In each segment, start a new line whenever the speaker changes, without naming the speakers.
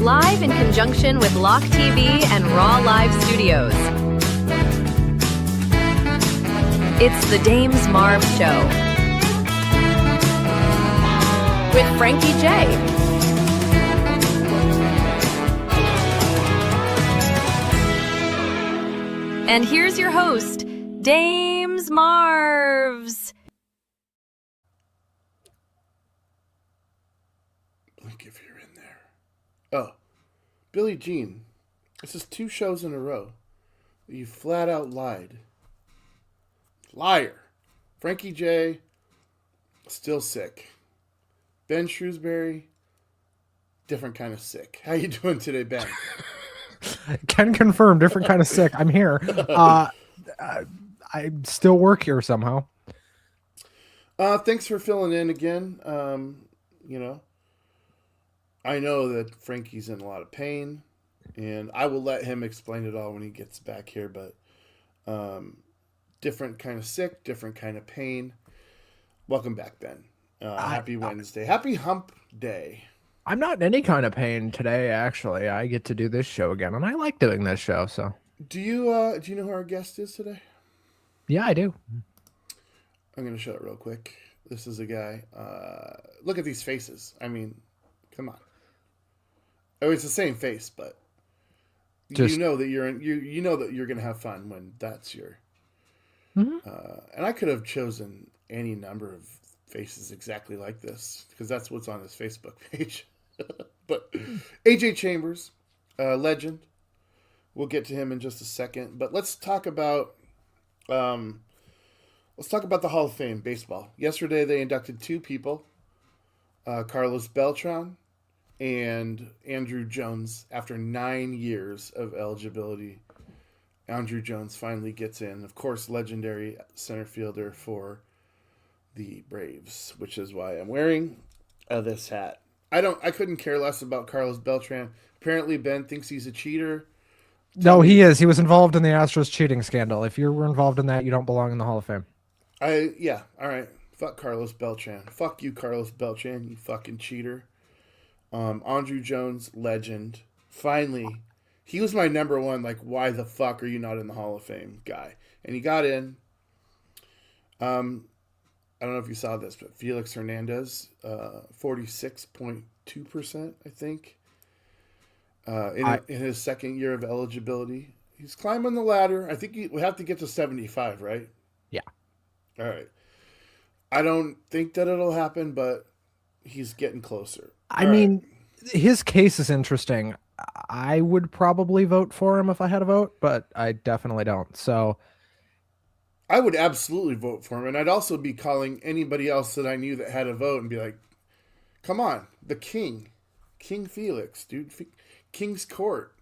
live in conjunction with Lock TV and Raw Live Studios. It's the Dames Marvs Show with Frankie J. And here's your host, Dames Marvs.
Like if you're in there. Oh, Billie Jean. This is 2 shows in a row. You flat out lied. Liar. Frankie J. Still sick. Ben Shrewsbury. Different kind of sick. How you doing today, Ben?
Can confirm, different kind of sick. I'm here. I still work here somehow.
Thanks for filling in again. I know that Frankie's in a lot of pain, and I will let him explain it all when he gets back here, but different kind of sick, different kind of pain. Welcome back, Ben. Happy Wednesday. Happy hump day.
I'm not in any kind of pain today, actually. I get to do this show again, and I like doing this show, so.
Do you know who our guest is today?
Yeah, I do.
I'm going to show it real quick. This is a guy. Look at these faces. I mean, come on. Oh, it's the same face, but you know that you're going to have fun when that's your.
Mm-hmm.
And I could have chosen any number of faces exactly like this because that's what's on his Facebook page. But AJ Chambers, legend. We'll get to him in just a second. But let's talk about the Hall of Fame baseball. Yesterday they inducted 2 people, Carlos Beltran and Andrew Jones. After 9 years of eligibility, Andrew Jones finally gets in. Of course, legendary center fielder for the Braves, which is why I'm wearing this hat. I couldn't care less about Carlos Beltran. Apparently, Ben thinks he's a cheater.
No, he is. He was involved in the Astros cheating scandal. If you were involved in that, you don't belong in the Hall of Fame.
All right. Fuck Carlos Beltran. Fuck you, Carlos Beltran, you fucking cheater. Andrew Jones, legend. Finally, he was my number one, like, why the fuck are you not in the Hall of Fame guy? And he got in. I don't know if you saw this, but Felix Hernandez, 46.2%, I think, in his second year of eligibility. He's climbing the ladder. I think we have to get to 75, right?
Yeah.
All right. I don't think that it'll happen, but he's getting closer.
I mean, his case is interesting. I would probably vote for him if I had a vote, but I definitely don't. So
I would absolutely vote for him, and I'd also be calling anybody else that I knew that had a vote and be like, come on, the King Felix, dude, King's Court.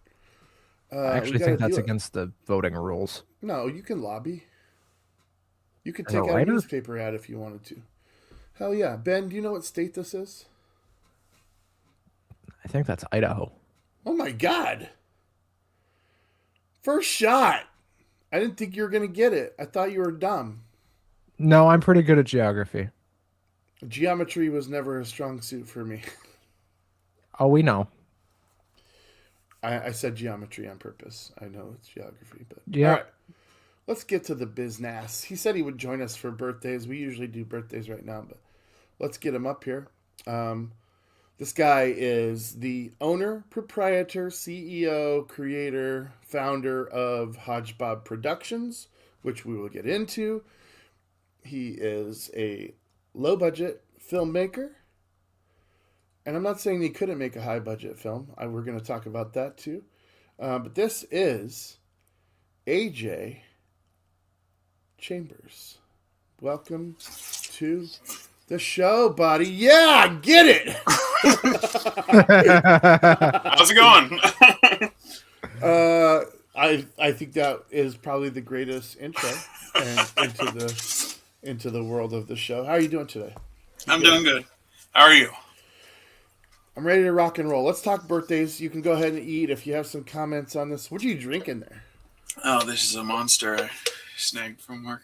I actually think that's against the voting rules.
No, you can lobby. You could take out a newspaper ad if you wanted to. Hell yeah. Ben, do you know what state this is?
I think that's Idaho.
Oh my God. First shot. I didn't think you were going to get it. I thought you were dumb.
No, I'm pretty good at geography.
Geometry was never a strong suit for me.
Oh, we know.
I said geometry on purpose. I know it's geography, but
yeah.
All right. Let's get to the business. He said he would join us for birthdays. We usually do birthdays right now, but let's get him up here. This guy is the owner, proprietor, CEO, creator, founder of Hodgebob Productions, which we will get into. He is a low-budget filmmaker. And I'm not saying he couldn't make a high-budget film. We're going to talk about that too. But this is AJ Chambers. Welcome to the show, buddy. Yeah, get it.
How's it going?
I think that is probably the greatest intro into the world of the show. How are you doing today?
I'm doing good. How are you?
I'm ready to rock and roll. Let's talk birthdays. You can go ahead and eat if you have some comments on this. What are you drinking there?
Oh, this is a Monster I snagged from work.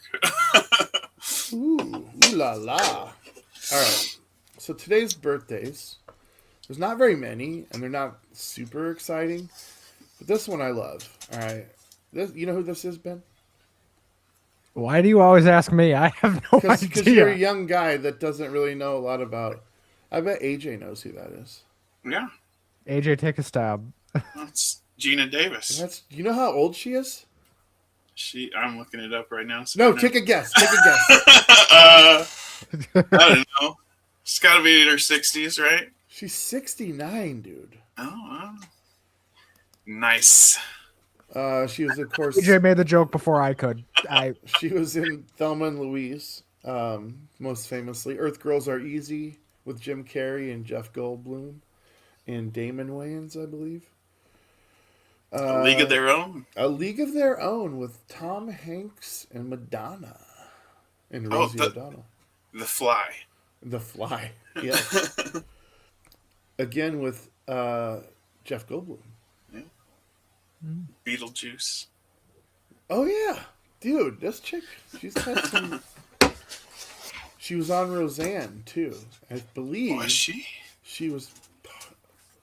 Ooh la la. All right. So today's birthdays There's not very many, and they're not super exciting. But this one I love. All right. You know who this is, Ben?
Why do you always ask me? I have no
Because you're a
idea.
young guy that doesn't really know a lot about. I bet AJ knows who that is.
Yeah,
AJ, take a stab.
that's Gina Davis.
You know how old she is?
I'm looking it up right now. So
No, take a guess. Take a guess.
I don't know. She's got to be in her 60s, right?
She's 69, dude.
Oh, nice.
She was, of course,
AJ made the joke before I could.
she was in Thelma and Louise, most famously. Earth Girls Are Easy with Jim Carrey and Jeff Goldblum and Damon Wayans, I believe.
A League of Their Own.
A League of Their Own with Tom Hanks and Madonna and
Oh,
Rosie O'Donnell.
The Fly.
The Fly, yeah. Again with Jeff Goldblum.
Beetlejuice.
Oh yeah, dude, this chick, she's got some. She was on Roseanne too, I believe.
Was she?
She was.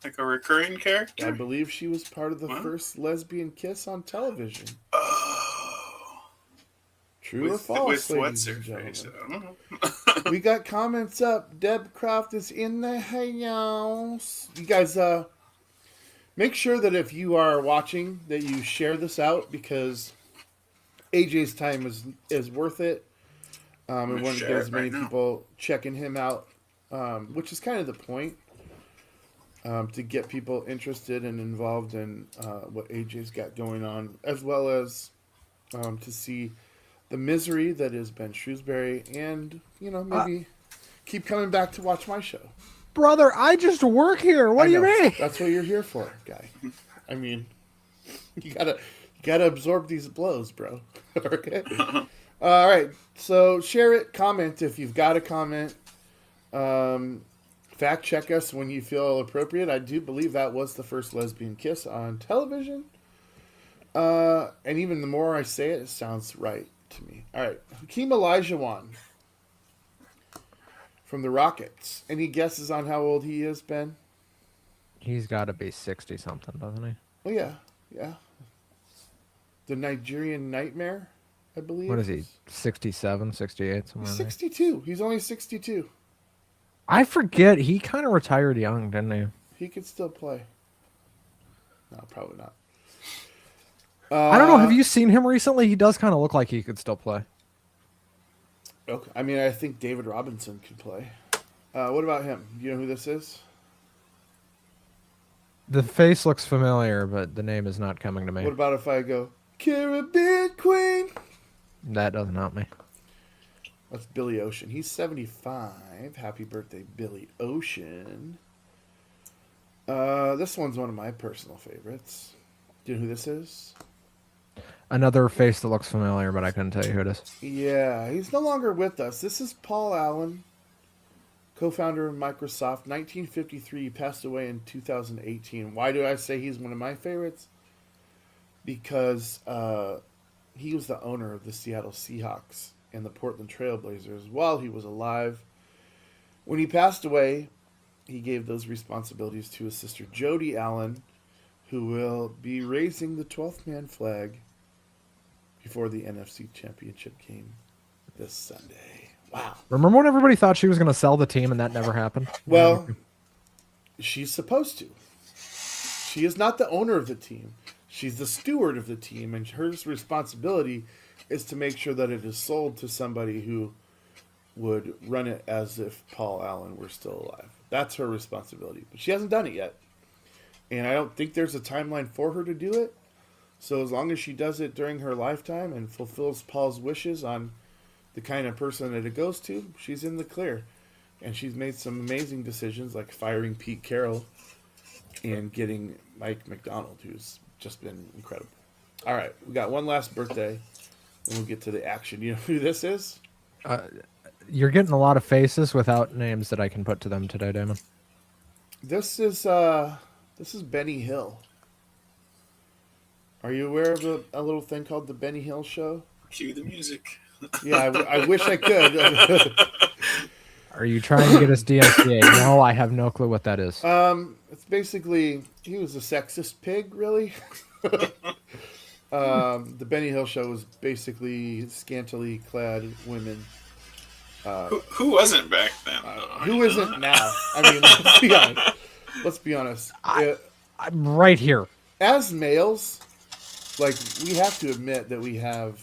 Like a recurring character?
I believe she was part of the
What?
first lesbian kiss on television.
Oh.
True or false,
With what's
ladies
her
and
face?
gentlemen?
I don't know.
We got comments up. Deb Croft is in the house. You guys, make sure that if you are watching, that you share this out because AJ's time is worth it. And want to
share
get
it
as many
right now.
people checking him out, which is kind of the point. To get people interested and involved in what AJ's got going on, as well as to see the misery that is Ben Shrewsbury, and maybe keep coming back to watch my show.
Brother, I just work here. What
I
do you
know.
mean?
That's what you're here for, guy. I mean, you gotta absorb these blows, bro. Okay. All right. So share it, comment if you've got a comment. Fact check us when you feel appropriate. I do believe that was the first lesbian kiss on television. And even the more I say it, it sounds right to me. All right. Hakeem Olajuwon from the Rockets. Any guesses on how old he is, Ben?
He's got to be 60 something, doesn't he?
Oh, yeah. Yeah. The Nigerian Nightmare, I believe.
What is he? 67, 68, somewhere
He's
in there.
62. He's only 62.
I forget. He kind of retired young, didn't he?
He could still play. No, probably not.
I don't know. Have you seen him recently? He does kind of look like he could still play.
Okay. I mean, I think David Robinson can play. What about him? Do you know who this is?
The face looks familiar, but the name is not coming to me.
What about if I go, Caribbean Queen?
That doesn't help me.
That's Billy Ocean. He's 75. Happy birthday, Billy Ocean. This one's one of my personal favorites. Do you know who this is?
Another face that looks familiar, but I couldn't tell you who it is.
Yeah, he's no longer with us. This is Paul Allen, co-founder of Microsoft. 1953, he passed away in 2018. Why do I say he's one of my favorites? Because he was the owner of the Seattle Seahawks and the Portland Trailblazers while he was alive. When he passed away, he gave those responsibilities to his sister Jody Allen, who will be raising the 12th man flag before the NFC Championship game this Sunday. Wow.
Remember when everybody thought she was going to sell the team and that never happened?
Well, she's supposed to. She is not the owner of the team. She's the steward of the team, and her responsibility is to make sure that it is sold to somebody who would run it as if Paul Allen were still alive. That's her responsibility. But she hasn't done it yet. And I don't think there's a timeline for her to do it. So as long as she does it during her lifetime and fulfills Paul's wishes on the kind of person that it goes to, she's in the clear. And she's made some amazing decisions like firing Pete Carroll and getting Mike McDonald, who's just been incredible. All right, we got one last birthday, and we'll get to the action. You know who this is?
You're getting a lot of faces without names that I can put to them today, Damon.
This is Benny Hill. Are you aware of a little thing called the Benny Hill Show?
Cue the music.
Yeah, I wish I could.
Are you trying to get us DMCA? No, I have no clue what that is.
It's basically he was a sexist pig, really. The Benny Hill show was basically scantily clad women.
Who wasn't back then?
Who isn't now? I mean, let's be honest. Let's be honest.
I'm right here.
As males, like we have to admit that we have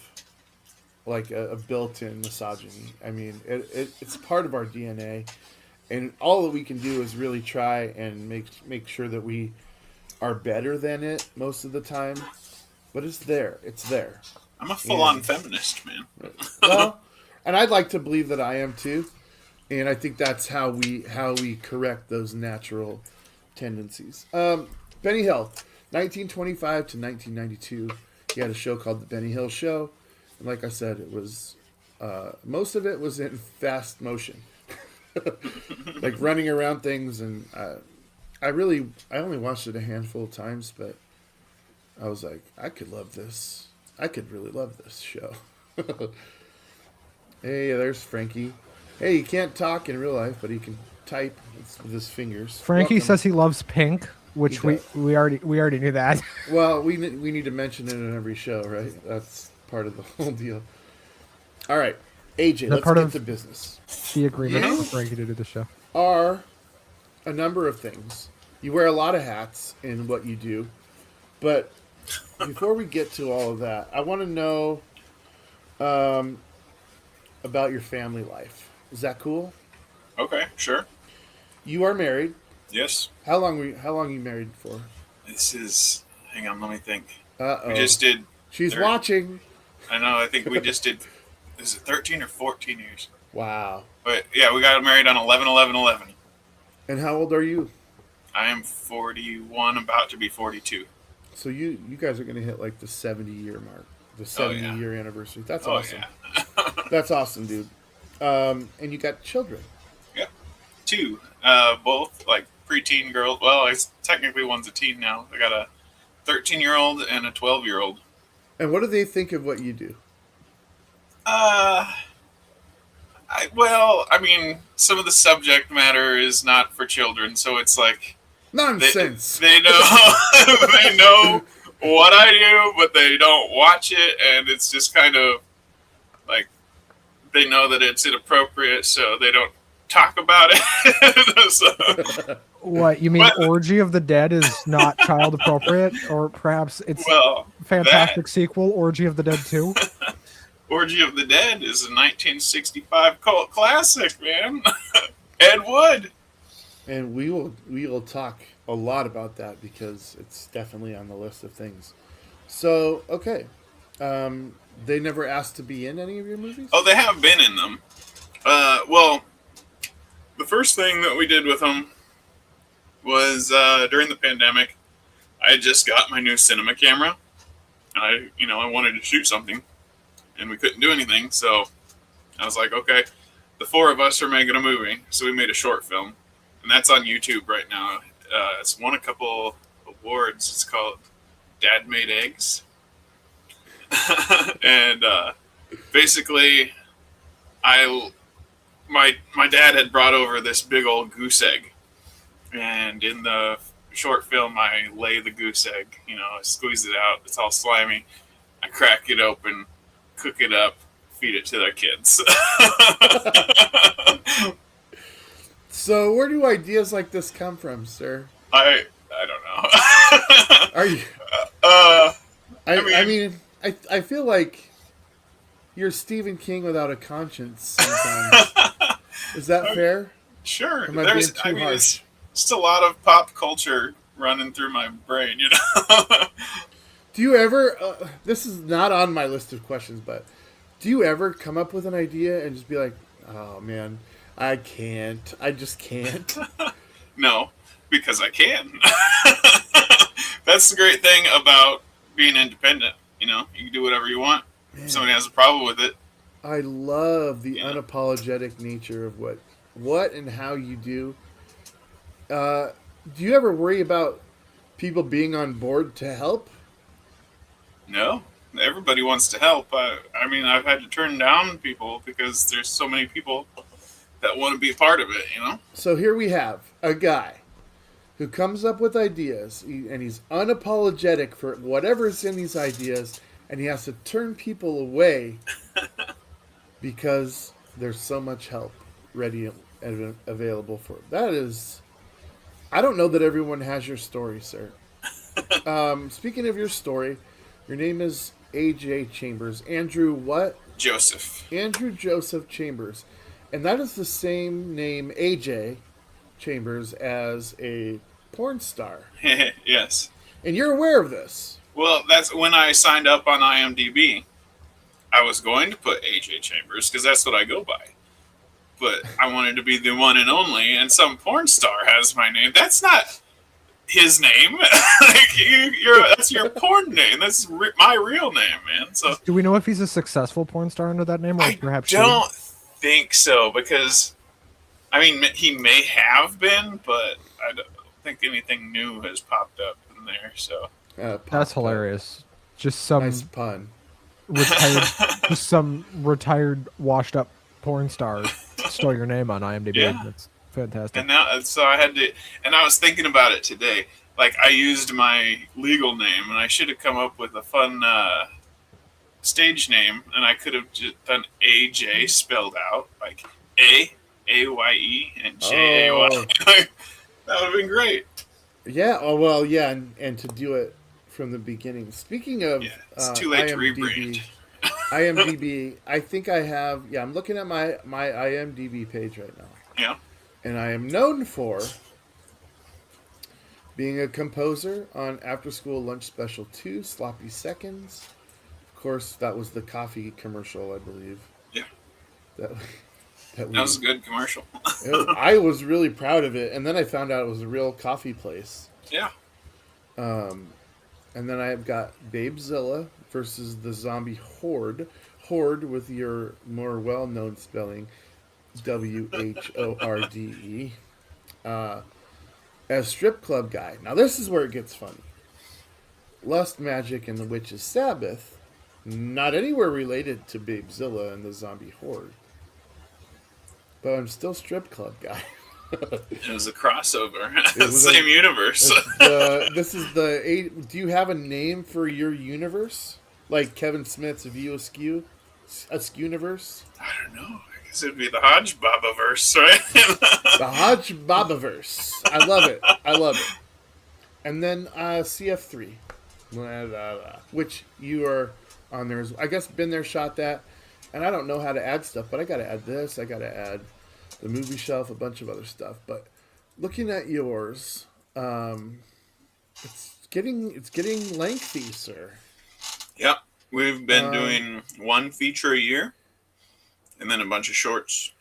like a built-in misogyny. I mean, it's part of our DNA, and all that we can do is really try and make sure that we are better than it most of the time. But it's there. It's there.
I'm a full-on feminist, man.
Well, and I'd like to believe that I am too, and I think that's how we correct those natural tendencies. Benny Hill, 1925 to 1992. He had a show called The Benny Hill Show. And like I said, it was most of it was in fast motion, like running around things. And I only watched it a handful of times, but I was like, I could love this. I could really love this show. Hey, there's Frankie. Hey, he can't talk in real life, but he can type with his fingers.
Frankie
Welcome.
says he loves pink, which
He
we already knew that.
Well, we need to mention it in every show, right? That's part of the whole deal. All right, AJ, let's
part
get
of-
to business.
The agreement for Frankie to do the show.
Are a number of things. You wear a lot of hats in what you do, but before we get to all of that, I want to know about your family life. Is that cool?
Okay, sure.
You are married.
Yes.
How long are you married for?
This is. Hang on, let me think.
Uh-oh.
We just did.
She's watching.
I know. I think we just did. Is it 13 or 14 years?
Wow.
But yeah, we got married on 11/11/11.
And how old are you?
I am 41, about to be 42.
So you guys are going to hit like the 70-year mark, the 70-year anniversary. That's awesome.
Yeah.
That's awesome, dude. And you got children.
Yep. 2. Both like preteen girls. Well, technically one's a teen now. I got a 13-year-old and a 12-year-old.
And what do they think of what you do?
I mean, some of the subject matter is not for children, so it's like
Nonsense.
They know they know what I do, but they don't watch it, and it's just kind of like they know that it's inappropriate, so they don't talk about it. So,
What, you mean Orgy of the Dead is not child appropriate? Or perhaps it's fantastic sequel, Orgy of the Dead 2?
Orgy of the Dead is a 1965 cult classic, man. Ed Wood.
And we will talk a lot about that because it's definitely on the list of things. So, okay. They never asked to be in any of your movies?
Oh, they have been in them. Well, the first thing that we did with them was during the pandemic. I had just got my new cinema camera. I wanted to shoot something, and we couldn't do anything. So I was like, okay, the 4 of us are making a movie. So we made a short film, and that's on YouTube right now. It's won a couple awards. It's called Dad Made Eggs. And basically, my dad had brought over this big old goose egg, and in the short film, I lay the goose egg. I squeeze it out. It's all slimy. I crack it open, cook it up, feed it to their kids.
So, where do ideas like this come from, sir?
I don't know.
Are you? I mean, I feel like you're Stephen King without a conscience sometimes. Is that fair?
Sure.
Am I being too harsh?
It's just a lot of pop culture running through my brain,
Do you ever? This is not on my list of questions, but do you ever come up with an idea and just be like, "Oh man, I can't. I just can't."
No, because I can. That's the great thing about being independent. You can do whatever you want.
Man.
If somebody has a problem with it.
I love the unapologetic nature of what and how you do. Do you ever worry about people being on board to help?
No, everybody wants to help. I mean, I've had to turn down people because there's so many people that want to be a part of it, you know?
So here we have a guy who comes up with ideas, and he's unapologetic for whatever's in these ideas, and he has to turn people away because there's so much help ready and available for him. That is, I don't know that everyone has your story, sir. Speaking of your story, your name is A.J. Chambers. Andrew what?
Joseph.
Andrew Joseph Chambers. And that is the same name, A.J. Chambers, as a porn star.
Yes.
And you're aware of this.
Well, that's when I signed up on IMDb. I was going to put AJ Chambers because that's what I go by. But I wanted to be the one and only, and some porn star has my name. That's not his name. That's your porn name. That's my real name, man. So
Do we know if he's a successful porn star under that name, or
I
perhaps
don't think so, because I mean he may have been, but I don't think anything new has popped up in there. So
That's hilarious. Just some
Nice pun.
retired, just some retired, washed up porn star stole your name on IMDb.
Yeah.
That's fantastic.
And now, so I had to, and I was thinking about it today. Like, I used my legal name, and I should have come up with a fun stage name, and I could have just done AJ spelled out, like AYE and JAY.
Oh.
That would have been great.
Yeah. Oh well. Yeah. And to do it from the beginning. Speaking of,
Yeah, it's too late to
IMDb,
rebrand.
IMDb. I think I have. Yeah, I'm looking at my IMDb page right now,
Yeah.
and I am known for being a composer on After School Lunch Special 2, Sloppy Seconds. Of course, that was the coffee commercial, I believe.
Yeah.
That
That was a good commercial.
I was really proud of it, and then I found out it was a real coffee place.
Yeah.
And then I've got Babezilla versus the Zombie Horde. Horde with your more well-known spelling, WHORDE. As Strip Club Guy. Now this is where it gets funny. Lust Magic and the Witch's Sabbath. Not anywhere related to Babezilla and the Zombie Horde. But I'm still Strip Club Guy.
It was a crossover.
was
Same universe.
This is the eight. Do you have a name for your universe? Like Kevin Smith's View Askew? Askew-niverse?
I don't know. I guess it'd be the Hodge Baba verse, right?
The Hodge Babaverse. I love it. I love it. And then CF3. Which you are on there. I guess been there, shot that. And I don't know how to add stuff, but I got to add this. I got to add the movie shelf, a bunch of other stuff. But looking at yours, it's getting lengthy, sir.
Yep. We've been doing one feature a year and then a bunch of shorts.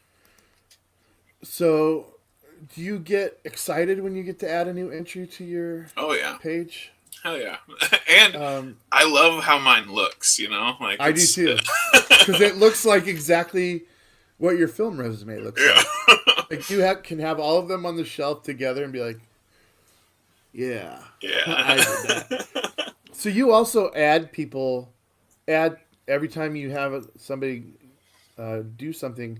So, do you get excited when you get to add a new entry to your
Oh, yeah.
page?
Hell yeah. And I love how mine looks, you know? Like
I do too. Because it looks like exactly what your film resume looks like. Like you can have all of them on the shelf together and be like, yeah.
Yeah.
I did that. So you also add every time you have somebody do something,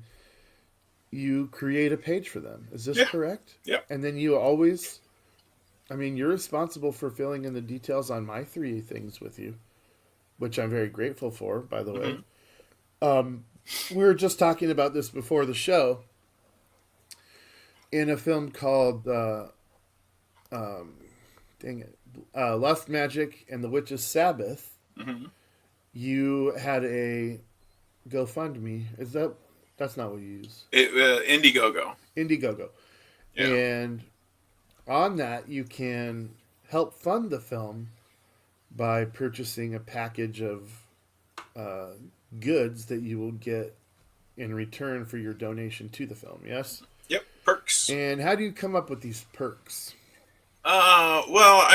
you create a page for them. Is this correct?
Yep.
And then you always, you're responsible for filling in the details on my 3 things with you, which I'm very grateful for, by the way. We were just talking about this before the show. In a film called, Lust Magic and the Witch's Sabbath, you had a GoFundMe. That's not what you use?
Indiegogo.
Indiegogo.
Yeah.
And on that, you can help fund the film by purchasing a package of goods that you will get in return for your donation to the film. Yes?
Yep. Perks.
And how do you come up with these perks?
Well,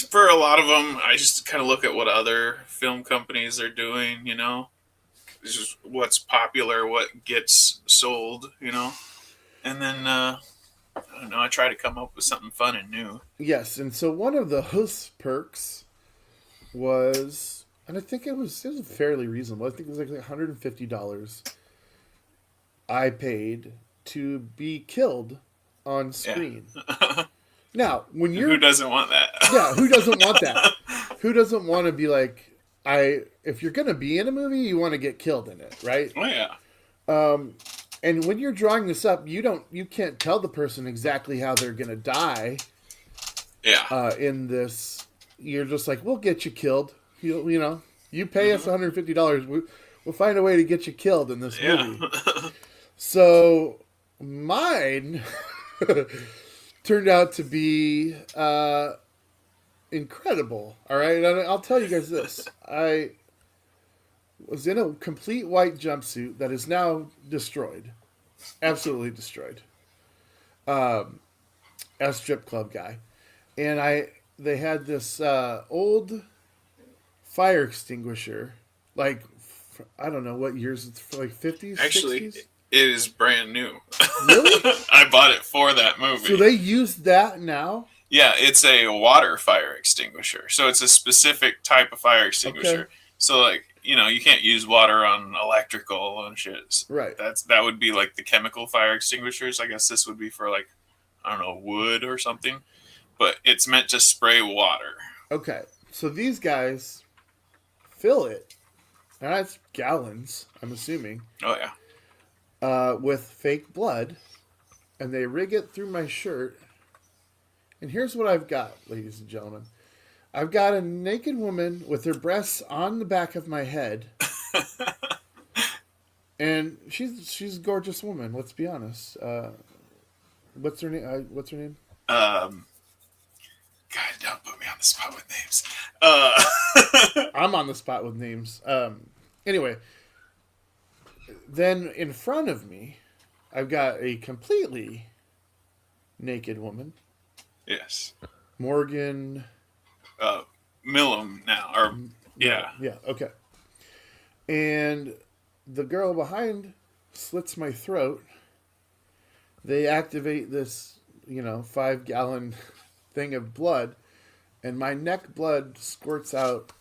for a lot of them, I just kind of look at what other film companies are doing, you know? It's just what's popular, what gets sold, you know? And then, I don't know, I try to come up with something fun and new.
Yes, and so one of those perks was, and I think it was fairly reasonable. I think it was like $150 I paid to be killed on screen.
Yeah.
Now, when you're
Who doesn't want that?
yeah, who doesn't want that? Who doesn't want to be like if you're gonna be in a movie, you want to get killed in it, right?
Oh yeah.
And when you're drawing this up, you can't tell the person exactly how they're gonna die.
Yeah.
In this, you're just like, we'll get you killed. You know, you pay us $150, we'll find a way to get you killed in this movie. So mine turned out to be incredible. All right, and I'll tell you guys this: I was in a complete white jumpsuit that is now destroyed, absolutely destroyed. As strip club guy, and they had this old fire extinguisher, like I don't know what years it's like 50s.
Actually,
60s?
it is brand new.
Really?
I bought it for that movie.
So they use that now?
Yeah, it's a water fire extinguisher. So it's a specific type of fire extinguisher.
Okay.
So like, you can't use water on electrical and shit.
Right.
That would be like the chemical fire extinguishers. I guess this would be for like, I don't know, wood or something. But it's meant to spray water.
Okay. So these guys fill it, and that's gallons, I'm assuming,
Oh yeah.
with fake blood, and they rig it through my shirt. And here's what I've got, ladies and gentlemen. I've got a naked woman with her breasts on the back of my head. And she's a gorgeous woman, let's be honest. What's her name?
God, don't put me on the spot with names.
I'm on the spot with names. Anyway, then in front of me, I've got a completely naked woman.
Yes.
Morgan.
Millum now, or yeah.
Yeah, okay. And the girl behind slits my throat. They activate this, 5-gallon thing of blood, and my neck blood squirts out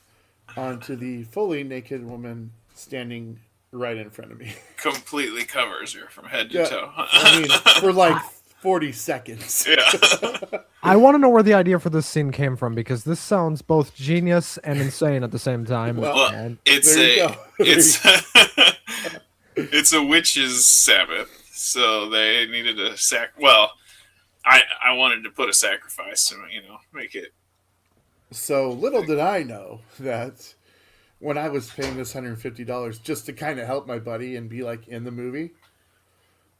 onto the fully naked woman standing right in front of me.
Completely covers her from head to toe.
I mean, for like 40 seconds.
Yeah.
I want to know where the idea for this scene came from, because this sounds both genius and insane at the same time.
Well,
and
it's
there you go.
it's a witch's Sabbath, so they needed a Well, I wanted to put a sacrifice to make it.
So little did I know that when I was paying this $150 just to kind of help my buddy and be like in the movie,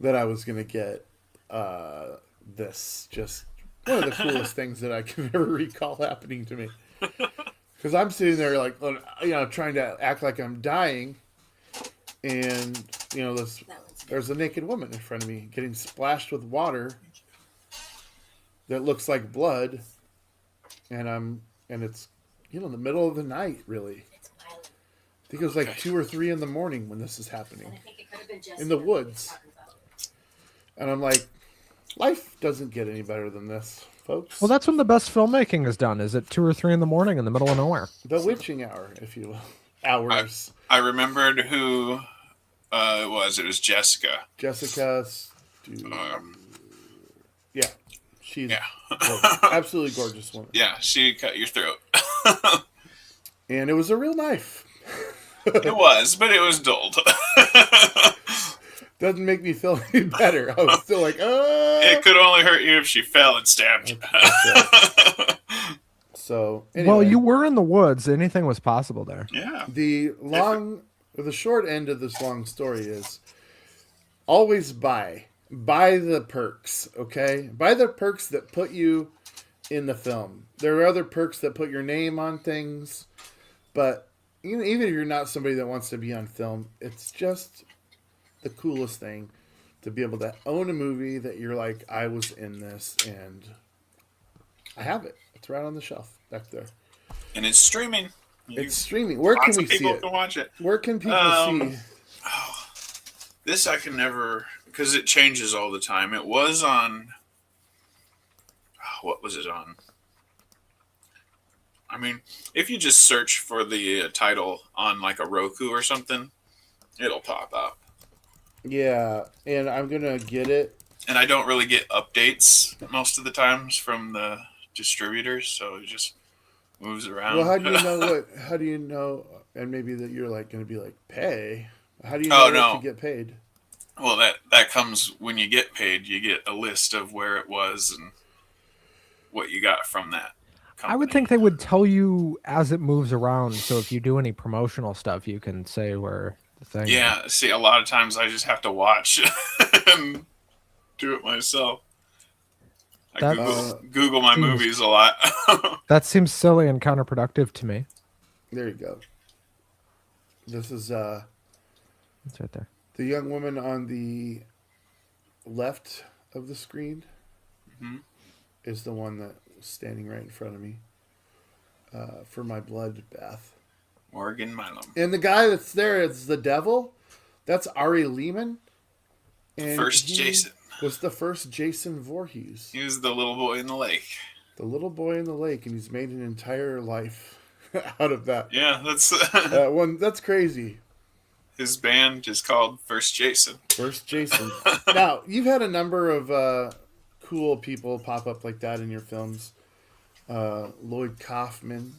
that I was going to get this just one of the coolest things that I can ever recall happening to me. Because I'm sitting there like, trying to act like I'm dying, and there's a naked woman in front of me getting splashed with water that looks like blood, and it's in the middle of the night, really. I think it was like 2 or 3 in the morning when this is happening in the woods, and I'm like, life doesn't get any better than this, folks.
well, that's when the best filmmaking is done. Is at 2 or 3 in the morning in the middle of nowhere.
The witching hour, if you will. Hours.
I remembered who it was. It was Jessica.
Jessica. Yeah. She's absolutely gorgeous woman.
Yeah, she cut your throat.
And it was a real knife.
It was, but it was dulled.
Doesn't make me feel any better. I was still like,
It could only hurt you if she fell and stabbed you.
So, anyway.
Well, you were in the woods. Anything was possible there.
Yeah.
The short end of this long story is always buy the perks, okay? Buy the perks that put you in the film. There are other perks that put your name on things, but even if you're not somebody that wants to be on film, it's just the coolest thing to be able to own a movie that you're like, I was in this, and I have it. It's right on the shelf back there.
And it's streaming.
It's streaming. Where can we see it?
Can watch it.
Where can people see?
This I can never, because it changes all the time. It was on. What was it on? I mean, if you just search for the title on like a Roku or something, it'll pop up.
Yeah, and I'm gonna get it.
And I don't really get updates most of the times from the distributors, so it just moves
Well,
around.
how do you know what? How do you know? And maybe that you're like gonna be like pay. How do you
Oh
know what to
no.
get paid?
Well, that comes when you get paid. You get a list of where it was and what you got from that
I would
company.
think they would tell you as it moves around. So if you do any promotional stuff, you can say where the thing is.
Yeah, see, a lot of times I just have to watch and do it myself. I
That
Google my
seems
movies a lot.
that seems silly and counterproductive to me.
There you go. This is
It's right there.
the young woman on the left of the screen
Mhm.
is the one that was standing right in front of me for my blood bath.
Morgan Milam.
And the guy that's there is the devil. That's Ari Lehman. And
First
he
Jason.
was the first Jason Voorhees.
He was the little boy in the lake.
The little boy in the lake, and he's made an entire life out of that.
Yeah, that's
One that's crazy.
his band is called First Jason.
First Jason. Now, you've had a number of cool people pop up like that in your films. Lloyd Kaufman.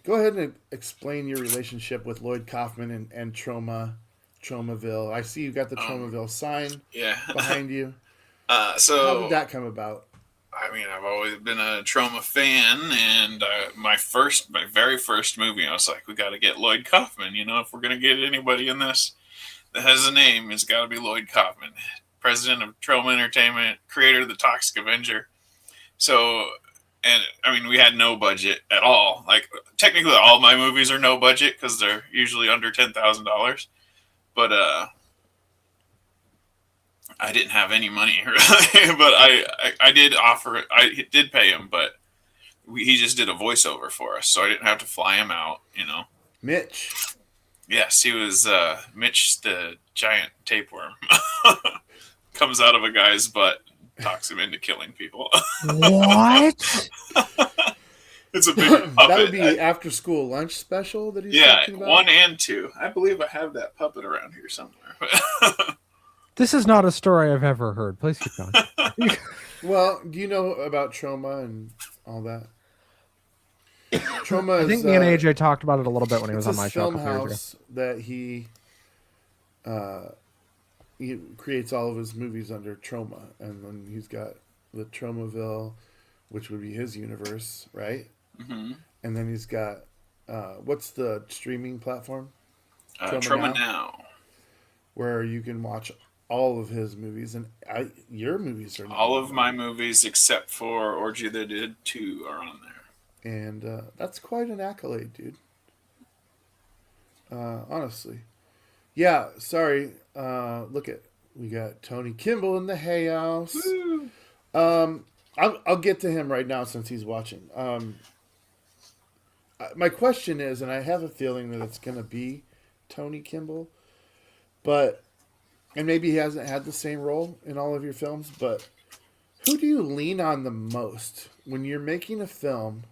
Go ahead and explain your relationship with Lloyd Kaufman and Tromaville. I see you got the Tromaville sign
Yeah.
behind you. How
So
did that come about?
I mean, I've always been a Troma fan, and my very first movie, I was like, we got to get Lloyd Kaufman. You know, if we're gonna get anybody in this that has a name, it's got to be Lloyd Kaufman, president of Troma Entertainment, creator of the Toxic Avenger. So, and I mean, we had no budget at all. Like, technically, all my movies are no budget because they're usually under $10,000. But I didn't have any money, really. But I did offer it. I did pay him, but he just did a voiceover for us, so I didn't have to fly him out. You know.
Mitch.
Yes, he was Mitch, the giant tapeworm. Comes out of a guy's butt, talks him into killing people.
What?
It's a big puppet.
That would be after school lunch special that he's talking about?
1 and 2. I believe I have that puppet around here somewhere.
This is not a story I've ever heard. Please keep going.
Well, do you know about Troma and all that? Troma
I
is
think me and AJ talked about it a little bit when he was
it's
on my
his
show a
film
couple years ago.
house that he creates all of his movies under Troma, and then he's got the Tromaville, which would be his universe, right?
Mm-hmm.
And then he's got what's the streaming platform?
Troma Now.
Where you can watch all of his movies, and your movies are
all of my movies except for Orgy They Did 2 are on there.
And that's quite an accolade, dude. Honestly. Yeah, sorry. Look at, we got Tony Kimball in the Hay House. I'll get to him right now since he's watching. My question is, and I have a feeling that it's going to be Tony Kimball, and maybe he hasn't had the same role in all of your films, but who do you lean on the most when you're making a film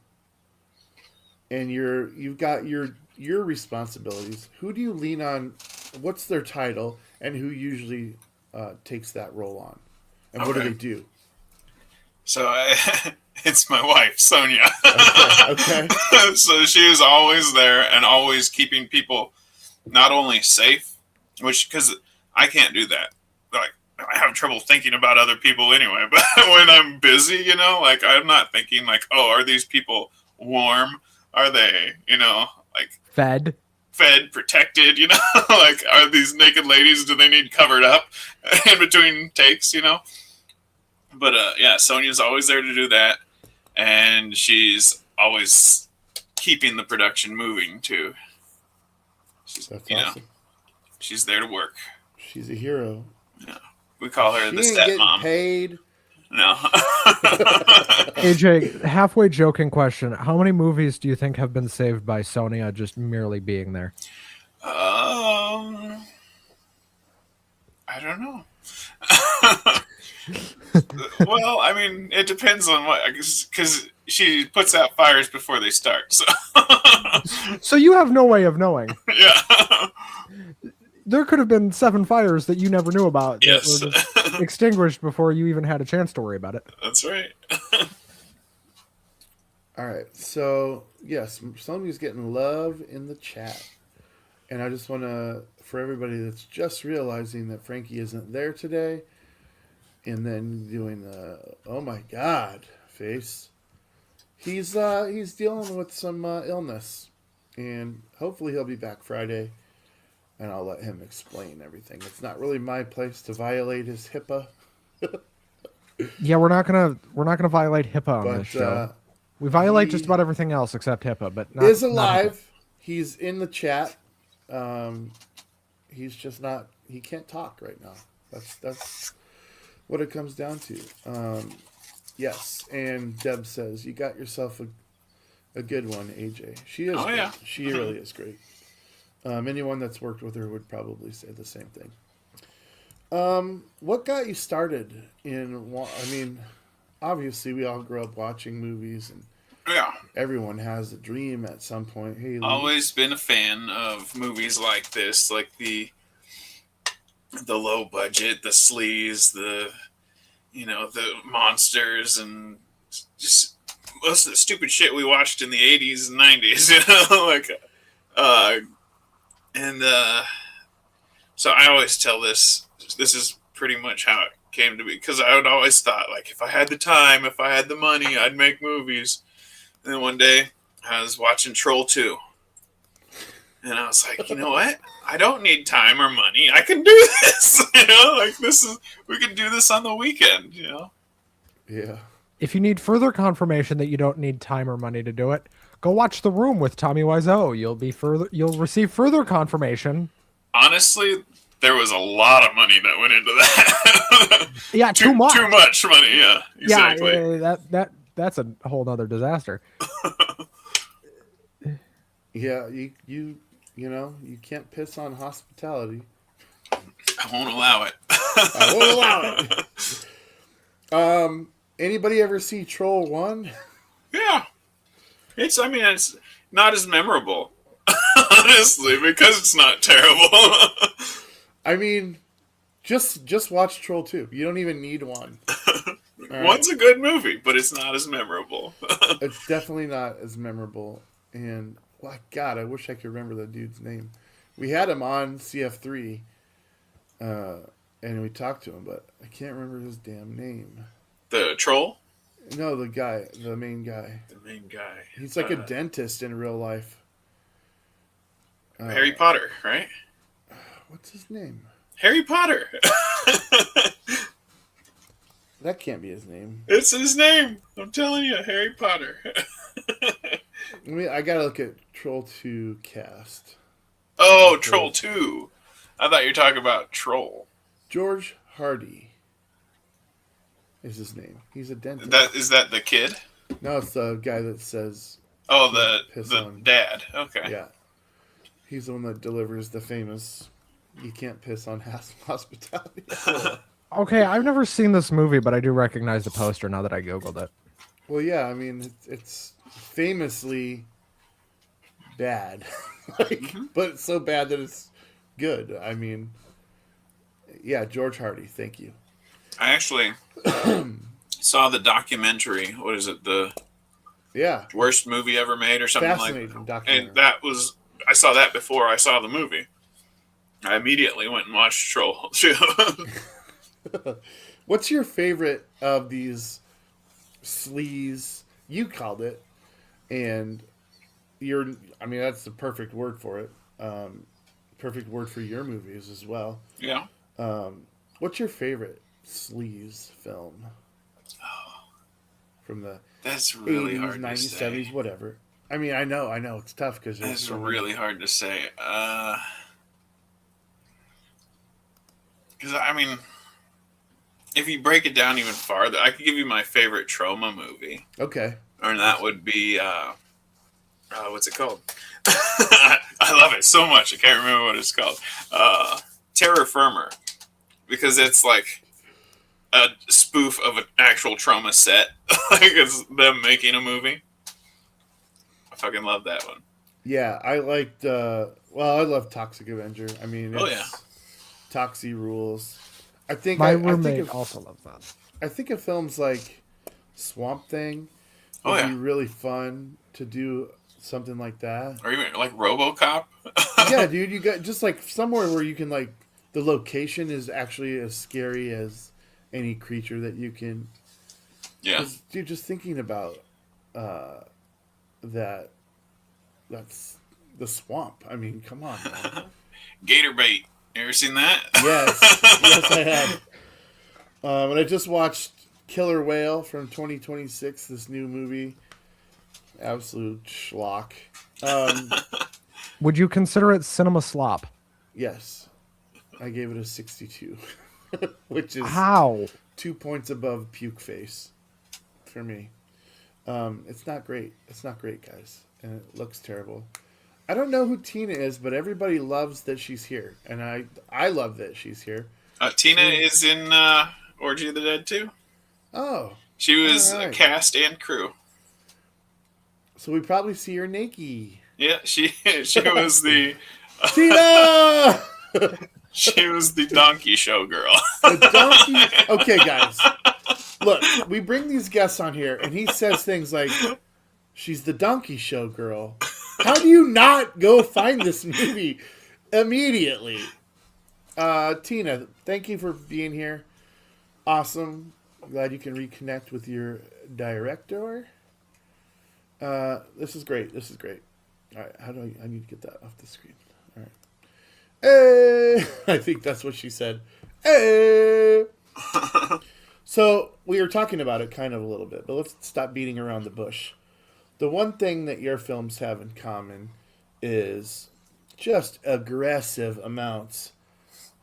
and you've got your responsibilities? Who do you lean on? What's their title, and who usually takes that role on? And what do they do?
So it's my wife, Sonia.
Okay.
So she was always there and always keeping people not only safe, which, because I can't do that. Like, I have trouble thinking about other people anyway. But when I'm busy, you know, like, I'm not thinking like, oh, are these people warm? Are they, you know, like
Fed,
protected, you know? Like, are these naked ladies, do they need covered up in between takes, you know? But yeah, Sonia's always there to do that, and she's always keeping the production moving too.
That's
you
awesome.
know, she's there to work.
She's a hero.
Yeah, we call her
She
the
ain't getting
stepmom.
paid.
No.
AJ, halfway joking question. How many movies do you think have been saved by Sonia just merely being there?
I don't know. Well, I mean, it depends on what, because she puts out fires before they start. So,
So you have no way of knowing.
yeah.
there could have been 7 fires that you never knew about that
Yes.
were just extinguished before you even had a chance to worry about it.
That's right.
All right. So, yes, somebody's getting love in the chat. And I just want to, for everybody that's just realizing that Frankie isn't there today, and then doing the, oh my God face, he's dealing with some illness. And hopefully he'll be back Friday, and I'll let him explain everything. It's not really my place to violate his HIPAA.
Yeah, we're not gonna violate HIPAA on
But
this show. We violate
he
just about everything else except HIPAA, but not,
is
not HIPAA.
alive. He's in the chat. He's just not. He can't talk right now. That's what it comes down to. Yes, and Deb says you got yourself a good one, AJ. She is.
Oh,
great.
yeah.
She really is great. Anyone that's worked with her would probably say the same thing. What got you started in? I mean, obviously we all grew up watching movies, and
Yeah.
everyone has a dream at some point. Hey,
Always been a fan of movies like this, like the low budget, the sleaze, the monsters, and just most of the stupid shit we watched in the 80s and 90s, so I always tell this is pretty much how it came to be, because I would always thought, like, if I had the time, if I had the money, I'd make movies. And then one day I was watching Troll 2. And I was like, you know what? I don't need time or money. I can do this. We can do this on the weekend,
Yeah.
If you need further confirmation that you don't need time or money to do it, go watch The Room with Tommy Wiseau. You'll receive further confirmation.
Honestly, there was a lot of money that went into that.
Yeah, too much.
Too much money, yeah. Exactly.
Yeah, that's a whole nother disaster.
Yeah, you can't piss on hospitality.
I won't allow it.
I won't allow it. Anybody ever see Troll 1?
Yeah. It's not as memorable. Honestly, because it's not terrible.
I mean, just watch Troll 2. You don't even need one.
One's a good movie, but it's not as memorable.
It's definitely not as memorable. And, God, I wish I could remember the dude's name. We had him on CF3, and we talked to him, but I can't remember his damn name.
The troll?
No, the main guy.
The main guy.
He's like a dentist in real life.
Harry Potter, right?
What's his name?
Harry Potter.
That can't be his name.
It's his name. I'm telling you, Harry Potter.
I gotta look at Troll 2 cast.
Oh, Troll 2. I thought you were talking about Troll.
George Hardy is his name. He's a dentist.
Is that the kid?
No, it's the guy that says...
Oh,
piss
the
on.
dad. Okay.
Yeah. He's the one that delivers the famous, you can't piss on hospitality.
Okay, I've never seen this movie, but I do recognize the poster now that I Googled it.
Well, yeah, I mean, it's famously bad. But it's so bad that it's good. I mean, yeah, George Hardy, thank you.
I actually saw the documentary. What is it? The worst movie ever made or something like that.
Documentary.
And I saw that before I saw the movie. I immediately went and watched Troll 2.
What's your favorite of these sleaze? You called it, and that's the perfect word for it. Perfect word for your movies as well.
Yeah.
What's your favorite sleaze film? From the
That's really
80s,
hard
90s,
to say.
70s, whatever. I mean, I know it's tough because
It's really hard to say. Because if you break it down even farther, I could give you my favorite trauma movie.
Okay.
And that would be, what's it called? I love it so much. I can't remember what it's called. Terror Firmer. Because it's like a spoof of an actual trauma set. Like it's them making a movie. I fucking love that one.
Yeah, I liked. Well, I love Toxic Avenger. I mean,
Oh, yeah.
Toxie rules. I think
My
I
roommate
think of
also loves that.
I think of films like Swamp Thing
Oh,
would be
yeah.
really fun to do something like that.
Or even like RoboCop.
Yeah, dude, you got just like somewhere where you can like the location is actually as scary as any creature that you can.
Yeah.
Because dude, just thinking about uh, that, that's the swamp. I mean, come on, man.
Gator bait. You ever seen that?
Yes, yes, I have. And I just watched Killer Whale from 2026. This new movie, absolute schlock. Um,
Would you consider it cinema slop?
yes, I gave it a 62, which is
How?
2 points above Puke Face for me. It's not great. It's not great, guys, and it looks terrible. I don't know who Tina is, but everybody loves that she's here, and I love that she's here.
Tina is in Orgy of the Dead too.
Oh,
She was
all right.
cast and crew.
So we probably see her naked.
Yeah, she was the
Tina!
she was the donkey show girl.
The donkey. Okay, guys. Look, we bring these guests on here, and he says things like, she's the donkey show girl. How do you not go find this movie immediately? Tina, thank you for being here. Awesome. I'm glad you can reconnect with your director. This is great. This is great. All right, I need to get that off the screen. All right. Hey! I think that's what she said. Hey! So we were talking about it kind of a little bit, but let's stop beating around the bush. The one thing that your films have in common is just aggressive amounts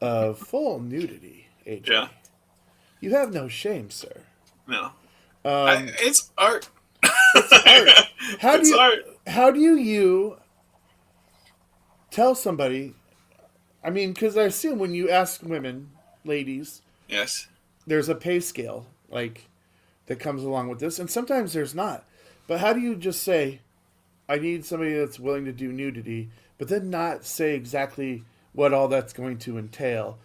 of full nudity, AJ.
Yeah.
You have no shame, sir.
No.
Um,
It's art.
it's art. How
It's
do you,
art.
How do you tell somebody? I mean, because I assume when you ask women, ladies,
Yes.
there's a pay scale like that comes along with this, and sometimes there's not. But how do you just say, I need somebody that's willing to do nudity, but then not say exactly what all that's going to entail,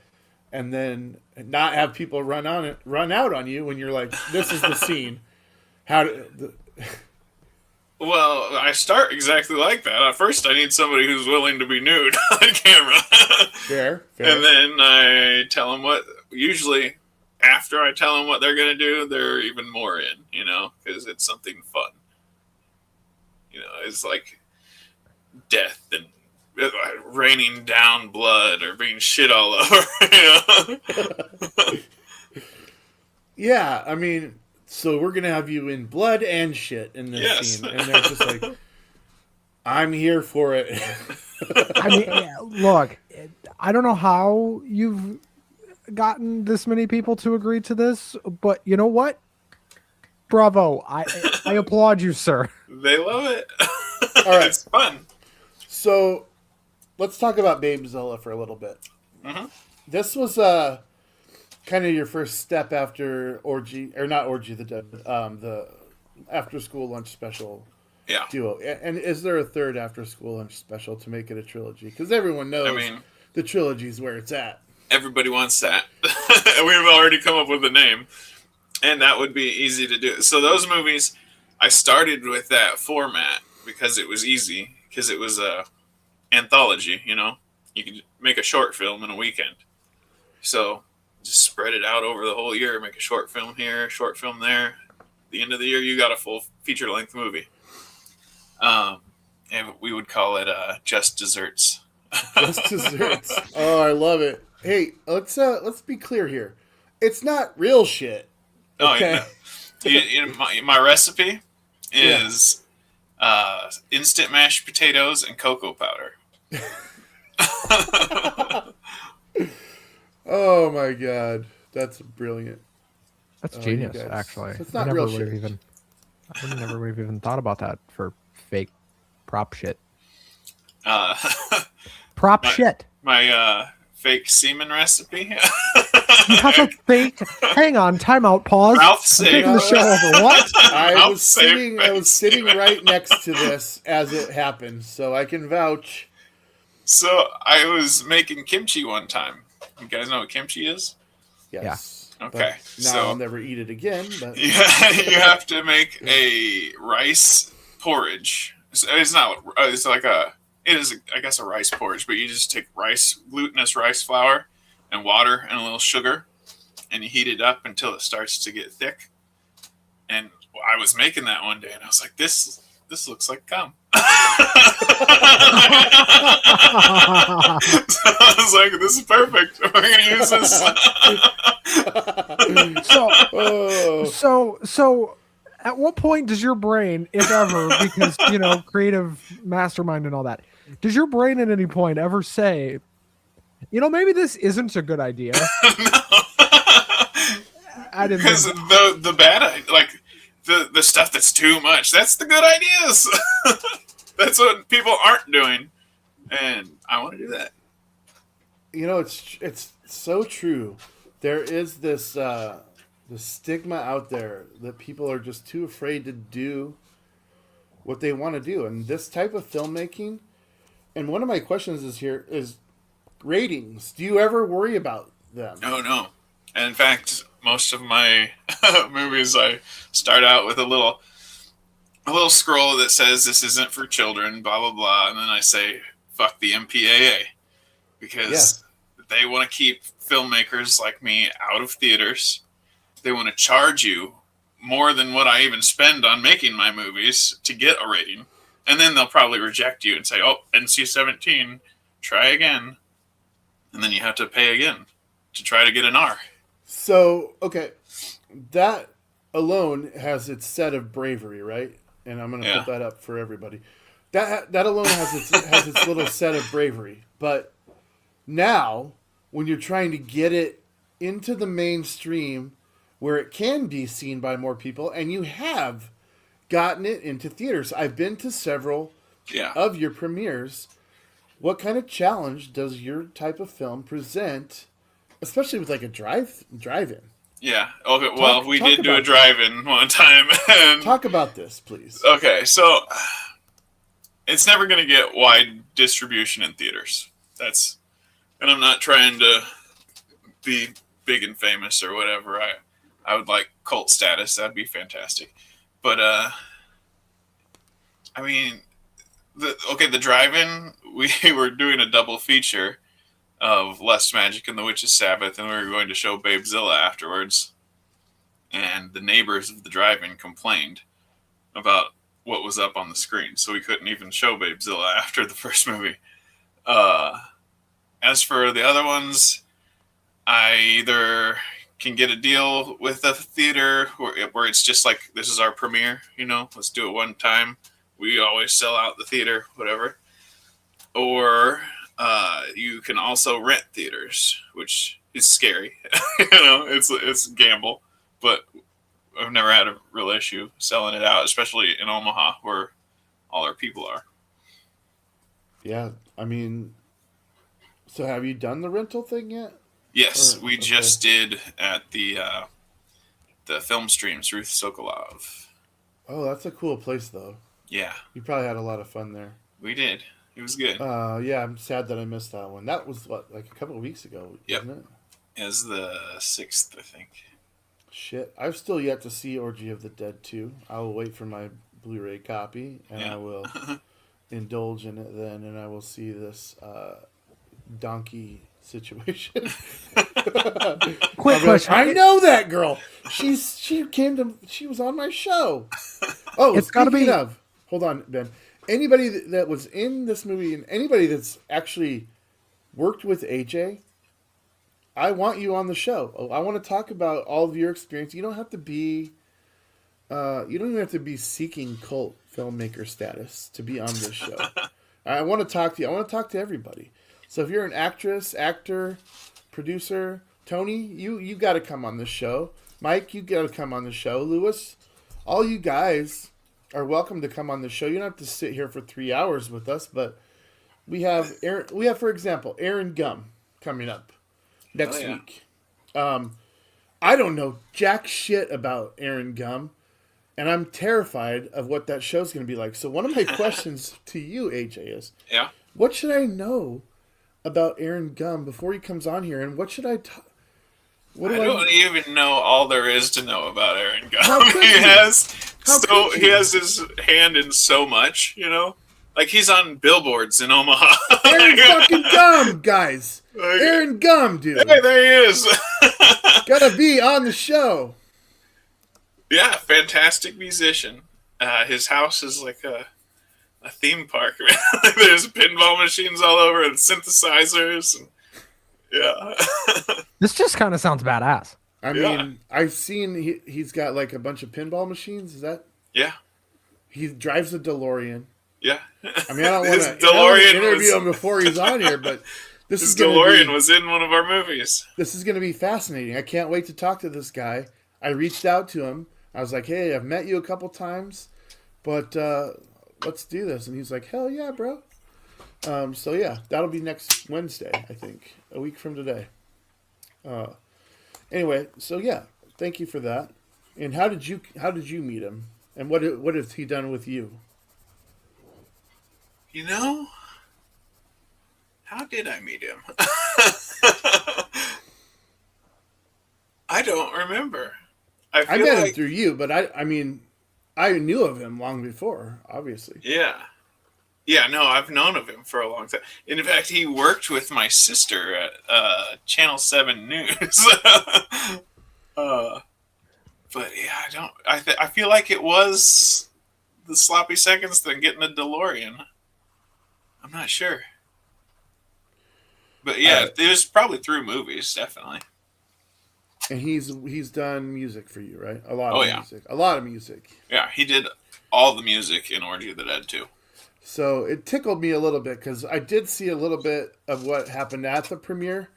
and then not have people run out on you when you're like, this is the scene.
Well, I start exactly like that. At first, I need somebody who's willing to be nude on camera.
Fair.
And then I tell them what, usually after I tell them what they're going to do, they're even more in, because it's something fun. It's like death and raining down blood or being shit all over,
Yeah, I mean, so we're going to have you in blood and shit in this
Yes.
scene. And they're just like, I'm here for it.
I mean, look, I don't know how you've gotten this many people to agree to this, but you know what? Bravo. I applaud you, sir.
They love it.
All right.
It's fun.
So let's talk about Babezilla for a little bit.
Mm-hmm.
This was kind of your first step after Orgy, or not Orgy the Dead, the after school lunch special duo. And is there a third after school lunch special to make it a trilogy? Because everyone knows the trilogy is where it's at.
Everybody wants that. We've already come up with a name, and that would be easy to do. So those movies, I started with that format because it was easy, because it was a anthology, You could make a short film in a weekend. So just spread it out over the whole year, make a short film here, short film there. At the end of the year, you got a full feature-length movie. And we would call it Just Desserts.
Just Desserts. Oh, I love it. Hey, let's be clear here. It's not real shit. Okay.
My recipe is instant mashed potatoes and cocoa powder.
Oh my god, that's brilliant.
That's genius,
guys.
actually.
It's not real shit.
I never would have even thought about that for fake prop shit.
Uh,
Prop shit.
My fake semen recipe.
You have a fake. Hang on, timeout, pause.
Mouth
I'm
safe.
taking the show over. What?
I was
safe
sitting right next to this as it happened, so I can vouch.
So I was making kimchi one time. You guys know what kimchi is?
Yes.
Yeah. Okay.
But now I'll never eat it again. But
yeah, you have to make a rice porridge. It's not. It's like a. It is, I guess, a rice porridge, but you just take glutinous rice flour, and water and a little sugar, and you heat it up until it starts to get thick. And I was making that one day, and I was like, "This looks like cum." So I was like, "This is perfect. We're gonna use this."
So, at what point does your brain, if ever, because creative mastermind and all that, does your brain at any point ever say, maybe this isn't a good idea?
No.
I didn't.
Because the bad, like the stuff that's too much, that's the good ideas. That's what people aren't doing, and I want to do that.
It's so true. There is this the stigma out there that people are just too afraid to do what they want to do, and this type of filmmaking. And one of my questions is ratings. Do you ever worry about them?
No. And in fact, most of my movies, I start out with a little scroll that says this isn't for children, blah blah blah, and then I say fuck the MPAA, because they want to keep filmmakers like me out of theaters. They want to charge you more than what I even spend on making my movies to get a rating, and then they'll probably reject you and say, "Oh, NC-17, try again," and then you have to pay again to try to get an R.
So, okay, that alone has its set of bravery, right? And I'm going to put that up for everybody. That alone has its little set of bravery. But now, when you're trying to get it into the mainstream where it can be seen by more people, and you have gotten it into theaters. I've been to several of your premieres. What kind of challenge does your type of film present, especially with like a drive-in?
Yeah. Okay. Well, we did do a drive-in one time. And
talk about this, please.
Okay, so it's never going to get wide distribution in theaters. And I'm not trying to be big and famous or whatever. I would like cult status. That'd be fantastic. But I mean, the drive-in. We were doing a double feature of Less Magic and the Witch's Sabbath, and we were going to show Babezilla afterwards. And the neighbors of the drive-in complained about what was up on the screen, so we couldn't even show Babezilla after the first movie. As for the other ones, I either can get a deal with a theater where it's just like, this is our premiere, let's do it one time. We always sell out the theater, whatever. Or you can also rent theaters, which is scary. It's a gamble, but I've never had a real issue selling it out, especially in Omaha where all our people are.
Yeah, I mean, so have you done the rental thing yet?
Yes, we just did at the film streams, Ruth Sokolov.
Oh, that's a cool place, though.
Yeah.
You probably had a lot of fun there.
We did. It was good.
Yeah, I'm sad that I missed that one. That was, like a couple of weeks ago, wasn't it?
It was the 6th, I think.
Shit. I've still yet to see Orgy of the Dead 2. I will wait for my Blu-ray copy, and I will indulge in it then, and I will see this donkey situation.
Quick question.
I know that girl. She was on my show. Oh, it's got to be. Hold on, Ben. Anybody that was in this movie and anybody that's actually worked with AJ, I want you on the show. I want to talk about all of your experience. You don't have to be. You don't even have to be seeking cult filmmaker status to be on this show. I want to talk to you. I want to talk to everybody. So if you're an actress, actor, producer, Tony, you got to come on this show. Mike, you got to come on the show. Lewis, all you guys are welcome to come on the show. You don't have to sit here for 3 hours with us, but we have Aaron. We have, for example, Aaron Gum coming up next
yeah.
week. I don't know jack shit about Aaron Gum, and I'm terrified of what that show's going to be like. So one of my questions to you, AJ, is
Yeah.
what should I know about Aaron Gum before he comes on here, and what should I what
I
do
don't even know all there is to know about Aaron
How
Gum.
could
He
you?
has
How
so
could
he
you?
has his hand in so much, you know. Like he's on billboards in Omaha.
Aaron fucking Gum, guys.
Like,
Aaron Gum, dude.
hey, there he is.
Gotta be on the show.
Yeah, fantastic musician. His house is like a theme park. There's pinball machines all over and synthesizers. And, yeah.
This just kind of sounds badass.
I
Yeah.
mean, I've seen he's got like a bunch of pinball machines. Is that?
Yeah.
He drives a DeLorean.
Yeah.
I mean, I don't want
His
to
DeLorean
interview
was-
him before he's on here, but this
His
is gonna
DeLorean
be,
was in one of our movies.
this is going to be fascinating. I can't wait to talk to this guy. I reached out to him. I was like, "Hey, I've met you a couple times, but let's do this." And he's like, "Hell yeah, bro!" So yeah, that'll be next Wednesday, I think, a week from today. Anyway, so yeah, thank you for that. And how did you meet him? And what has he done with you?
You know, how did I meet him? I don't remember.
I
feel
met him
like,
through you, but I mean, I knew of him long before, obviously.
yeah. Yeah, no, I've known of him for a long time. In fact, he worked with my sister at Channel 7 News. But yeah, I feel like it was the sloppy seconds than getting a DeLorean. I'm not sure. But yeah, it was probably through movies, definitely.
And he's done music for you, right? A lot
Oh,
of
yeah.
music. A lot of music.
Yeah, he did all the music in Orgy of the Dead too.
So it tickled me a little bit because I did see a little bit of what happened at the premiere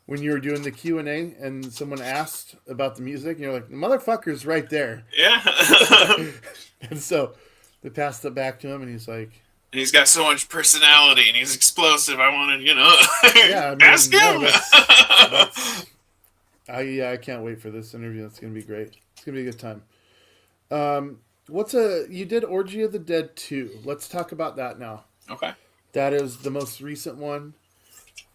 when you were doing the Q&A and someone asked about the music and you're like, the motherfucker's right there.
Yeah.
And so they passed it back to him and he's like,
He's got so much personality and he's explosive. I wanted,
yeah, I mean,
ask
no,
him.
I can't wait for this interview. It's going to be great. It's going to be a good time. You did Orgy of the Dead 2. Let's talk about that now.
Okay.
That is the most recent one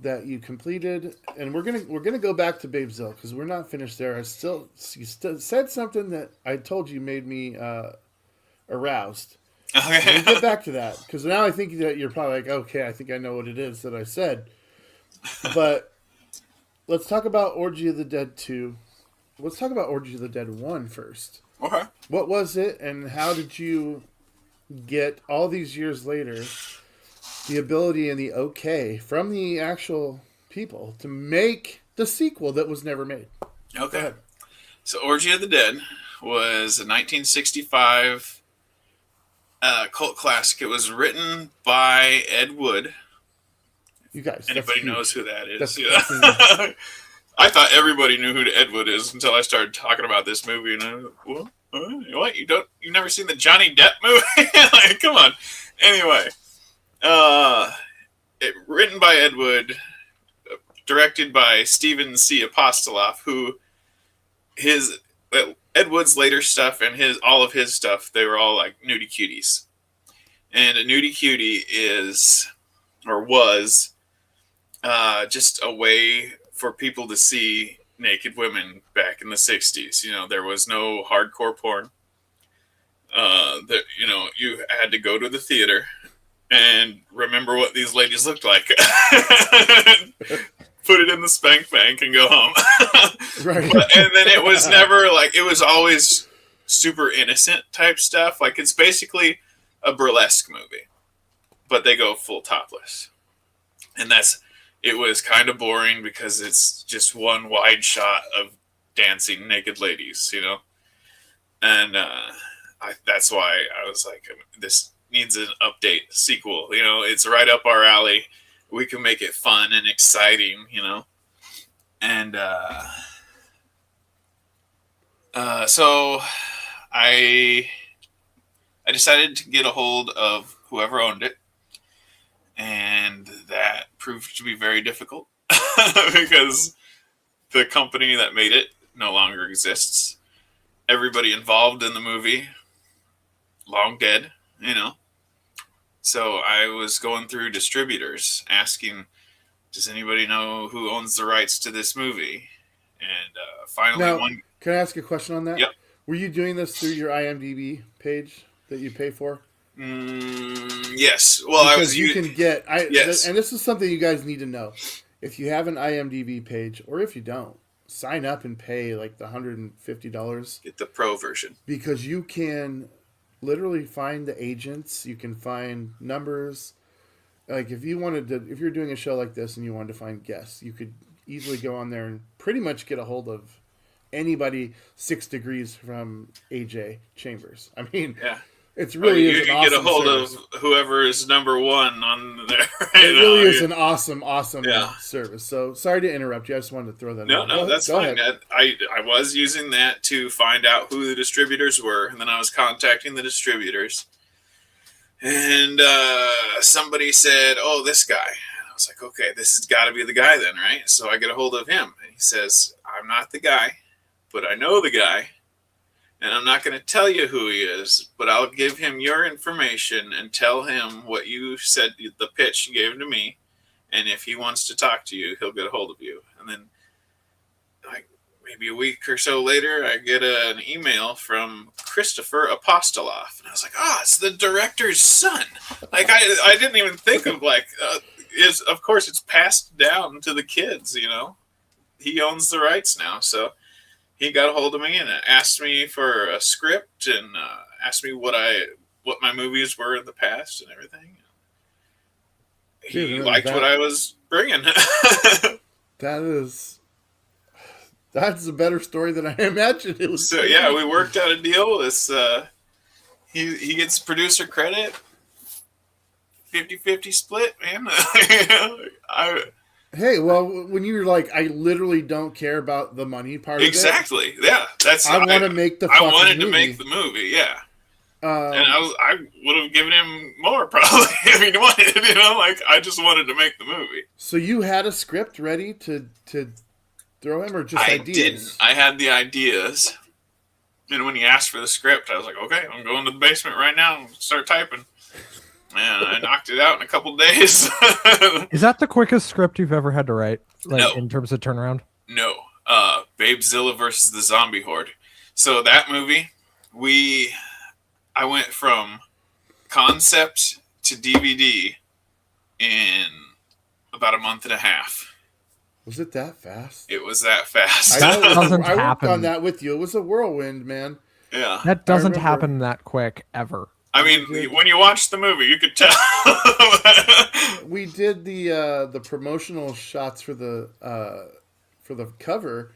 that you completed, and we're gonna go back to Babesville because we're not finished there. You said something that I told you made me aroused.
Okay.
We'll get back to that because now I think that you're probably like, okay, I think I know what it is that I said. But let's talk about Orgy of the Dead 2. Let's talk about Orgy of the Dead 1 first.
Okay.
What was it, and how did you get all these years later the ability and the okay from the actual people to make the sequel that was never made? Go
Okay.
ahead.
So Orgy of the Dead was a 1965 cult classic. It was written by Ed Wood.
You guys, that's
Anybody
huge.
knows who that is?
That's
Yeah.
fucking-
I thought everybody knew who Ed Wood is until I started talking about this movie, and I was like, what? You've never seen the Johnny Depp movie? Like, come on. Anyway, written by Ed Wood, directed by Steven C. Apostoloff, who Ed Wood's later stuff and all of his stuff, they were all like nudie cuties. And a nudie cutie was just a way for people to see naked women back in the 60s. There was no hardcore porn. You had to go to the theater and remember what these ladies looked like. Put it in the spank bank and go home.
Right.
And then it was never it was always super innocent type stuff. Like, it's basically a burlesque movie, but they go full topless. And it was kind of boring because it's just one wide shot of dancing naked ladies, And that's why I was like, this needs an update sequel. It's right up our alley. We can make it fun and exciting, And so I decided to get a hold of whoever owned it, and that proved to be very difficult. because the company that made it no longer exists. Everybody involved in the movie, long dead, you know. So I was going through distributors asking, does anybody know who owns the rights to this movie? And finally,
Now,
one.
can I ask a question on that?
Yep.
Were you doing this through your IMDb page that you pay for?
Yes. Well, I
Because
was.
you can get
Yes.
and this is something you guys need to know. If you have an IMDb page, or if you don't, sign up and pay like the $150
Get the pro version.
because you can literally find the agents. You can find numbers. Like if you're doing a show like this and you wanted to find guests, you could easily go on there and pretty much get a hold of anybody 6 degrees from AJ Chambers. I mean,
Yeah.
it's really
you
is an
can
awesome
get a hold
service.
of whoever is number one on there.
It really is an awesome
Yeah.
service. So sorry to interrupt you. I just wanted to throw that.
No,
in.
no, that's
Go
fine.
ahead.
I was using that to find out who the distributors were, and then I was contacting the distributors. And somebody said, "Oh, this guy." And I was like, "Okay, this has got to be the guy then, right?" So I get a hold of him, and he says, "I'm not the guy, but I know the guy, and I'm not going to tell you who he is, but I'll give him your information and tell him what you said, the pitch you gave to me, and if he wants to talk to you, he'll get a hold of you." And then, like maybe a week or so later, I get an email from Christopher Apostoloff, and I was like, "Oh, it's the director's son." Like I didn't even think of is of course it's passed down to the kids, you know. He owns the rights now, so he got a hold of me and asked me for a script and asked me what my movies were in the past and everything. He
Dude,
liked what I was bringing.
That's a better story than I imagined it was.
So yeah, we worked out a deal. This he gets producer credit, 50-50 split, man.
Hey, well, when you're like, I literally don't care about the money part
exactly. Yeah, that's.
I want to make the.
I
fucking
wanted
movie.
to make the movie. Yeah. And
Um,
I would have given him more probably if he wanted, you know, like I just wanted to make the movie.
so you had a script ready to throw him, or just
I
ideas?
didn't. I had the ideas. And when he asked for the script, I was like, okay, I'm going to the basement right now and start typing. And I knocked it out in a couple days.
Is that the quickest script you've ever had to write? Like
No.
in terms of turnaround?
No. Babezilla versus the Zombie Horde. So that movie, I went from concept to DVD in about a month and a half.
Was it that fast?
It was that fast.
That doesn't
I worked
happen.
on that with you. It was a whirlwind, man.
Yeah.
That doesn't
remember-
happen that quick ever.
I mean, when you watch the movie, you could tell.
We did the promotional shots for the cover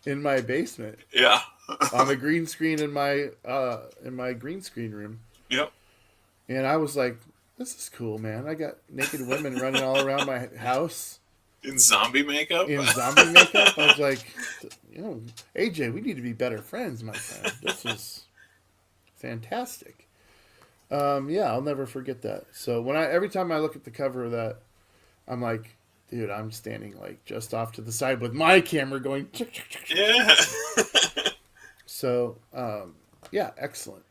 in my basement
Yeah.
on the green screen in my green screen room,
Yep.
and I was like, "This is cool, man! I got naked women running all around my house
In zombie makeup.
in zombie makeup." I was like, AJ, we need to be better friends, my friend. This is fantastic. Yeah, I'll never forget that. So every time I look at the cover of that, I'm like, dude, I'm standing like just off to the side with my camera going.
Yeah.
So, yeah, excellent.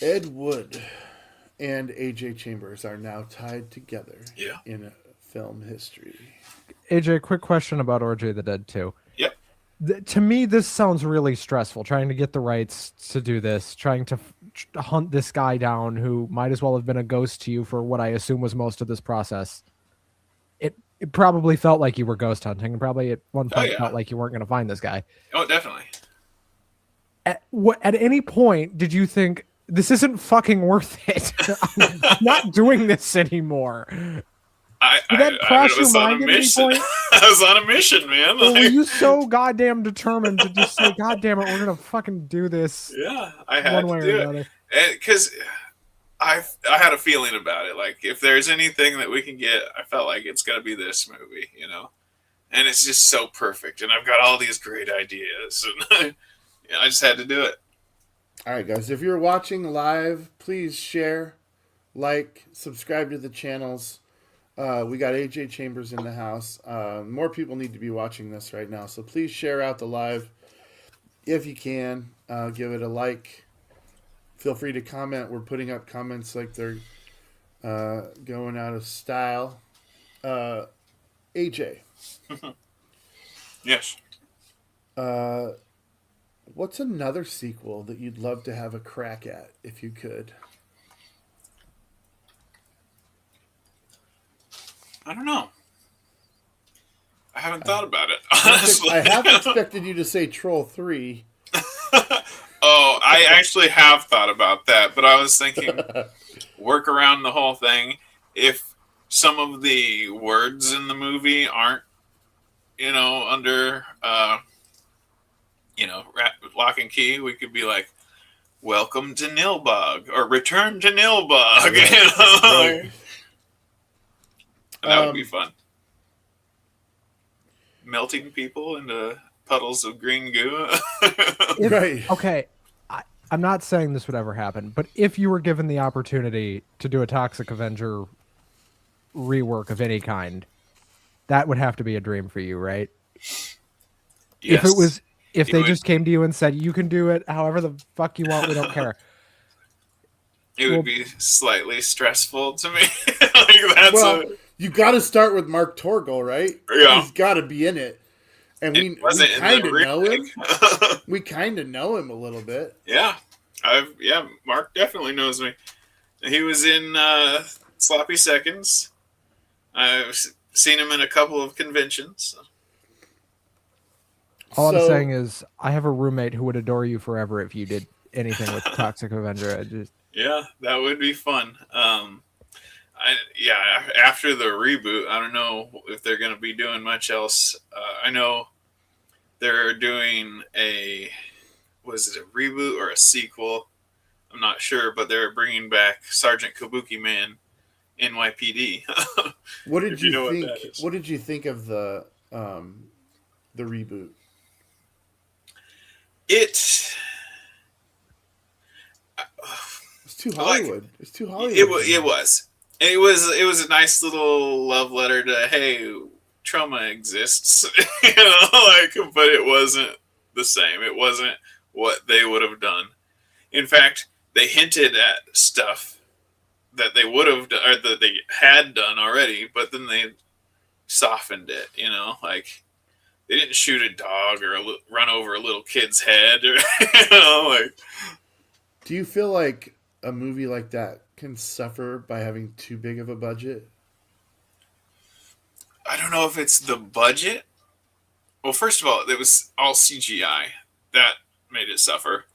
Ed Wood and AJ Chambers are now tied together
Yeah.
in film history.
AJ, quick question about RJ the Dead 2.
Yep.
To me, this sounds really stressful, trying to get the rights to do this, trying to hunt this guy down who might as well have been a ghost to you for what I assume was most of this process. It probably felt like you were ghost hunting, and probably at one point
yeah.
felt like you weren't going to find this guy.
Oh, definitely.
At any point did you think, this isn't fucking worth it? I'm not doing this anymore. Did that cross your mind at any point?
I was on a mission, man.
Or were you so goddamn determined to just say, God damn it, we're gonna fucking do this
Yeah, I had
one way
to
or
do
another?
it because I had a feeling about it. Like, if there's anything that we can get, I felt like it's gonna be this movie, you know. And it's just so perfect, and I've got all these great ideas, and I just had to do it.
All right, guys, if you're watching live, please share, like, subscribe to the channels. We got AJ Chambers in the house. More people need to be watching this right now, so please share out the live if you can. Give it a like. Feel free to comment. We're putting up comments like they're going out of style. AJ,
Yes.
what's another sequel that you'd love to have a crack at if you could?
I don't know. I haven't thought about it, honestly.
I half expected you to say Troll 3.
Oh, I actually have thought about that, but I was thinking work around the whole thing. If some of the words in the movie aren't, under, lock and key, we could be like, welcome to Nilbog, or return to Nilbog,
Right.
And that would be fun. Melting people into puddles of green goo.
Right.
Okay, I'm not saying this would ever happen, but if you were given the opportunity to do a Toxic Avenger rework of any kind, that would have to be a dream for you, right?
Yes.
If they just came to you and said, you can do it however the fuck you want, we don't care.
It would be slightly stressful to me.
You got to start with Mark Torgel, right?
Yeah.
He's got to be in it. And we kind of know him. We kind of know him a little bit.
Yeah. Mark definitely knows me. He was in Sloppy Seconds. I've seen him in a couple of conventions.
All I'm saying is, I have a roommate who would adore you forever if you did anything with Toxic Avenger.
Yeah, that would be fun. After the reboot, I don't know if they're going to be doing much else. I know they're doing was it a reboot or a sequel? I'm not sure, but they're bringing back Sergeant Kabuki Man, NYPD.
What did you think? What did you think of the reboot?
It's
too Hollywood. It's too Hollywood.
It was. It was a nice little love letter to, hey, trauma exists, but it wasn't the same. It wasn't what they would have done. In fact, they hinted at stuff that they would have done, or that they had done already, but then they softened it. They didn't shoot a dog or run over a little kid's head, or
Do you feel like a movie like that can suffer by having too big of a budget?
I don't know if it's the budget. Well, first of all, it was all CGI. That made it suffer.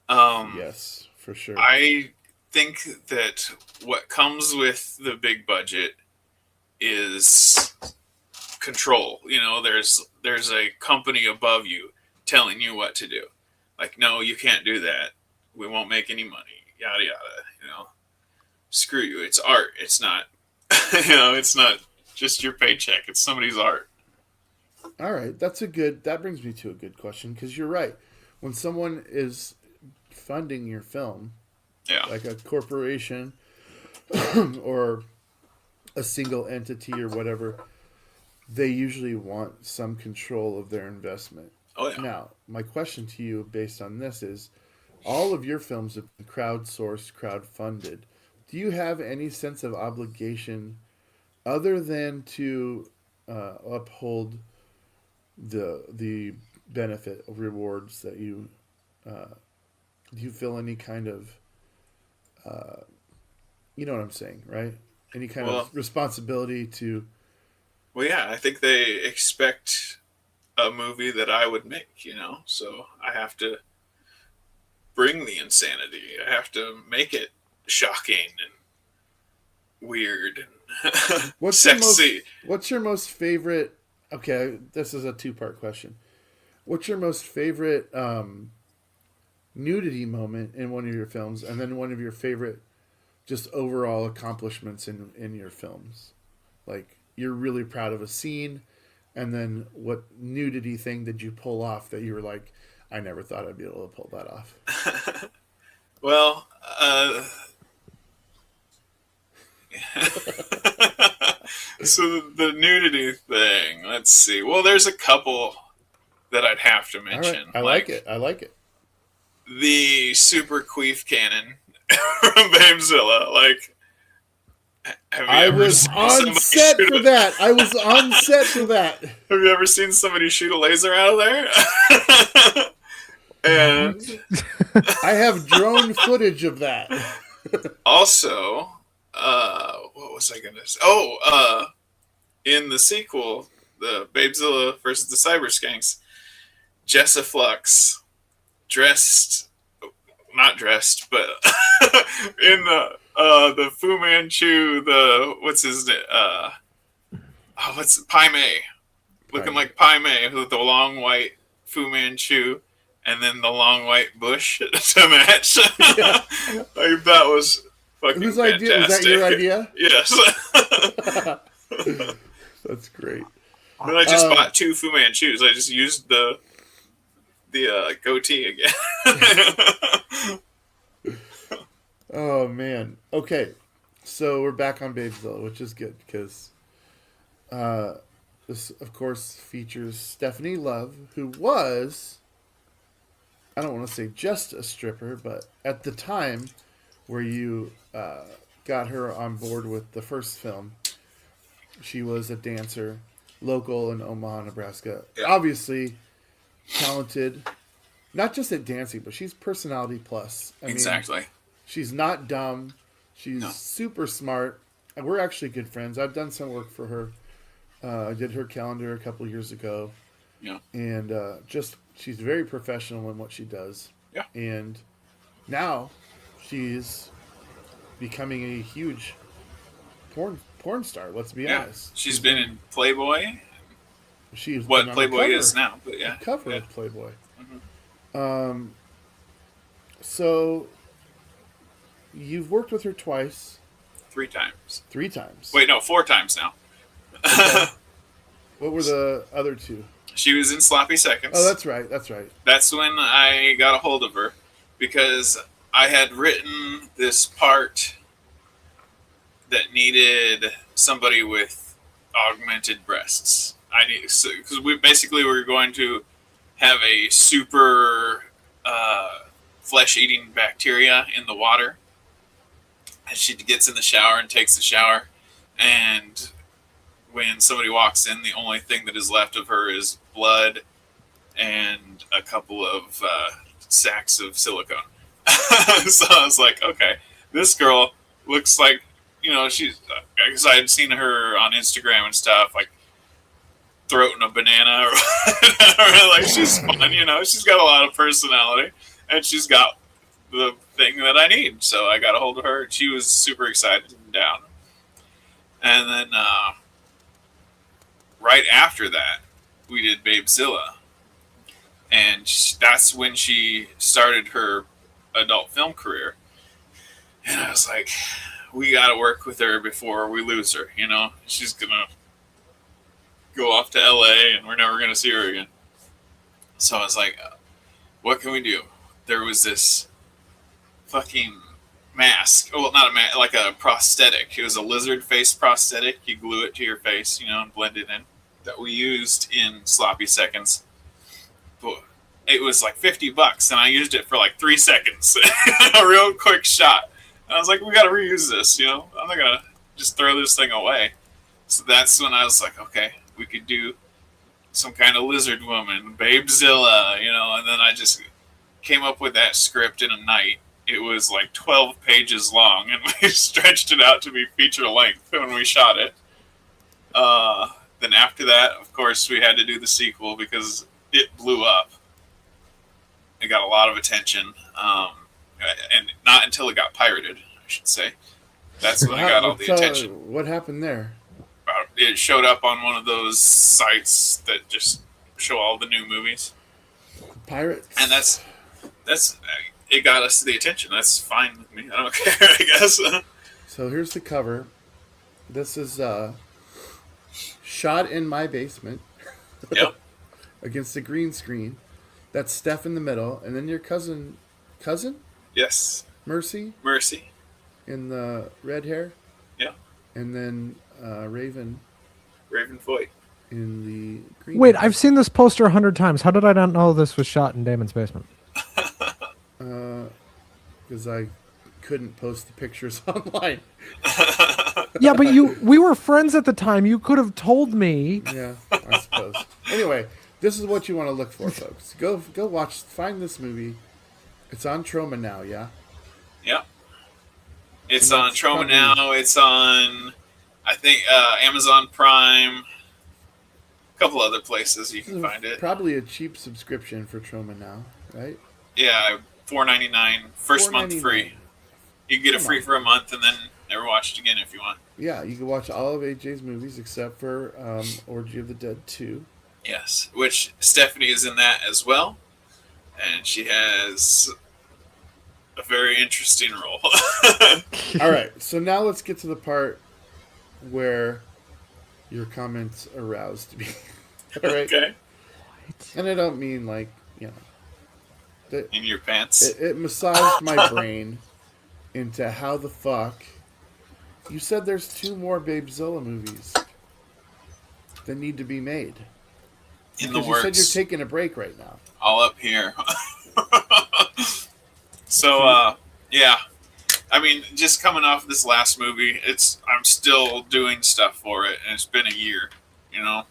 Yes, for sure.
I think that what comes with the big budget is control. There's a company above you telling you what to do. Like, no, you can't do that. We won't make any money. Yada yada. Screw you. It's art. It's not. It's not just your paycheck. It's somebody's art.
All right, that brings me to a good question, because you're right. When someone is funding your film, like a corporation or a single entity or whatever, they usually want some control of their investment.
Oh yeah.
Now, my question to you based on this is, all of your films have been crowdsourced, crowdfunded. Do you have any sense of obligation other than to uphold the benefit of rewards that you do you feel any kind of you know what I'm saying, right? Any kind of responsibility to...
Well, yeah, I think they expect a movie that I would make, so I have to bring the insanity. I have to make it shocking and weird and sexy.
What's your most favorite... Okay, this is a two-part question. What's your most favorite nudity moment in one of your films, and then one of your favorite just overall accomplishments in your films? Like, you're really proud of a scene, and then what nudity thing did you pull off that you were like, I never thought I'd be able to pull that off?
Well, So the nudity thing. Let's see. Well, there's a couple that I'd have to
All right.
mention.
I like it. I like it.
The super queef cannon from Babezilla. Like, have you
I
ever
was
seen
on
somebody
set
shoot
for
a-
that. I was on set for that.
Have you ever seen somebody shoot a laser out of there? And
I have drone footage of that.
also, what was I gonna say? In the sequel, the Babezilla versus the Cyber Skanks, Jessa Flux not dressed, but in the Fu Manchu, what's his name? Pai Mei, looking
Pai
like Pai Mei with the long white Fu Manchu and then the long white bush to match.
Yeah.
Like, that was fucking
Whose
fantastic.
idea? Was that your idea?
Yes.
That's great.
Then I just bought 2 Fu Manchus. I just used the goatee again.
Oh man. Okay, so we're back on Babezilla, which is good because this, of course, features Stephanie Love, who was, I don't want to say just a stripper, but at the time where you got her on board with the first film, she was a dancer, local in Omaha, Nebraska.
Yeah.
Obviously talented, not just at dancing, but she's personality plus. I mean,
Exactly.
she's not dumb. She's
No.
super smart. And we're actually good friends. I've done some work for her. I did her calendar a couple years ago.
Yeah.
And she's very professional in what she does.
Yeah.
And now she's becoming a huge porn star, let's be
Yeah.
honest.
She's been in Playboy.
She's
What
been on
Playboy
the cover,
is now, but yeah.
cover
Yeah.
of Playboy.
Mhm.
So you've worked with her twice,
3 times.
3 times.
Wait, no, 4 times now.
What were the other 2?
She was in Sloppy Seconds.
Oh, that's right. That's right.
That's when I got a hold of her because I had written this part that needed somebody with augmented breasts. Because we were going to have a super flesh-eating bacteria in the water, and she gets in the shower and takes the shower, and when somebody walks in, the only thing that is left of her is blood and a couple of sacks of silicone. So I was like, okay, this girl looks like, she's, because I had seen her on Instagram and stuff, like throating a banana or like she's fun, she's got a lot of personality and she's got the thing that I need. So I got a hold of her and she was super excited and down. And then right after that, we did Babezilla. And that's when she started her adult film career. And I was like, we got to work with her before we lose her. She's going to go off to LA and we're never going to see her again. So I was like, what can we do? There was this fucking mask. Well, not a mask, like a prosthetic. It was a lizard face prosthetic. You glue it to your face, and blend it in. That we used in Sloppy Seconds. But it was like $50 and I used it for like 3 seconds. A real quick shot. And I was like, we got to reuse this, I'm not going to just throw this thing away. So that's when I was like, okay, we could do some kind of lizard woman, Babezilla, and then I just came up with that script in a night. It was like 12 pages long, and we stretched it out to be feature length when we shot it. Then after that, of course, we had to do the sequel because it blew up. It got a lot of attention, and not until it got pirated, I should say. That's when it got all the attention.
What happened there?
It showed up on one of those sites that just show all the new movies.
Pirates?
And that's it got us the attention. That's fine with me. I don't care, I guess.
So here's the cover. This is shot in my basement.
Yep.
Against the green screen. That's Steph in the middle, and then your cousin,
Yes.
Mercy,
Mercy.
in the red hair.
Yeah.
And then Raven
Foyt.
in the green.
Wait, I've seen this poster 100 times. How did I not know this was shot in Damon's basement?
Because I couldn't post the pictures online.
Yeah, but we were friends at the time. You could have told me.
Yeah, I suppose. Anyway, this is what you want to look for, folks. Go watch, find this movie. It's on Troma now, yeah?
Yep. It's
And
on
that's
Troma
probably-
now. It's on, I think, Amazon Prime. A couple other places you can find it.
Probably a cheap subscription for Troma now, right?
Yeah, $4.99. First month
$4.99.
free. You can get it
Come
free
on.
for a month and then never watch it again if you want.
Yeah, you can watch all of AJ's movies except for Orgy of the Dead 2.
Yes, which Stephanie is in that as well. And she has a very interesting role.
All right, so now let's get to the part where your comments aroused me. All right?
Okay.
And I don't mean like, you know,
In your pants.
it massaged my brain into how the fuck you said there's 2 more Babezilla movies that need to be made.
In the
Because you said
works.
you're taking a break right now.
All up here. So, yeah. I mean, just coming off this last movie, I'm still doing stuff for it, and it's been a year, you know?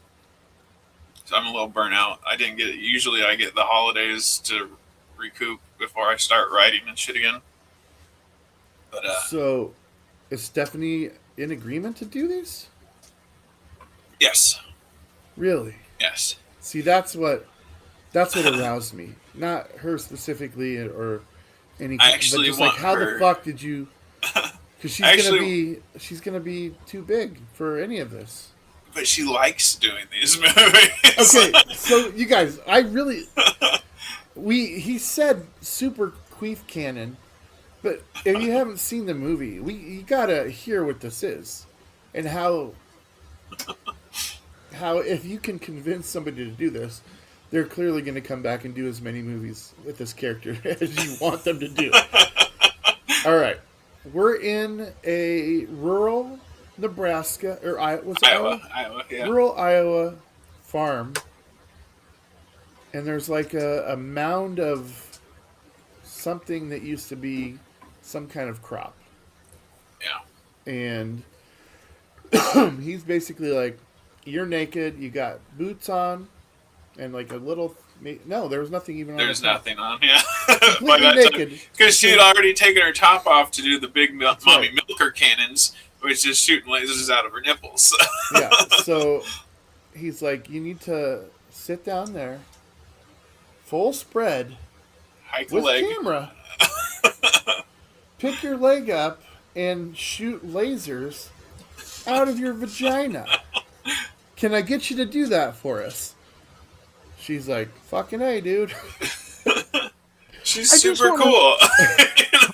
So I'm a little burnt out. I didn't get it. Usually I get the holidays to recoup before I start writing and shit again. But,
So, is Stephanie in agreement to do these?
yes.
Really?
Yes.
See, that's what aroused me. Not her specifically or any.
I actually
but just
want
like, how
her-
the fuck did you? Because she's gonna be too big for any of this.
But she likes doing these movies.
Okay, so you guys, I really, he said super queef canon, but if you haven't seen the movie, you gotta hear what this is, and how if you can convince somebody to do this, they're clearly going to come back and do as many movies with this character as you want them to do. All right, we're in a rural Nebraska or Iowa,
yeah.
rural Iowa farm, and there's like a mound of something that used to be some kind of crop,
Yeah.
and he's basically like, you're naked, you got boots on, and like a little. No, there was nothing even on.
There's
the top.
nothing on, yeah.
Completely naked.
Because she had already taken her top off to do the big mommy
right.
milker cannons, which is shooting lasers out of her nipples.
Yeah, so he's like, you need to sit down there, full spread,
Hike a
with
leg.
camera, pick your leg up, and shoot lasers out of your vagina. Can I get you to do that for us? She's like, fucking hey, dude.
She's
I just
super
wanna-
cool.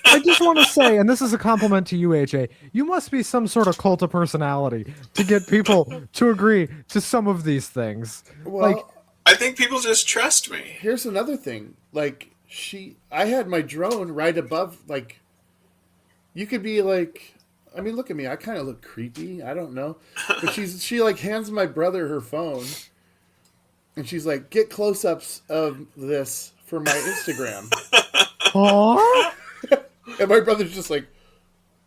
I just want to say, and this is a compliment to you, AJ, you must be some sort of cult of personality to get people to agree to some of these things.
Well,
Like,
I think people just trust me.
here's another thing. Like, I had my drone right above, like, you could be like, I mean, look at me. I kind of look creepy. I don't know. But she like hands my brother her phone. And she's like, get close-ups of this for my Instagram.
huh?
And my brother's just like,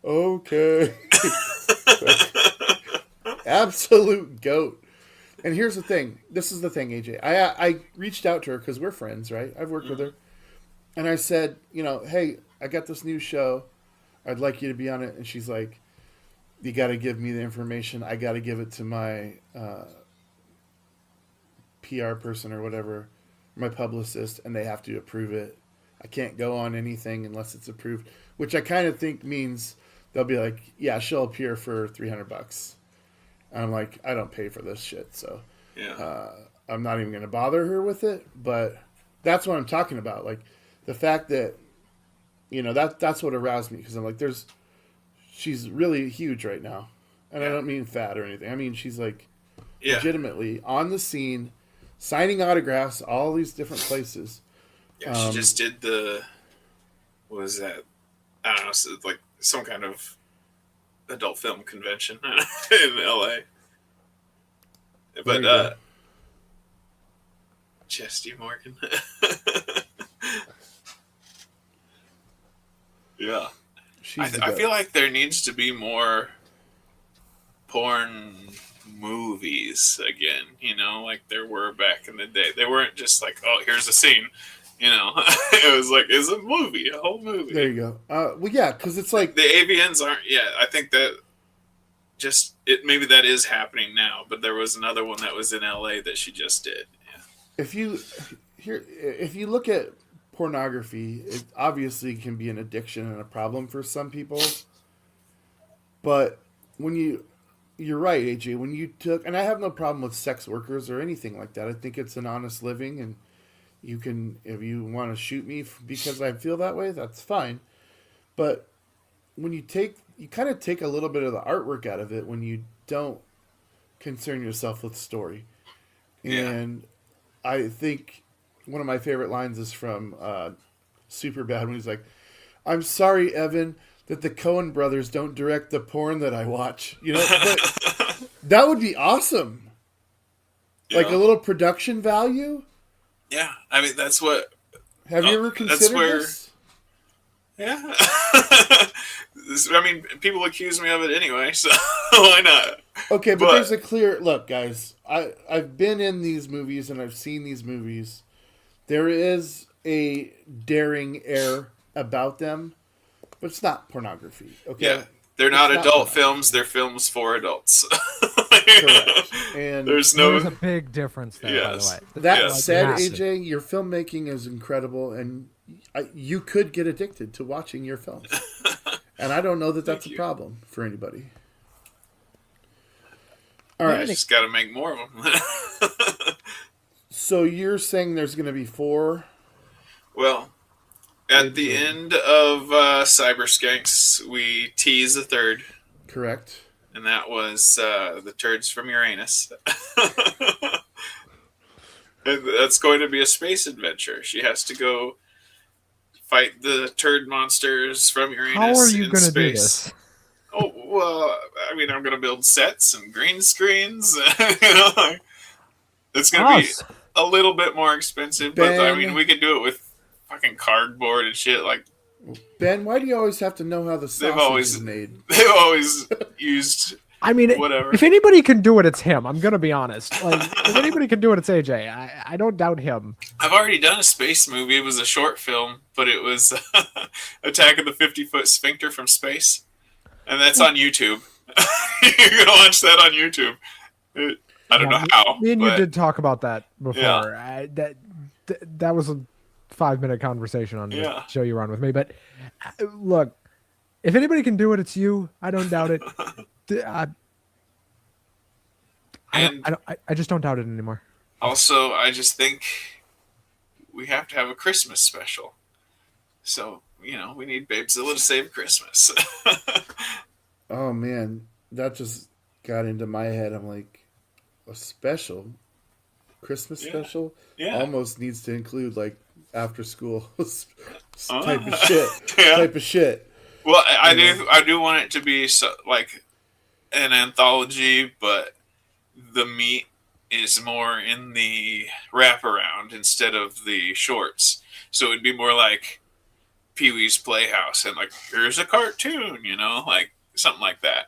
okay. Absolute goat. And here's the thing. This is the thing, AJ. I reached out to her because we're friends, right? I've worked with her. And I said, you know, hey, I got this new show. I'd like you to be on it. And she's like, you got to give me the information. I got to give it to my PR person or whatever, my publicist, and they have to approve it. I can't go on anything unless it's approved, which I kind of think means they'll be like, yeah, she'll appear for $300. And I'm like, I don't pay for this shit, so
Yeah.
I'm not even going to bother her with it. But that's what I'm talking about. Like, the fact that, you know, that's what aroused me, because I'm like, she's really huge right now. And I don't mean fat or anything. I mean, she's like
Yeah.
legitimately on the scene, signing autographs, all these different places.
Yeah, she just did what was that? I don't know, so like some kind of adult film convention in LA. But Chesty Morgan. Yeah. I feel like there needs to be more porn movies again, like there were back in the day. They weren't just like, oh, here's a scene, It was like, it's a movie, a whole movie.
There you go. Well, yeah, because it's like...
The avians aren't... Yeah, I think that maybe that is happening now, but there was another one that was in LA that she just did. Yeah.
If you look at pornography, it obviously can be an addiction and a problem for some people. But you're right, AJ, when you took, and I have no problem with sex workers or anything like that. I think it's an honest living, and you can, if you want to shoot me because I feel that way, that's fine. But when you kind of take a little bit of the artwork out of it when you don't concern yourself with story.
Yeah.
And I think one of my favorite lines is from Superbad when he's like, "I'm sorry, Evan, that the Coen brothers don't direct the porn that I watch." But that would be awesome. Like a little production value.
Yeah, I mean that's what.
Have you ever considered this?
Yeah. I mean, people accuse me of it anyway, so why not?
Okay, but there's a clear look, guys. I've been in these movies and I've seen these movies. There is a daring air about them, but it's not pornography. Okay.
Yeah, they're not adult films. They're films for adults.
Correct. And
there's a big difference there,
Yes.
by the way.
that
Yes.
said,
Massive.
AJ, your filmmaking is incredible, and you could get addicted to watching your films. And I don't know that that's a problem for anybody. All
I
right.
just got to make more of them.
So you're saying there's going to be 4?
Well, at the end of Cyber Skanks, we tease a third,
Correct.
and that was the turds from Uranus. And that's going to be a space adventure. She has to go fight the turd monsters from Uranus.
How are you
going to
do this?
Oh, well, I mean, I'm going to build sets and green screens. It's going to be a little bit more expensive, but I mean, we could do it with fucking cardboard and shit. Like,
Ben, why do you always have to know how the sausage is made?
They've always used.
I mean,
whatever.
If anybody can do it, it's him. I'm gonna be honest. Like, if anybody can do it, it's AJ. I don't doubt him.
I've already done a space movie. It was a short film, but it was Attack of the 50-Foot Sphincter from Space, and that's on YouTube. You're gonna watch that on YouTube. I don't know how.
Me and you did talk about that before.
Yeah.
That was a 5-minute conversation on the show you were on with me. But look, if anybody can do it, it's you. I don't doubt it. I just don't doubt it anymore.
Also, I just think we have to have a Christmas special. So, we need Babezilla to save Christmas.
Oh, man. That just got into my head. I'm like, a special? Christmas special?
Yeah.
Almost needs to include, like, after school type of shit. Type of shit.
Well, I do want it to be like an anthology, but the meat is more in the wraparound instead of the shorts. So it'd be more like Pee-wee's Playhouse and like, here's a cartoon, like something like that.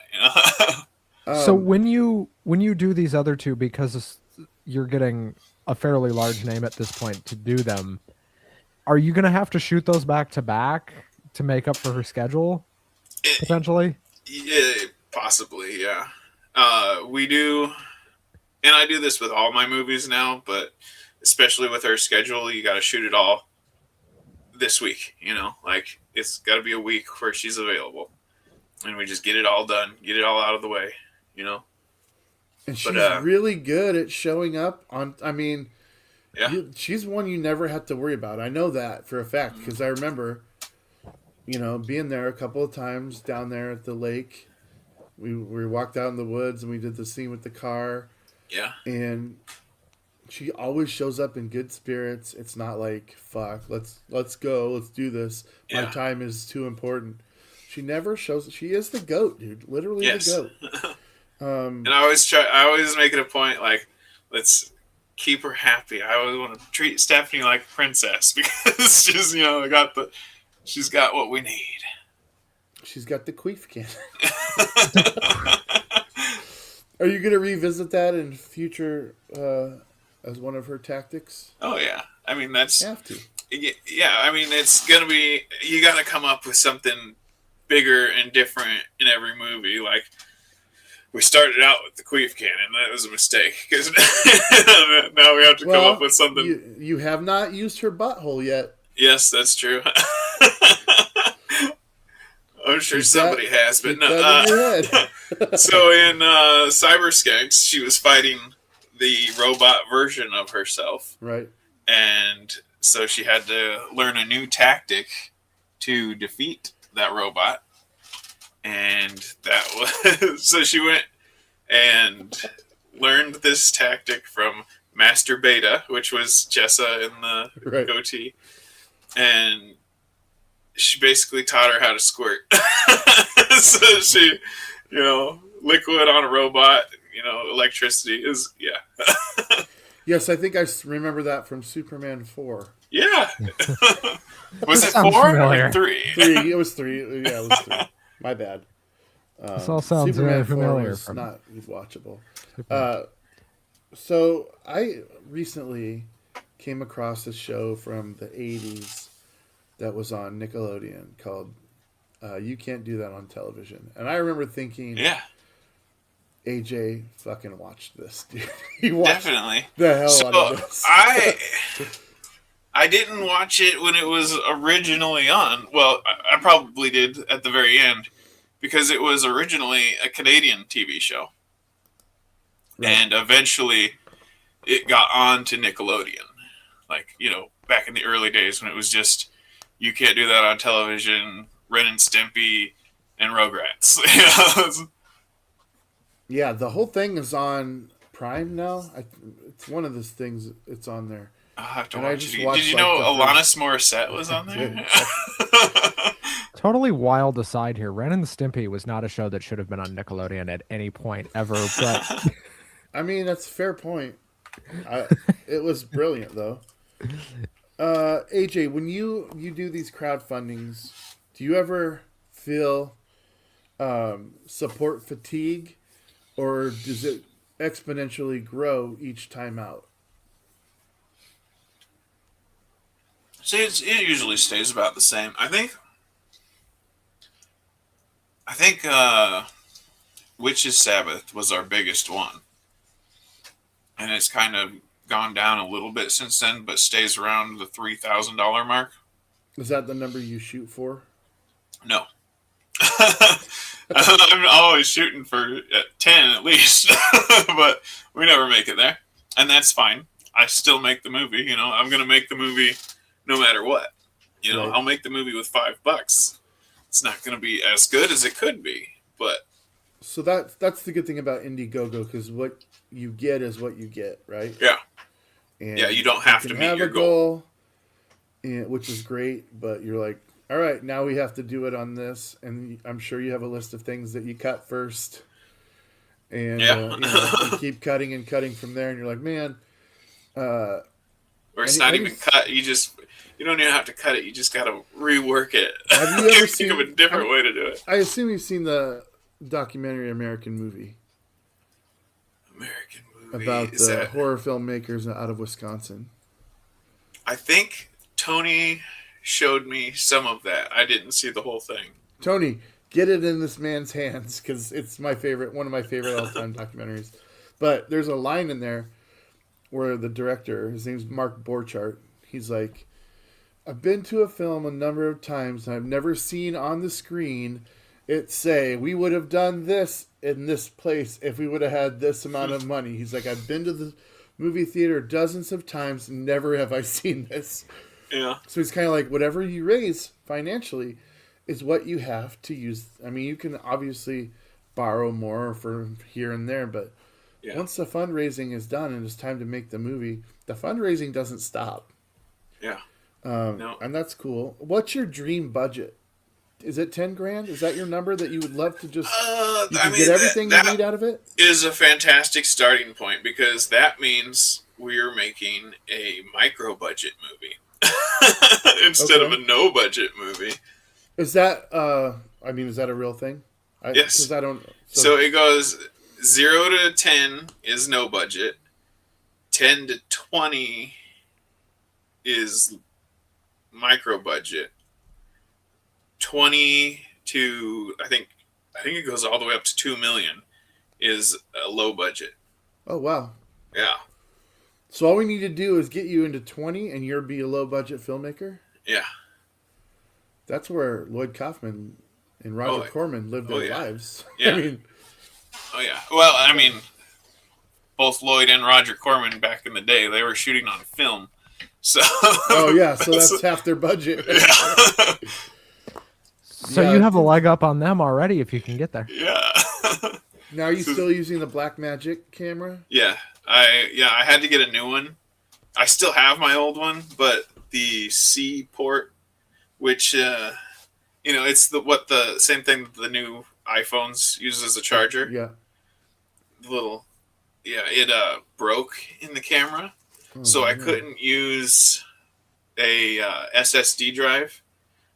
So when you do these other two, because you're getting a fairly large name at this point to do them, are you going to have to shoot those back to back to make up for her schedule, potentially?
Yeah, possibly, yeah. We do, and I do this with all my movies now, but especially with her schedule, you got to shoot it all this week, like it's got to be a week where she's available, and we just get it all done, get it all out of the way,
And she's really good at showing up on, she's one you never have to worry about. I know that for a fact because I remember, being there a couple of times down there at the lake. We walked out in the woods and we did the scene with the car.
Yeah.
And she always shows up in good spirits. It's not like, fuck, let's go, let's do this. My time is too important. She never shows. She is the goat, dude. Literally
Yes.
the goat.
And I always make it a point, like, let's keep her happy. I always want to treat Stephanie like a princess because she's got what we need.
She's got the queef can. Are you going to revisit that in future as one of her tactics?
Oh yeah, I mean
You have to.
yeah. I mean it's gonna be, you got to come up with something bigger and different in every movie. Like we started out with the queef cannon, that was a mistake because now we have to come up with something.
You have not used her butthole yet.
Yes, that's true. I'm sure
Keep
somebody
that-
has, but
keep
no.
that in your head.
So in Cyber Skanks, she was fighting the robot version of herself,
Right.
and so she had to learn a new tactic to defeat that robot. And that was so she went and learned this tactic from Master Beta, which was Jessa in the
Right.
goatee, and she basically taught her how to squirt. So she, liquid on a robot, electricity is, yeah.
Yes, I think I remember that from Superman 4.
Yeah. Was it
Sounds
4
familiar.
or 3?
3. It was 3. Yeah, it was 3. My bad.
This all sounds
Superman
very
4
familiar.
was
From
not watchable. So I recently came across a show from the 80s that was on Nickelodeon called You Can't Do That on Television. And I remember thinking,
Yeah,
AJ fucking watched this, dude. He watched
definitely.
the hell
So
out of this.
I didn't watch it when it was originally on. Well, I probably did at the very end because it was originally a Canadian TV show.
Right.
And eventually it got on to Nickelodeon. Like, back in the early days when it was just, You Can't Do That on Television, Ren and Stimpy, and Rugrats.
Yeah, the whole thing is on Prime now. It's one of those things. It's on there.
I'll have to
And I
watch
just
it.
watched,
Did you
like,
know
the
Alanis Morissette was on there?
Totally wild aside here. Ren and Stimpy was not a show that should have been on Nickelodeon at any point ever. But
I mean, that's a fair point. It was brilliant, though. AJ, when you do these crowdfundings, do you ever feel support fatigue, or does it exponentially grow each time out?
See, it usually stays about the same. I think Witches Sabbath was our biggest one. And it's kind of gone down a little bit since then, but stays around the $3,000 mark.
Is that the number you shoot for?
No. I'm always shooting for 10 at least, but we never make it there. And that's fine. I still make the movie, I'm going to make the movie no matter what.
Right.
I'll make the movie with $5. It's not going to be as good as it could be, but
So that's the good thing about Indiegogo, because what you get is what you get, right?
yeah.
And
Yeah, you don't have
you
to
can
meet
have
your
a
goal.
which is great, but you're like, all right, now we have to do it on this, and I'm sure you have a list of things that you cut first, and
Yeah.
you keep cutting and cutting from there, and you're like, man,
Or it's
Any-
not
any-
even cut. You don't even have to cut it. You just got to rework it.
Have you ever
Think of a
seen-
different way to do it.
I assume you've seen the documentary American Movie
American movie.
about
Is
the
that?
horror filmmakers out of Wisconsin.
I think Tony showed me some of that. I didn't see the whole thing.
Tony, get it in this man's hands, because it's one of my favorite all-time documentaries. But there's a line in there where the director, his name's Mark Borchardt, he's like, I've been to a film a number of times, and I've never seen on the screen it say, we would have done this in this place if we would have had this amount of money. He's like, I've been to the movie theater dozens of times, and never have I seen this.
Yeah.
So it's kind of like whatever you raise financially is what you have to use. I mean, you can obviously borrow more for here and there, but
Yeah.
once the fundraising is done and it's time to make the movie, the fundraising doesn't stop.
Yeah.
No. And that's cool. What's your dream budget? Is it 10 grand? Is that your number that you would love to just? You
I
can
mean,
get everything you
that
need out of it.
is a fantastic starting point because that means we're making a micro budget movie instead of
Okay.
a no budget movie.
Is that? I mean, is that a real thing?
Yes.
Because I don't.
So it goes 0 to 10 is no budget. 10 to 20 is micro budget. 20 to I think it goes all the way up to 2 million is a low budget.
Oh wow.
Yeah.
So all we need to do is get you into 20, and you'll be a low budget filmmaker.
Yeah.
That's where Lloyd Kaufman and Roger Corman lived their lives.
Yeah.
I mean,
Oh yeah. Well, I mean, both Lloyd and Roger Corman back in the day, they were shooting on film. So.
Oh yeah, so that's half their budget.
Yeah.
So
Yeah.
you have a leg up on them already if you can get there.
Yeah.
Now, are you still using the Blackmagic camera?
Yeah. I had to get a new one. I still have my old one, but the C port, which it's the same thing that the new iPhones use as a charger.
Yeah.
It broke in the camera, so I couldn't use a SSD drive.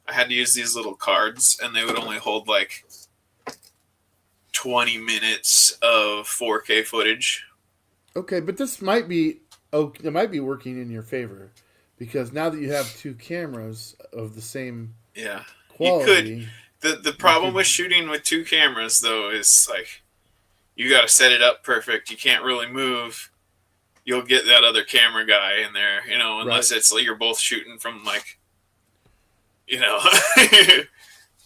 I had to use these little cards, and they would only hold like 20 minutes of 4K footage.
Okay, but this might be it might be working in your favor, because now that you have two cameras of the same quality,
the problem with shooting with two cameras though is like you got to set it up perfect. You can't really move. You'll get that other camera guy in there, unless it's like you're both shooting from like,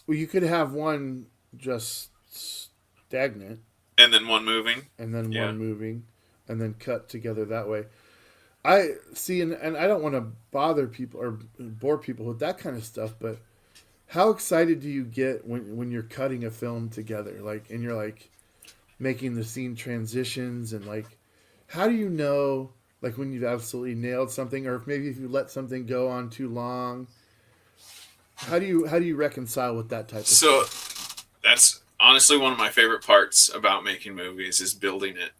well, you could have one just stagnant,
and then one moving,
and then one moving, and then cut together that way. I see, and I don't want to bother people or bore people with that kind of stuff, but how excited do you get when you're cutting a film together, like, and you're like making the scene transitions, and like, how do you know, like, when you've absolutely nailed something, or if you let something go on too long? How do you reconcile with that type of stuff?
So that's honestly one of my favorite parts about making movies is building it,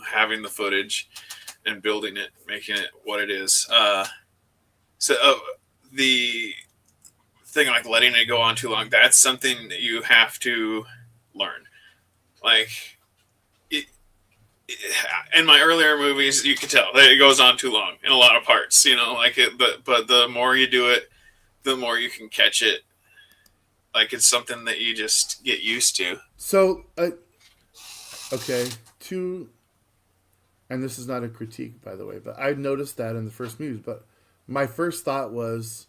having the footage and building it, making it what it is. The thing like letting it go on too long, that's something that you have to learn. Like, in my earlier movies, you could tell that it goes on too long in a lot of parts, but the more you do it, the more you can catch it. Like, it's something that you just get used to.
So, okay, and this is not a critique, by the way, but I noticed that in the first movies. But my first thought was,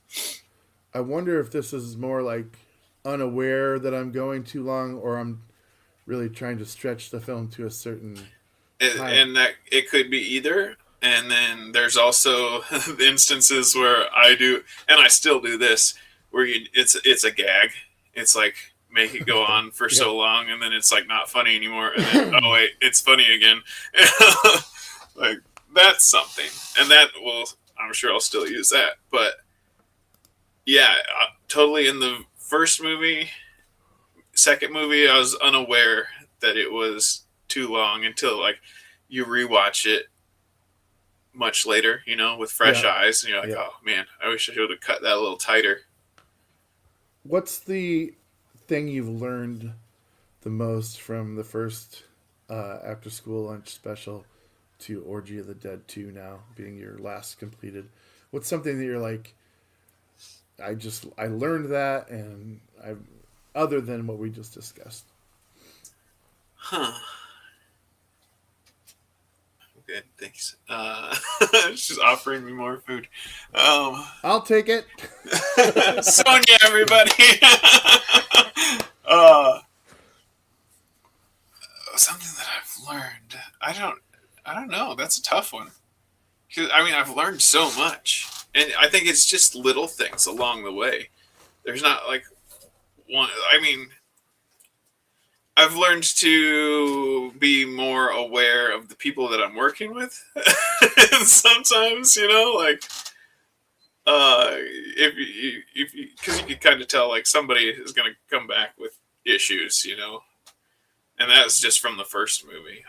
I wonder if this is more like unaware that I'm going too long, or I'm really trying to stretch the film to a certain time.
And that it could be either. And then there's also instances where I do, and I still do this, where it's a gag. It's like, make it go on for so long, and then it's like not funny anymore, and then oh wait, it's funny again. Like, that's something, and I'm sure I'll still use that. But yeah, totally. In the first movie, second movie, I was unaware that it was too long until like you rewatch it much later, with fresh eyes, and you're like, oh man, I wish I would have cut that a little tighter.
What's the thing you've learned the most from the first after school lunch special to Orgy of the Dead 2 now being your last completed? What's something that you're like, I learned that, and other than what we just discussed?
Good, thanks. She's offering me more food.
I'll take it.
Sonia, everybody. Something that I've learned. I don't know. That's a tough one. 'Cause, I mean, I've learned so much, and I think it's just little things along the way. There's not like one. I mean, I've learned to be more aware of the people that I'm working with. And sometimes, like, if you, because you can kind of tell like somebody is going to come back with issues, you know, and that's just from the first movie.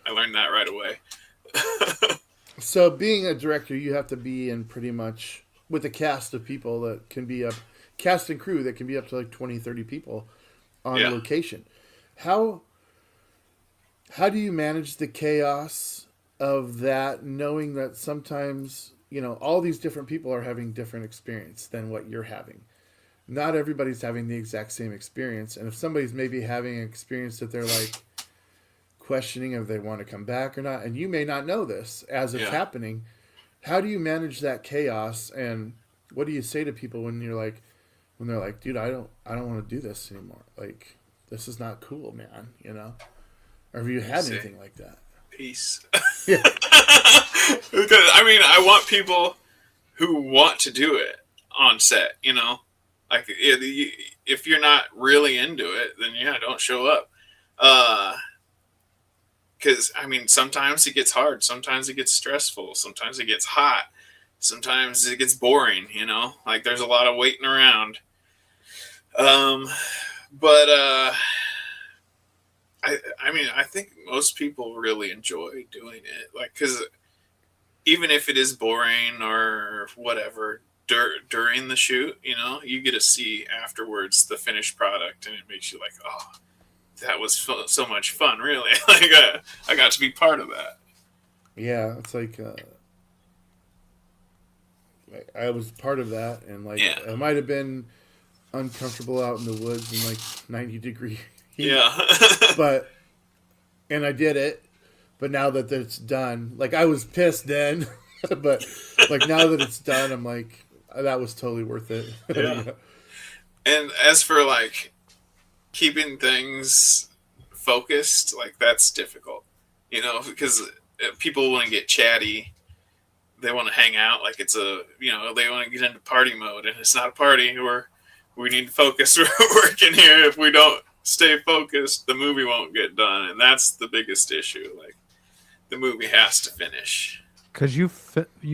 I learned that right away.
So being a director, you have to be in pretty much with a cast of people that can be up, cast and crew that can be up to like 20, 30 people on location. How do you manage the chaos of that, knowing that sometimes, you know, all these different people are having different experience than what you're having? Not everybody's having the exact same experience. And if somebody's maybe having an experience that they're like questioning if they want to come back or not, and you may not know this as it's happening, how do you manage that chaos? And what do you say to people when you're like, when they're like, dude, I don't want to do this anymore. Like, this is not cool, man. You know? Or have you had anything like that?
Peace.
Yeah.
Because, I mean, I want people who want to do it on set, you know? Like, if you're not really into it, then don't show up. Because, I mean, sometimes it gets hard. Sometimes it gets stressful. Sometimes it gets hot. Sometimes it gets boring, you know? Like, there's a lot of waiting around. I mean, I think most people really enjoy doing it. Like, because even if it is boring or whatever, during the shoot, you know, you get to see afterwards the finished product, and it makes you like, oh, that was so much fun, really. Like, I got to be part of that.
Yeah, it's like I was part of that, and like it might have been uncomfortable out in the woods in like 90-degree heat. Yeah. And I did it, but now that it's done, like I was pissed then, but like now that it's done, I'm like, that was totally worth it.
Yeah. And as for like keeping things focused, like that's difficult, you know, because people want to get chatty. They want to hang out like it's a, you know, they want to get into party mode, and it's not a party. We need to focus. We're working here. If we don't stay focused, the movie won't get done, and that's the biggest issue. Like, the movie has to finish.
Because you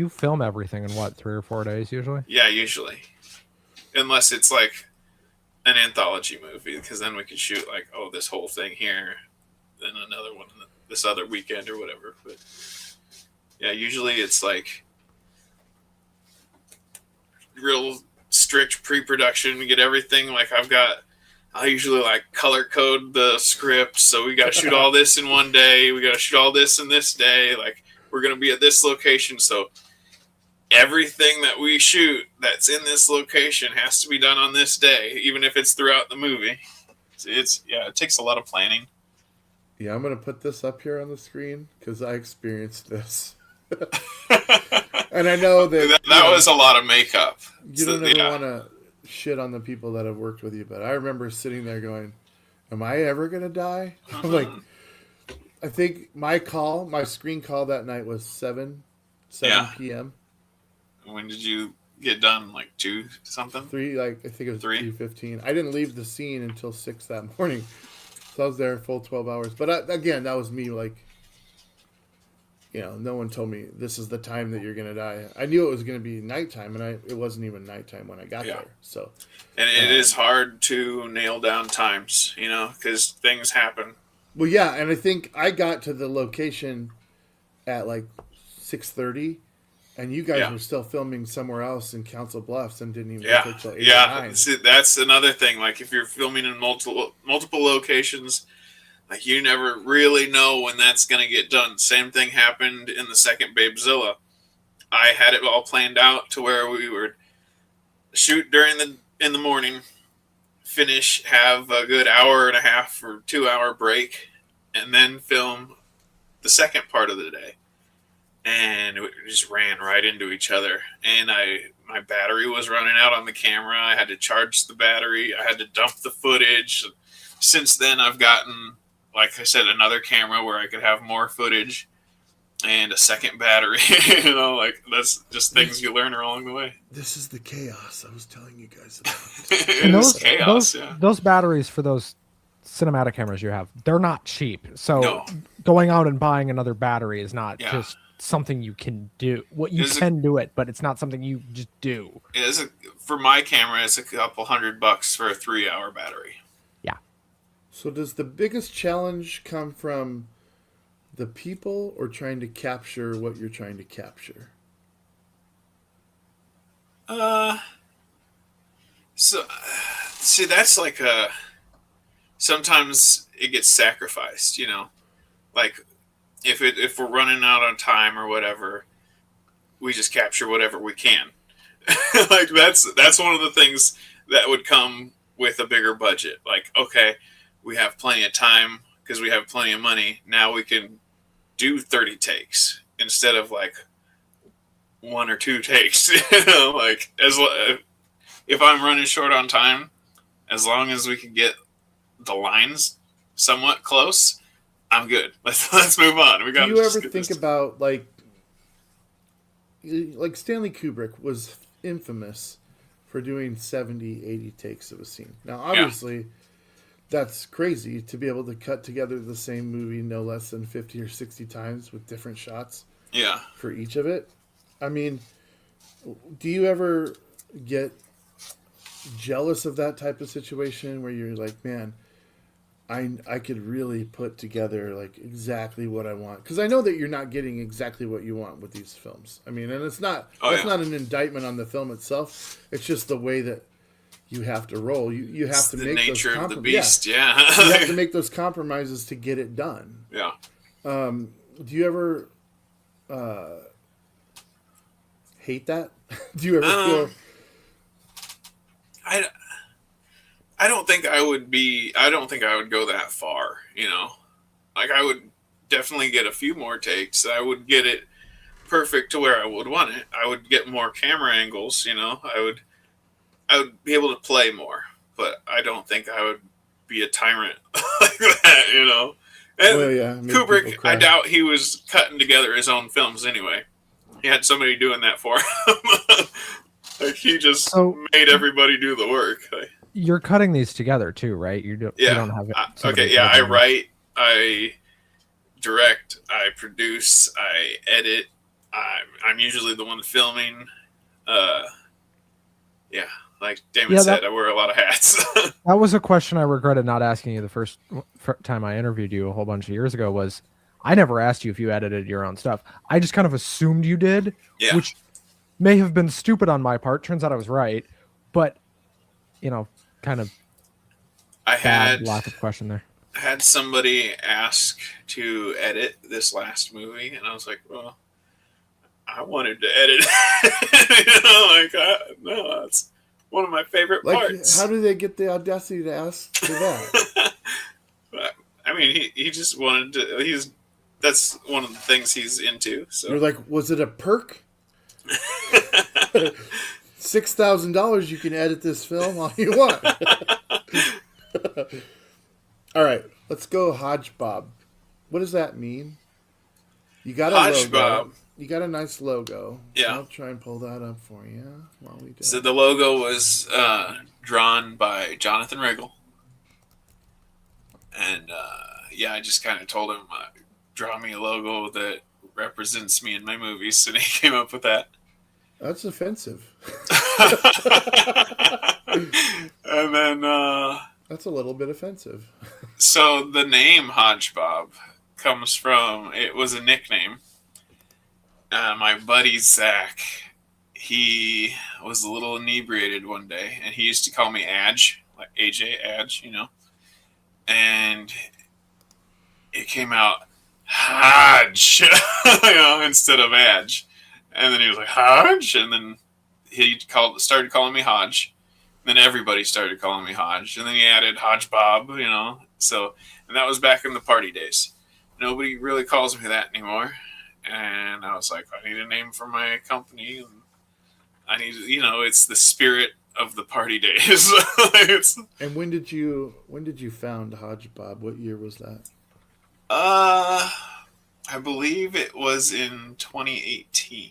film everything in what, 3 or 4 days usually? Yeah,
usually, unless it's like an anthology movie, because then we could shoot like, oh, this whole thing here, then another one this other weekend or whatever. But yeah, usually it's like real strict pre-production. We get everything. Like I usually like color code the script, so we got to shoot all this in one day. We got to shoot all this in this day. Like, we're going to be at this location, so everything that we shoot that's in this location has to be done on this day, even if it's throughout the movie. It takes a lot of planning.
Yeah, I'm going to put this up here on the screen because I experienced this. And I know that
was a lot of makeup.
You don't ever want to shit on the people that have worked with you, but I remember sitting there going, am I ever going to die? Like, I think my screen call that night was 7 p.m.
When did you get done? Like 2 something?
3, like I think it was 3:15. I didn't leave the scene until 6 that morning. So I was there a full 12 hours. But again, that was me, like, you know, no one told me this is the time that you're going to die. I knew it was going to be nighttime, and it wasn't even nighttime when I got there. So,
and it is hard to nail down times, you know, because things happen.
Well, yeah, and I think I got to the location at like 6:30, and you guys were still filming somewhere else in Council Bluffs and didn't even get until 8 or 9.
See, that's another thing. Like, if you're filming in multiple locations, like, you never really know when that's going to get done. Same thing happened in the second Babezilla. I had it all planned out to where we would shoot in the morning, finish, have a good hour and a half or 2 hour break, and then film the second part of the day. And it just ran right into each other. And my battery was running out on the camera. I had to charge the battery. I had to dump the footage. Since then, I've gotten, like I said, another camera where I could have more footage and a second battery. You know, like, that's just things you learn along the way.
This is the chaos I was telling you guys about.
And those batteries for those cinematic cameras you have, they're not cheap. So going out and buying another battery is not just something you can do. What you
Is it-
can do it, but it's not something you just do.
For my camera, it's a couple $100 for a 3-hour battery.
Yeah.
So does the biggest challenge come from the people or trying to capture what you're trying to capture?
So see, that's like sometimes it gets sacrificed, like if we're running out on time or whatever, we just capture whatever we can. Like that's one of the things that would come with a bigger budget. Like, okay, we have plenty of time because we have plenty of money. Now we can do 30 takes instead of like 1 or 2 takes. Like if I'm running short on time, as long as we can get the lines somewhat close, I'm good. Let's move on. We got.
Do you ever think about like Stanley Kubrick was infamous for doing 70, 80 takes of a scene. Now, obviously, that's crazy to be able to cut together the same movie no less than 50 or 60 times with different shots.
Yeah.
For each of it. I mean, do you ever get jealous of that type of situation where you're like, man, I could really put together like exactly what I want, because I know that you're not getting exactly what you want with these films. I mean, and it's not not an indictment on the film itself. It's just the way that you have to roll. You have to make those
nature of the beast.
you have to make those compromises to get it done.
Yeah.
Do you ever hate that? Do you ever feel?
I don't think I would go that far, Like, I would definitely get a few more takes. I would get it perfect to where I would want it. I would get more camera angles, I would be able to play more, but I don't think I would be a tyrant like that, And Kubrick, I doubt he was cutting together his own films anyway. He had somebody doing that for him. Like, he just made everybody do the work.
You're cutting these together too, right? You don't have it.
I write, I direct, I produce, I edit. I'm usually the one filming. Like Damon said, I wear a lot of hats.
That was a question I regretted not asking you the first time I interviewed you a whole bunch of years ago. Was I never asked you if you edited your own stuff. I just kind of assumed you did, which may have been stupid on my part. Turns out I was right, but kind of lack of question there.
I had somebody ask to edit this last movie, and I was like, well, I wanted to edit. No, that's one of my favorite parts.
How do they get the audacity to ask for that?
I mean, he just wanted to. That's one of the things he's into. So
you're like, was it a perk? $6,000, you can edit this film all you want. All right, let's go Hodge Bob. What does that mean? You got a
Hodge
logo.
Bob.
You got a nice logo.
Yeah.
I'll try and pull that up for you while we do.
So the logo was drawn by Jonathan Riggle. And I just kind of told him, draw me a logo that represents me in my movies, and he came up with that.
That's offensive.
And then
that's a little bit offensive.
So the name Hodge Bob comes from, it was a nickname. My buddy Zach, he was a little inebriated one day, and he used to call me Adge, like AJ Adge, and it came out Hodge, instead of Adge. And then he was like, Hodge? And then he started calling me Hodge. And then everybody started calling me Hodge. And then he added Hodge Bob, So, and that was back in the party days. Nobody really calls me that anymore. And I was like, I need a name for my company. And I need, it's the spirit of the party days.
And when did you found Hodge Bob? What year was that?
I believe it was in 2018.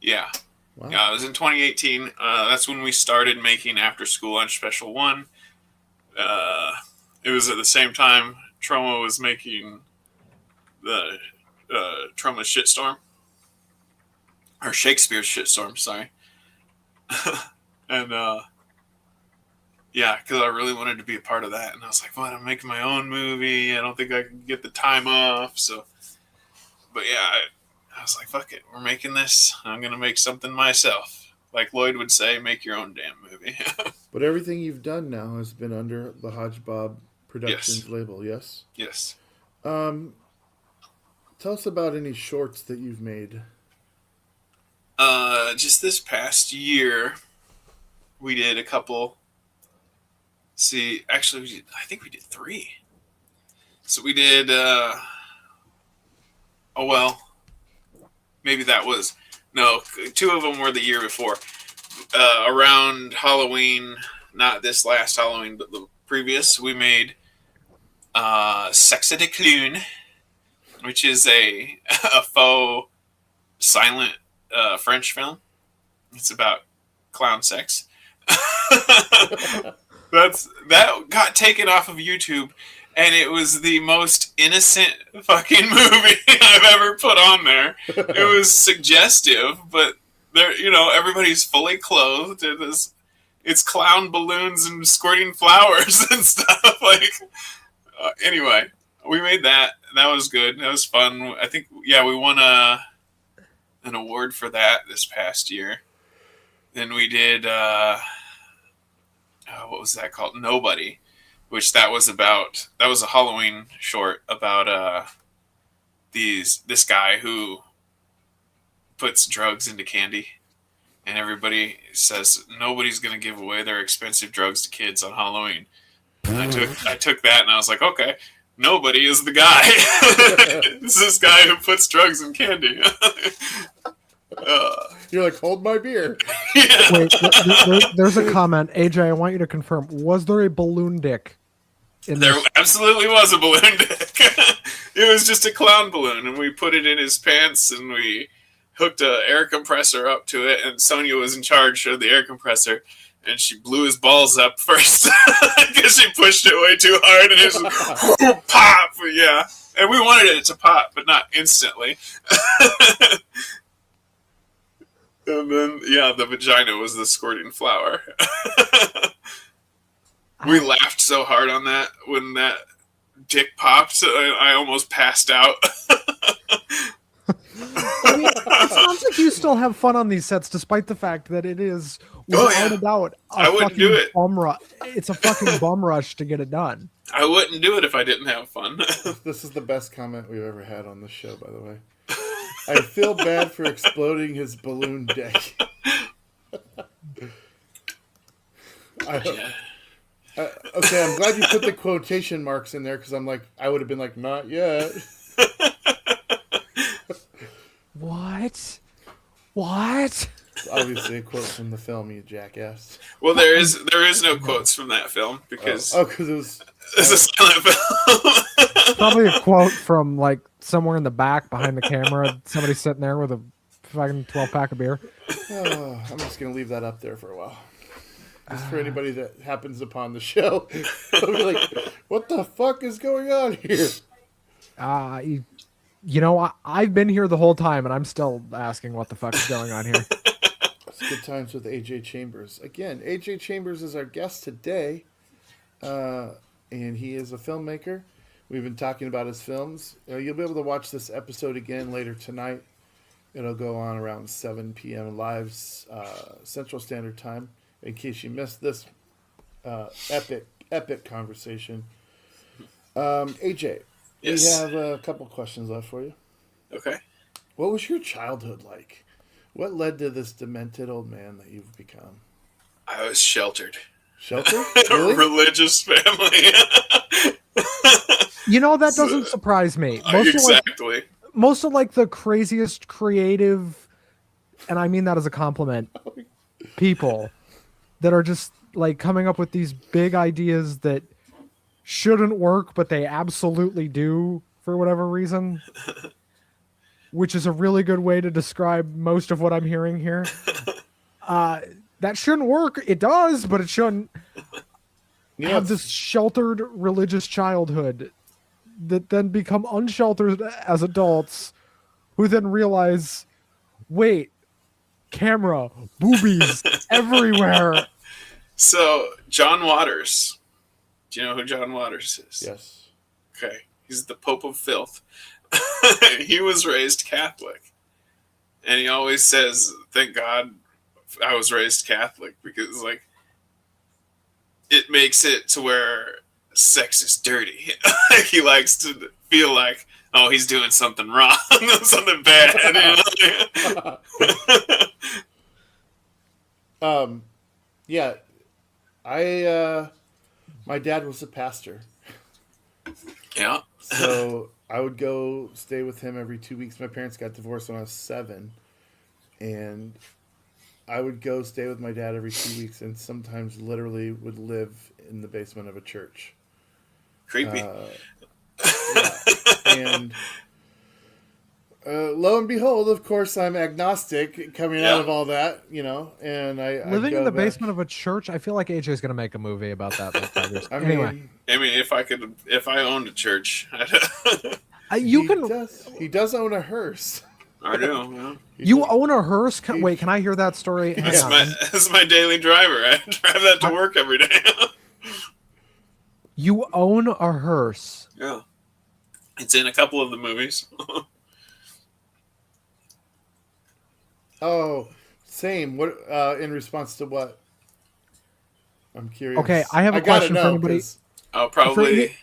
Yeah.
Wow.
Yeah, it was in 2018. That's when we started making After School Lunch Special 1. It was at the same time Troma was making the Truma's shitstorm. Or Shakespeare's shitstorm, sorry. And yeah, because I really wanted to be a part of that. And I was like, well, I'm making my own movie. I don't think I can get the time off. So, but yeah, I was like, fuck it. We're making this. I'm going to make something myself. Like Lloyd would say, make your own damn movie.
But everything you've done now has been under the Hodge Bob Productions label, yes?
Yes.
Tell us about any shorts that you've made.
Just this past year, we did a couple. See, actually, I think we did 3. So we did, maybe that was, no, 2 of them were the year before. Around Halloween, not this last Halloween, but the previous, we made Sexe de Clown, which is a faux silent French film. It's about clown sex. That got taken off of YouTube, and it was the most innocent fucking movie I've ever put on there. It was suggestive, but there, everybody's fully clothed. It's clown balloons and squirting flowers and stuff. Anyway, we made that. That was good. That was fun. I think, we won an award for that this past year. Then we did, what was that called? Nobody, which that was a Halloween short about this guy who puts drugs into candy, and everybody says nobody's going to give away their expensive drugs to kids on Halloween. And I took that and I was like, okay, nobody is the guy. It's this guy who puts drugs in candy.
You're like, hold my beer.
Yeah.
Wait, there's a comment. AJ, I want you to confirm. Was there a balloon dick in
There
this?
absolutely was a balloon dick. It was just a clown balloon, and we put it in his pants, and we hooked an air compressor up to it, and Sonia was in charge of the air compressor, and she blew his balls up first because she pushed it way too hard, and it was pop. Yeah, and we wanted it to pop, but not instantly. And then, the vagina was the squirting flower. We laughed so hard on that when that dick popped, I almost passed out.
I mean, it sounds like you still have fun on these sets, despite the fact that it is, without a doubt,
I wouldn't do it.
It's a fucking bum rush to get it done.
I wouldn't do it if I didn't have fun.
This is the best comment we've ever had on this show, by the way. I feel bad for exploding his balloon dick. Okay, I'm glad you put the quotation marks in there, because I would have been like, not yet.
What?
It's obviously a quote from the film, you jackass.
Well, there is no quotes from that film because
because it was.
it's a silent film.
Probably a quote from somewhere in the back behind the camera. Somebody sitting there with a fucking 12-pack of beer.
I'm just gonna leave that up there for a while. Just for anybody that happens upon the show, they'll be like, "What the fuck is going on here?"
I've been here the whole time, and I'm still asking what the fuck is going on here.
It's good times with AJ Chambers. Again, AJ Chambers is our guest today, and he is a filmmaker. We've been talking about his films. You'll be able to watch this episode again later tonight. It'll go on around 7 p.m. live Central Standard Time. In case you missed this epic conversation. AJ,
Yes.
we have a couple questions left for you.
Okay.
What was your childhood like? What led to this demented old man that you've become?
I was sheltered.
Shelter? Really?
Religious family.
That doesn't surprise me.
Exactly.
Most of the craziest creative, and I mean that as a compliment, people that are just coming up with these big ideas that shouldn't work, but they absolutely do for whatever reason, which is a really good way to describe most of what I'm hearing here. That shouldn't work. It does, but it shouldn't. Have this sheltered religious childhood that then become unsheltered as adults who then realize, wait, camera, boobies everywhere.
So, John Waters. Do you know who John Waters is?
Yes.
Okay. He's the Pope of Filth. He was raised Catholic. And he always says, thank God I was raised Catholic, because, like, it makes it to where sex is dirty. He likes to feel like, oh, he's doing something wrong, something bad.
Yeah, my dad was a pastor,
Yeah.
so I would go stay with him every 2 weeks. My parents got divorced when I was 7, and I would go stay with my dad every 2 weeks, and sometimes literally would live in the basement of a church.
Creepy.
Yeah. And lo and behold, of course, I'm agnostic coming out of all that, and
Living in the basement of a church, I feel like AJ's going to make a movie about that. Anyway.
I mean, if I owned a church,
He does own a hearse.
I do. Yeah.
You own a hearse? Wait, can I hear that story?
That's my daily driver. I drive that to work every day.
You own a hearse?
Yeah. It's in a couple of the movies.
Oh, same. What? In response to what? I'm curious.
Okay, I have a question for anybody.
Oh, probably.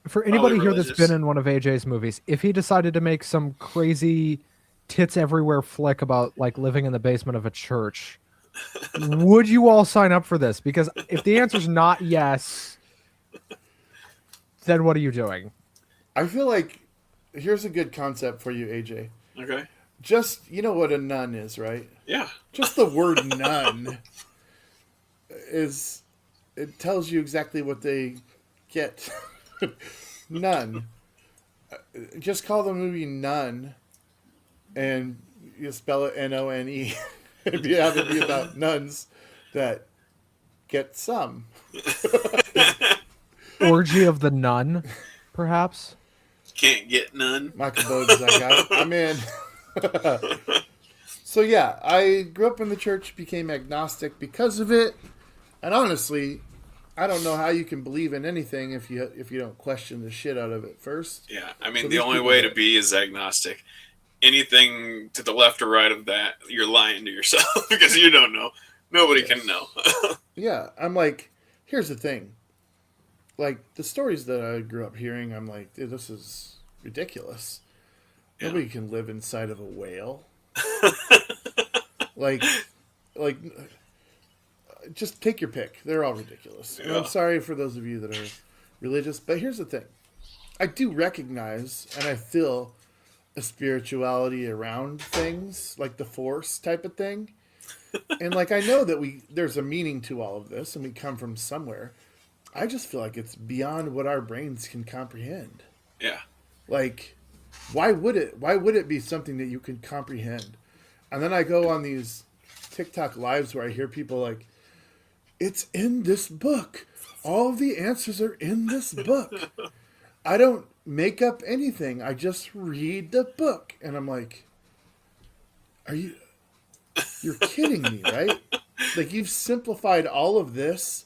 For anybody here
religious.
that's been in one of AJ's movies, if he decided to make some crazy tits everywhere flick about like living in the basement of a church, would you all sign up for this? Because if the answer's not yes, then what are you doing?
I feel like here's a good concept for you, AJ.
Okay.
Just, you know what a nun is, right?
Yeah.
Just the word nun it tells you exactly what they get. Nun. Just call the movie Nun, and you spell it None. It'd have to be about nuns that get some.
Orgy of the Nun, perhaps?
Can't get none.
Michael Bodes, I got it. I'm in. So yeah, I grew up in the church, became agnostic because of it, and honestly, I don't know how you can believe in anything if you don't question the shit out of it first.
Yeah, I mean,
So
the only way to be is agnostic. Anything to the left or right of that, you're lying to yourself because you don't know. Nobody can know.
Yeah, I'm like, here's the thing. Like, the stories that I grew up hearing, I'm like, dude, this is ridiculous.
Yeah.
Nobody can live inside of a whale. like, just take your pick. They're all ridiculous. And I'm sorry for those of you that are religious, but here's the thing. I do recognize and I feel a spirituality around things, like the Force type of thing. And like, I know that there's a meaning to all of this and we come from somewhere. I just feel like it's beyond what our brains can comprehend.
Yeah.
Like, why would it be something that you can comprehend? And then I go on these TikTok lives where I hear people like, it's in this book. All of the answers are in this book. I don't make up anything. I just read the book. And I'm like, you're kidding me, right? Like, you've simplified all of this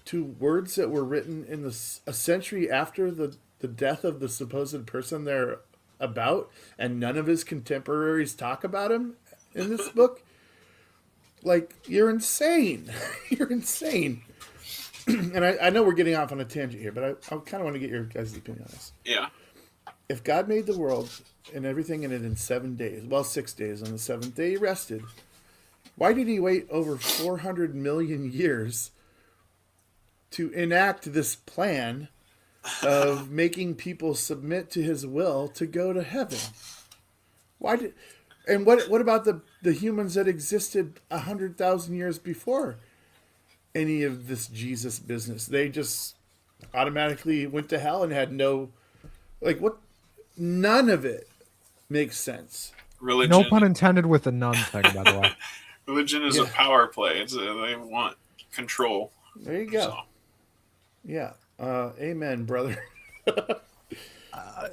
to words that were written in a century after the death of the supposed person they're about, and none of his contemporaries talk about him in this book. Like, you're insane. You're insane. And I know we're getting off on a tangent here, but I kind of want to get your guys' opinion on this.
Yeah.
If God made the world and everything in it in 7 days, well, 6 days, on the seventh day he rested, why did he wait over 400 million years to enact this plan of making people submit to his will to go to heaven? What about the humans that existed 100,000 years before any of this Jesus business? They just automatically went to hell and had no, like, what? None of it makes sense.
Religion.
No pun intended with the nun thing, by the way.
Religion is a power play. They want control.
There you go.
So.
Yeah. Amen, brother.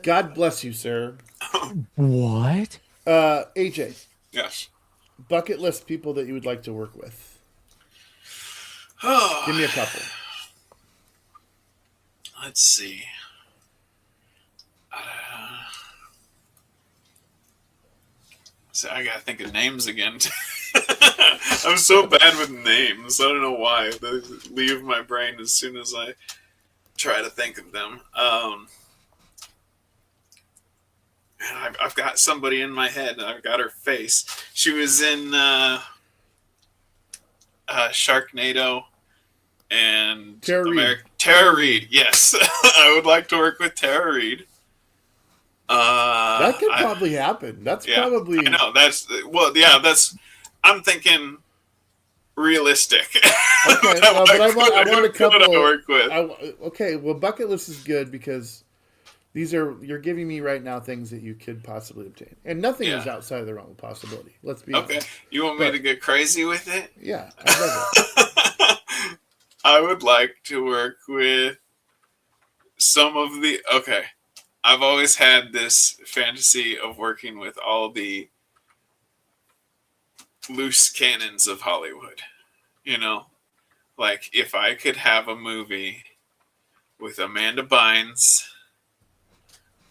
God bless you, sir.
What?
AJ,
Yes.
bucket list people that you would like to work with.
Oh,
Give me a couple.
let's see. So I gotta think of names again. I'm so bad with names. I don't know why. They leave my brain as soon as I try to think of them. I've got somebody in my head. And I've got her face. She was in Sharknado and
Tara Reid.
Tara Reid. Yes, I would like to work with Tara Reid.
That could probably happen. That's probably.
I know. That's. I'm thinking realistic.
Okay, well, but I want a couple.
I work with.
Okay, well, bucket list is good because you're giving me right now things that you could possibly obtain, and nothing is outside of the realm of possibility. Let's be honest.
You want me to get crazy with it?
Yeah, I love it.
I would like to work with some of the. Okay, I've always had this fantasy of working with all the loose cannons of Hollywood. You know, like if I could have a movie with Amanda Bynes,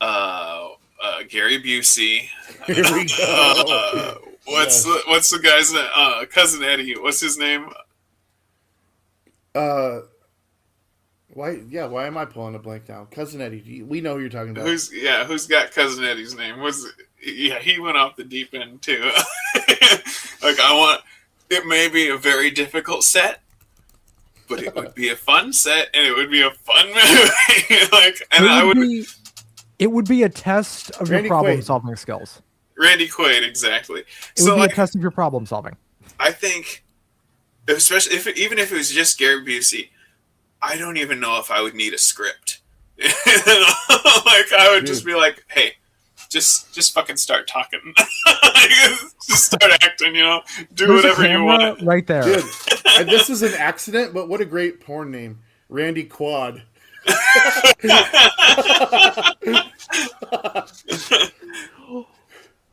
Gary Busey.
Here we go.
What's the guy's name? Cousin Eddie. What's his name?
Why am I pulling a blank now? Cousin Eddie. We know who you're talking about.
Who's got Cousin Eddie's name? He went off the deep end too. It may be a very difficult set, but it would be a fun set and it would be a fun movie.
It would be a test of
Randy
your problem
Quaid.
solving skills.
Randy Quaid, exactly.
It would be a test of your problem solving.
I think, especially even if it was just Gary Busey, I don't even know if I would need a script. I would just be like, hey, just fucking start talking. Just start acting, do
There's
whatever you want.
Right there.
Dude, and this is an accident, but what a great porn name. Randy Quad.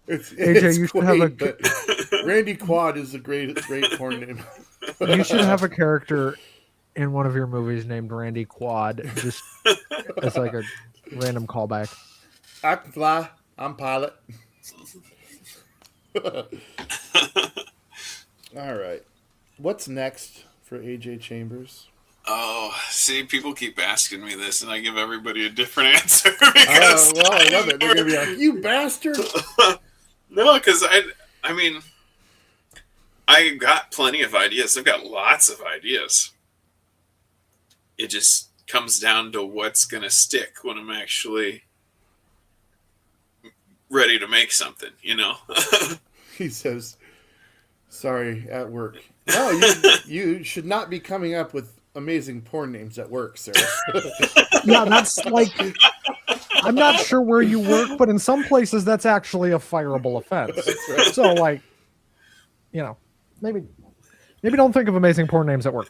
It's
AJ, you should have a.
but Randy Quad is a great porn name.
You should have a character in one of your movies named Randy Quad, just as like a random callback.
I can fly. I'm pilot. All right. What's next for AJ Chambers?
Oh, see, people keep asking me this, and I give everybody a different answer.
I love it. They're gonna be like, "You bastard!"
No, because I mean, I got plenty of ideas. I've got lots of ideas. It just comes down to what's gonna stick when I'm actually ready to make something.
He says, "Sorry, at work." No, you should not be coming up with amazing porn names at work, sir.
Yeah, that's like, I'm not sure where you work, but in some places that's actually a fireable offense.
Right.
So, like, maybe don't think of amazing porn names at work.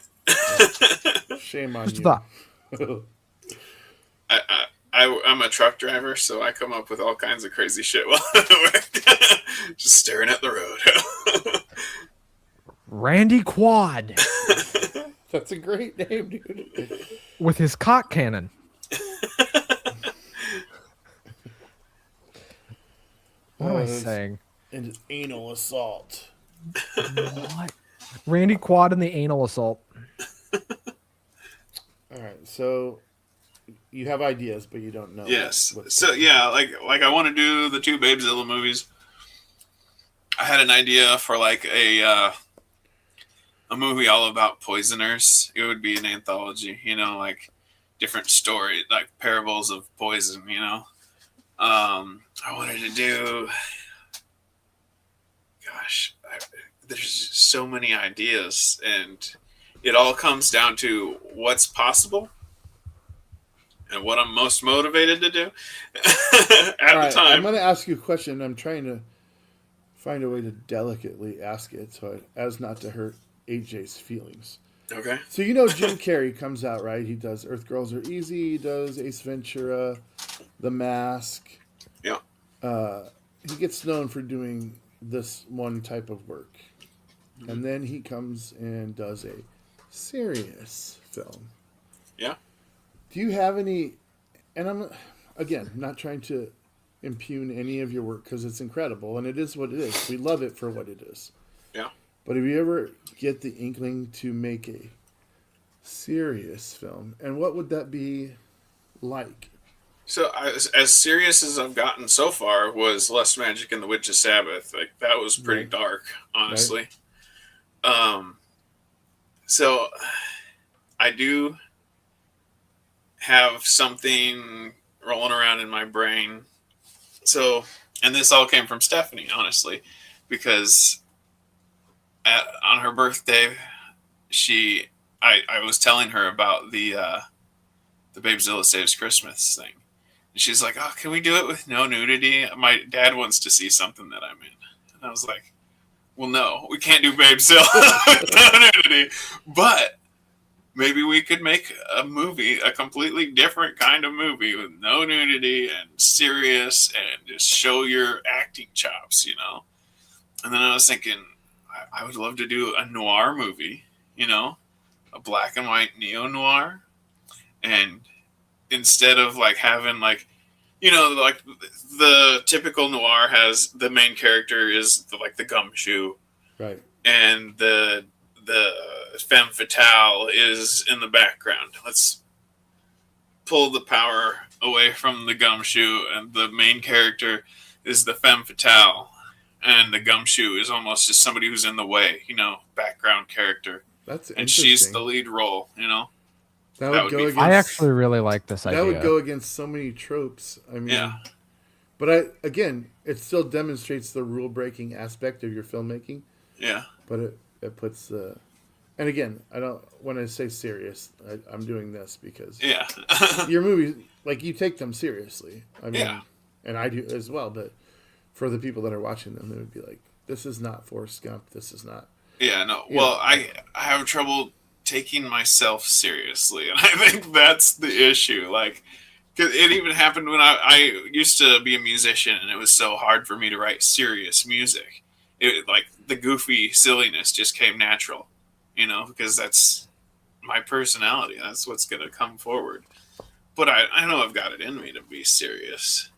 Shame on
Just
you.
thought.
I'm a truck driver, so I come up with all kinds of crazy shit while I'm at work. Just staring at the road.
Randy Quad
That's a great name, dude.
with his cock cannon. What am I saying?
And his anal assault.
What? Randy Quad and the anal assault.
All right, so you have ideas, but you don't know.
Yes.
what-
So yeah, like I want to do the two Babezilla movies. I had an idea for like a movie all about poisoners. It would be an anthology, like different stories, like parables of poison. I wanted to do. Gosh, there's so many ideas, and it all comes down to what's possible and what I'm most motivated to do at the time.
I'm going to ask you a question. I'm trying to find a way to delicately ask it as not to hurt AJ's feelings.
Okay.
So Jim Carrey comes out, right? He does Earth Girls Are Easy. He does Ace Ventura, The Mask.
Yeah.
he gets known for doing this one type of work, and then he comes and does a serious film.
Yeah.
Do you have any? And I'm again not trying to impugn any of your work because it's incredible and it is what it is. We love it for what it is.
Yeah.
But if you ever get the inkling to make a serious film, and what would that be like?
So as serious as I've gotten so far was Less Magic and the Witch's Sabbath. Like that was pretty
Right.
dark, honestly.
Right.
So I do have something rolling around in my brain. So, and this all came from Stephanie, honestly, because on her birthday, I was telling her about the Babezilla Saves Christmas thing. And she's like, "Oh, can we do it with no nudity? My dad wants to see something that I'm in." And I was like, "Well, no, we can't do Babezilla with no nudity, but maybe we could make a movie, a completely different kind of movie with no nudity and serious and just show your acting chops, you know?" And then I was thinking, I would love to do a noir movie, you know, a black and white neo noir, and instead of like having like, you know, like the typical noir has the main character is like the gumshoe,
Right.
and the femme fatale is in the background. Let's pull the power away from the gumshoe, and the main character is the femme fatale, and the gumshoe is almost just somebody who's in the way, you know, background character,
That's
and she's the
interesting.
lead role, you know.
That
That
would
would
go
be
against.
fun.
I actually really like this
That would
idea.
go against so many tropes. I mean,
Yeah,
but again, it still demonstrates the rule breaking aspect of your filmmaking.
yeah,
But it puts the. And again, I don't. When I say serious, I'm doing this because
yeah,
your movies, like you take them seriously. I
yeah,
mean, and I do as well. But for the people that are watching them, they would be like, "This is not Forrest Gump. This is not."
yeah. No,
You know,
well, I have trouble taking myself seriously, and I think that's the issue. Like, 'cause it even happened when I used to be a musician, and it was so hard for me to write serious music. It like the goofy silliness just came natural, you know, because that's my personality. That's what's gonna come forward. But I know I've got it in me to be serious,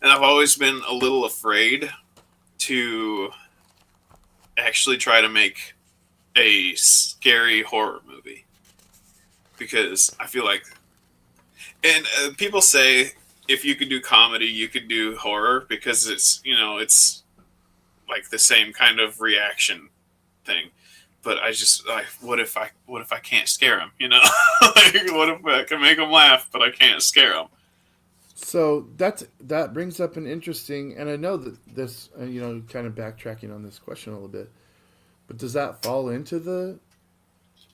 and I've always been a little afraid to actually try to make a scary horror movie because I feel like, and people say if you could do comedy, you could do horror because it's, you know, it's like the same kind of reaction thing. But I just like, what if I can't scare them? You know, like what if I can make them laugh, but I can't scare them?
so that brings up an interesting, and I know that this, kind of backtracking on this question a little bit, but does that fall into the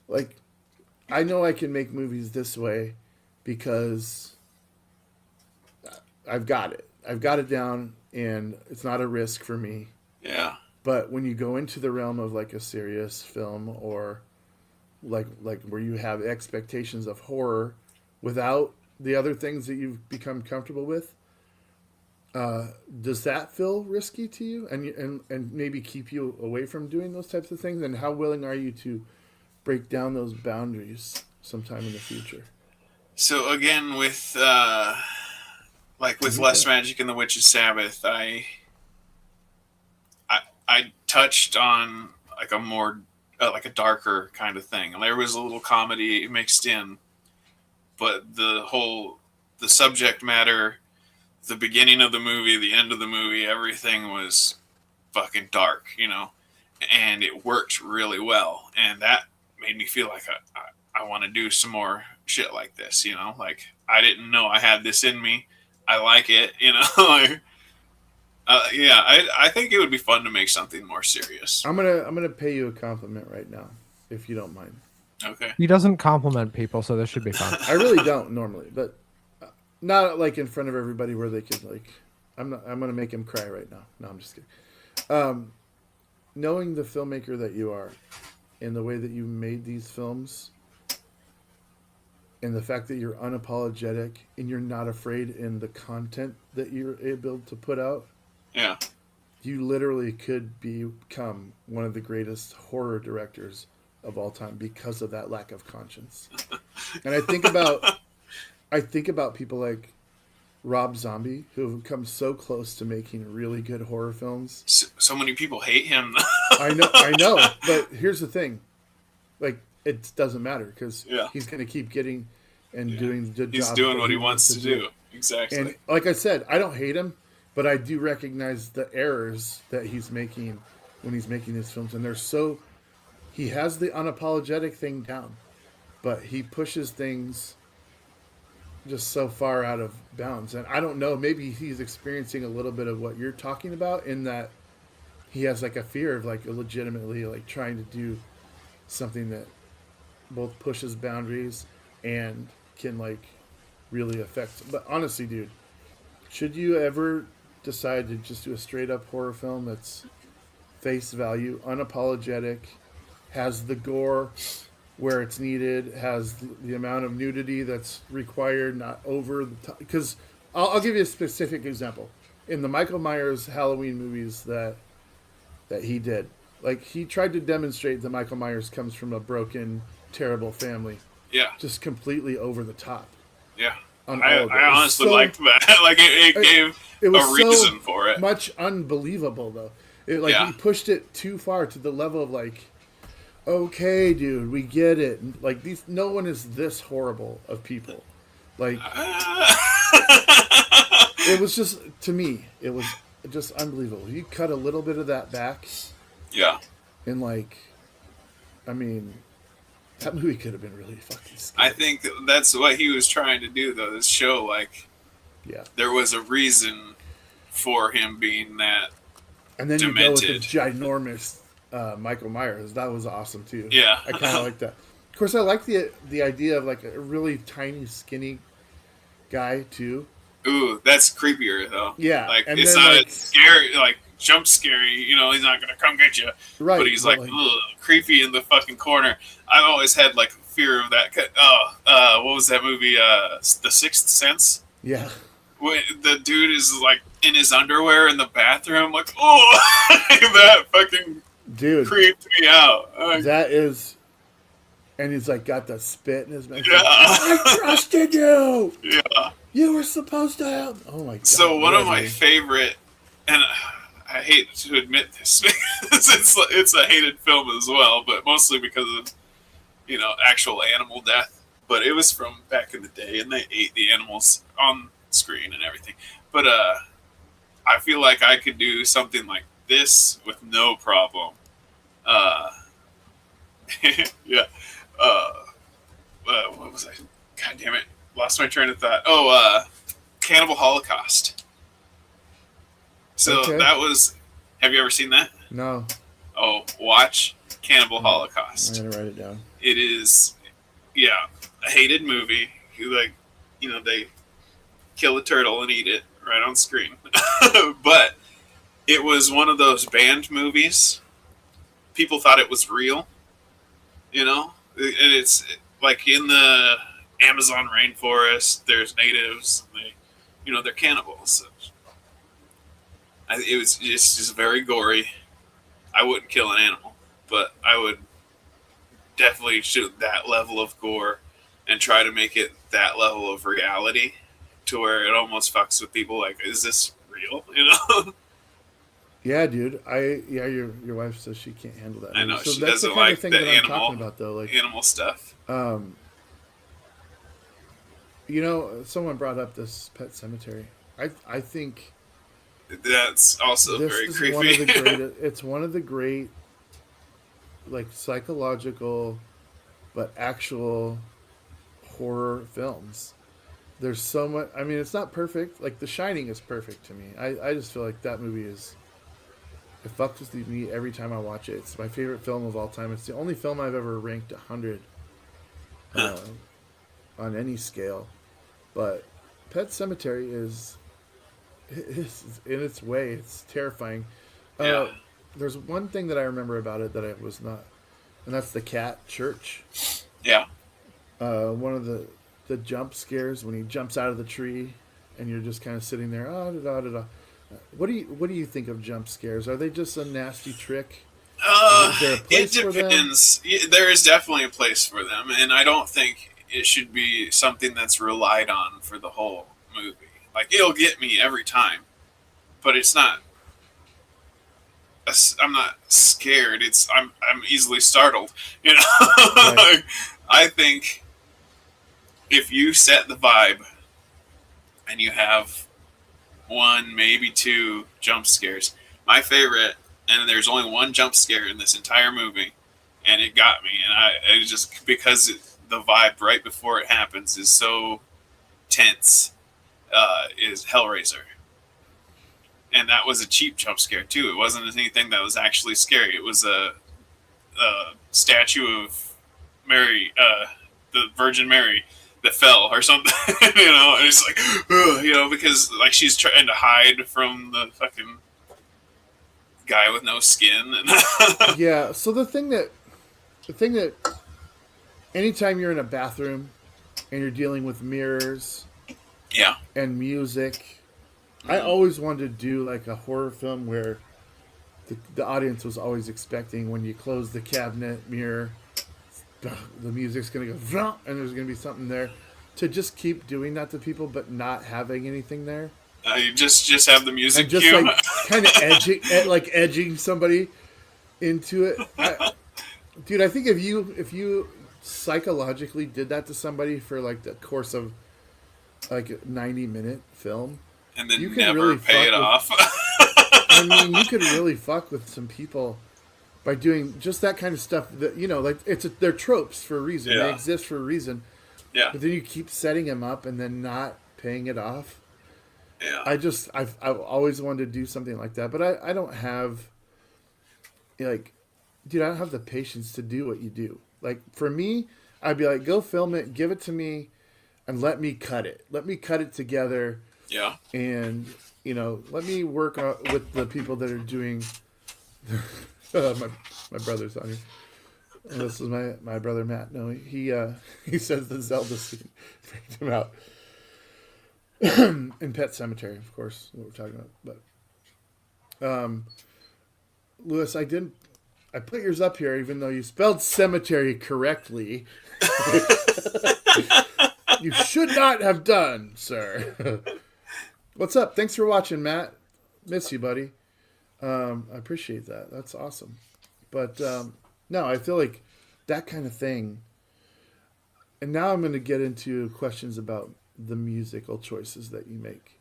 like? I know I can make movies this way because I've got it. I've got it down, and it's not a risk for me.
Yeah,
But when you go into the realm of like a serious film or like where you have expectations of horror without the other things that you've become comfortable with, does that feel risky to you and maybe keep you away from doing those types of things? And how willing are you to break down those boundaries sometime in the future?
so again with like with
Mhm.
Less Magic and the Witch's Sabbath, I touched on like a more like a darker kind of thing, and there was a little comedy mixed in, but the subject matter, the beginning of the movie, the end of the movie, everything was fucking dark, you know, and it worked really well, and that made me feel like I want to do some more shit like this, you know, like I didn't know I had this in me. I like it, you know, like yeah, I think it would be fun to make something more serious.
I'm gonna pay you a compliment right now, if you don't mind.
Okay.
He doesn't compliment people, so this should be fun.
I really don't normally, but not like in front of everybody where they could like. I'm gonna make him cry right now. No, I'm just kidding. Um, Knowing the filmmaker that you are, and the way that you made these films, and the fact that you're unapologetic and you're not afraid in the content that you're able to put out,
Yeah.
you literally could become one of the greatest horror directors of all time because of that lack of conscience. And I think about people like Rob Zombie who have come so close to making really good horror films.
So many people hate him.
I know, but here's the thing. Like, it doesn't matter because he's going to keep getting and doing the job.
He's doing what he wants to do. Exactly.
And like I said, I don't hate him, but I do recognize the errors that he's making when he's making his films. And he has the unapologetic thing down, but he pushes things just so far out of bounds. And I don't know, maybe he's experiencing a little bit of what you're talking about in that he has like a fear of like legitimately like trying to do something that both pushes boundaries and can like really affect. But honestly, dude, should you ever decide to just do a straight up horror film that's face value, unapologetic, has the gore where it's needed, has the amount of nudity that's required, not over the top? Because I'll give you a specific example. In the Michael Myers Halloween movies that he did, like, he tried to demonstrate that Michael Myers comes from a broken, terrible family.
Yeah.
Just completely over the top.
Yeah.
I
I honestly liked that. Like, it gave
it was
a reason
so
for it.
Much unbelievable, though. He pushed it too far to the level of like, okay, dude, we get it. Like, no one is this horrible of people. Like, it was just, to me, it was just unbelievable. You cut a little bit of that back.
Yeah.
And like, I mean, that movie could have been really fucking scary.
I think that's what he was trying to do, though. This show, like, there was a reason for him being that
and then
demented.
You go with the ginormous Michael Myers. That was awesome too.
Yeah.
I kind of like that. Of course, I like the idea of like a really tiny, skinny guy too.
Ooh, that's creepier though.
Yeah,
like
and
it's
then,
not
like,
scary, like jump scary. You know, he's not gonna come get you.
Right.
But he's like, ugh, creepy in the fucking corner. I've always had like fear of that. What was that movie? The Sixth Sense.
Yeah.
When the dude is like in his underwear in the bathroom, like, oh, that fucking
dude
creeped me out.
That is, and he's like got the spit in his mouth.
Yeah.
Like, I trusted you.
Yeah.
You were supposed to help. Oh my god.
So one of my favorite, and I hate to admit this, because it's a hated film as well, but mostly because of, you know, actual animal death. But it was from back in the day, and they ate the animals on screen and everything. But I feel like I could do something like this with no problem. Yeah. What was I? God damn it. Lost my train of thought. Oh, Cannibal Holocaust. So that was... Have you ever seen that?
No.
Oh, watch Cannibal Holocaust.
I'm going to write it down.
It is, a hated movie. They kill a turtle and eat it right on screen. But it was one of those banned movies. People thought it was real, you know? And it's like in the Amazon rainforest, there's natives, and they're cannibals. It was just very gory. I wouldn't kill an animal, but I would definitely shoot that level of gore and try to make it that level of reality to where it almost fucks with people. Like, is this real? You know?
Yeah, dude. Your wife says she can't handle that.
I know,
so
she
that's
doesn't
the kind
like
of thing
the
that
animal,
I'm talking about, though. Like
animal stuff.
Someone brought up this Pet Cemetery. I think
that's also
this
very
is
creepy.
one of the great. It's one of the great, like, psychological, but actual horror films. There's so much. I mean, it's not perfect. Like, The Shining is perfect to me. I just feel like that movie is. It fucks with me every time I watch it. It's my favorite film of all time. It's the only film I've ever ranked 100 on any scale. But Pet Sematary is in its way. It's terrifying.
Yeah.
There's one thing that I remember about it that I was not, and that's the cat church.
Yeah.
One of the the jump scares when he jumps out of the tree, and you're just kind of sitting there. Oh, da, da, da, da. What do you think of jump scares? Are they just a nasty trick? Is there a
It
place for them?
depends. There is definitely a place for them, and I don't think it should be something that's relied on for the whole movie. Like it'll get me every time, but it's not. I'm not scared. I'm easily startled. You know,
Right.
I think if you set the vibe and you have one, maybe two jump scares, my favorite, and there's only one jump scare in this entire movie, and it got me, and it just because the vibe right before it happens is so tense. Is Hellraiser, and that was a cheap jump scare too. It wasn't anything that was actually scary. It was a statue of Mary, the Virgin Mary, that fell or something. You know, and it's like, ugh, you know, because like she's trying to hide from the fucking guy with no skin. And
Yeah. So the thing that anytime you're in a bathroom and you're dealing with mirrors
yeah,
and music, I always wanted to do like a horror film where the audience was always expecting when you close the cabinet mirror, the music's gonna go "Vroom," and there's gonna be something there. To just keep doing that to people, but not having anything there,
you just have the music
and just
cue.
like kind of edging somebody into it. Dude, I think if you psychologically did that to somebody for like the course of like a 90-minute film,
And then
you can
never
really
pay it
fuck with-
off.
I mean, you could really fuck with some people by doing just that kind of stuff. That like they're tropes for a reason. They
Yeah.
exist for a reason.
Yeah,
But then you keep setting them up and then not paying it off.
yeah.
I've always wanted to do something like that, but I don't have like, dude, I don't have the patience to do what you do. Like for me, I'd be like, go film it, give it to me, and let me cut it. Let me cut it together,
Yeah.
and let me work with the people that are doing. My brother's on here. And this is my brother Matt. No, he says the Zelda scene freaked him out. In Pet Cemetery, of course, what we're talking about. But Lewis, I put yours up here even though you spelled cemetery correctly. You should not have done, sir. What's up? Thanks for watching, Matt. Miss you, buddy. I appreciate that. That's awesome. But no, I feel like that kind of thing. And now I'm going to get into questions about the musical choices that you make.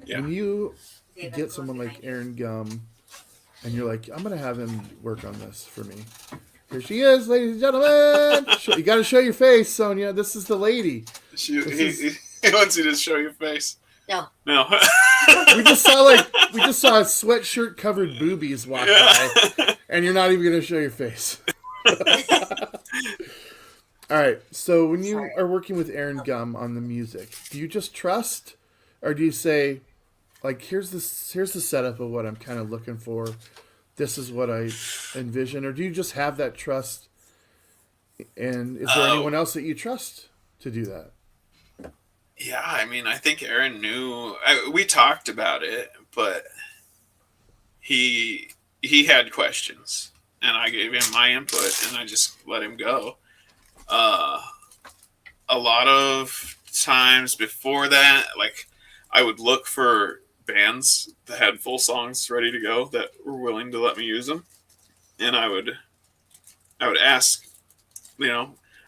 Yeah.
When you get someone like Aaron Gum, and you're like, I'm going to have him work on this for me. Here she is, ladies and gentlemen. You got to show your face, Sonia. This is the lady.
He wants you to show your face.
No.
No.
We just saw a sweatshirt covered boobies walk by, and you're not even going to show your face. All right. So when you are working with Aaron Gum on the music, do you just trust, or do you say, like, here's the setup of what I'm kind of looking for. This is what I envision, or do you just have that trust? And is there anyone else that you trust to do that?
Yeah, I mean, I think Aaron knew. We talked about it, but he had questions, and I gave him my input, and I just let him go. A lot of times before that, like, I would look for bands that had full songs ready to go that were willing to let me use them, and I would ask,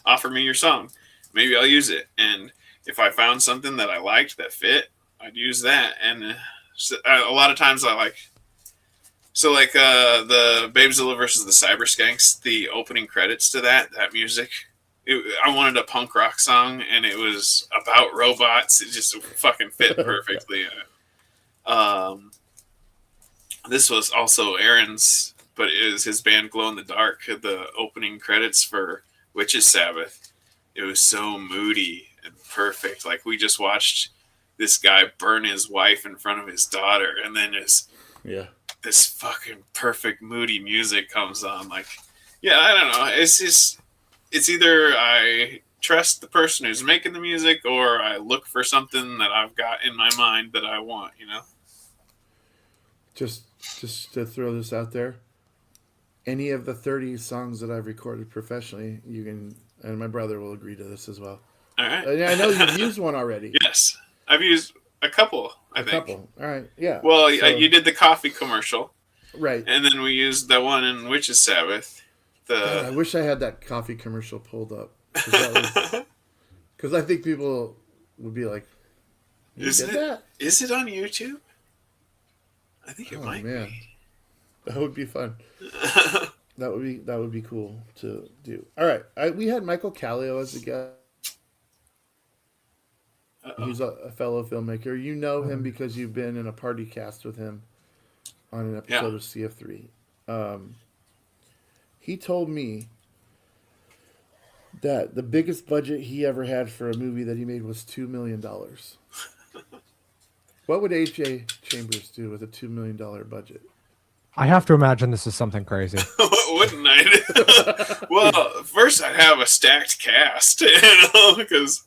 offer me your song, maybe I'll use it. And if I found something that I liked that fit, I'd use that. And a lot of times I like, so like the Babezilla versus the Cyberskanks, the opening credits to that music. I wanted a punk rock song, and it was about robots. It just fucking fit perfectly. This was also Aaron's, but it was his band Glow in the Dark. The opening credits for Witches Sabbath. It was so moody and perfect. Like, we just watched this guy burn his wife in front of his daughter, and then this fucking perfect moody music comes on. Like, yeah, I don't know. It's either I trust the person who's making the music, or I look for something that I've got in my mind that I want.
Just to throw this out there, any of the 30 songs that I've recorded professionally, you can, and my brother will agree to this as well.
All right.
I know you've used one already.
Yes, I've used a couple. I think.
Couple. All right. Yeah.
Well, you did the coffee commercial,
right?
And then we used the one in Witch's Sabbath.
God, I wish I had that coffee commercial pulled up, because I think people would be like,
Is it on YouTube? I think it might be.
That would be fun. that would be cool to do. All right, we had Michael Callio as a guest. He's a fellow filmmaker. You know him because you've been in a party cast with him on an episode of CF3. He told me that the biggest budget he ever had for a movie that he made was $2 million. What would AJ Chambers do with a $2 million budget?
I have to imagine this is something crazy.
Wouldn't I? Well, first I'd have a stacked cast, because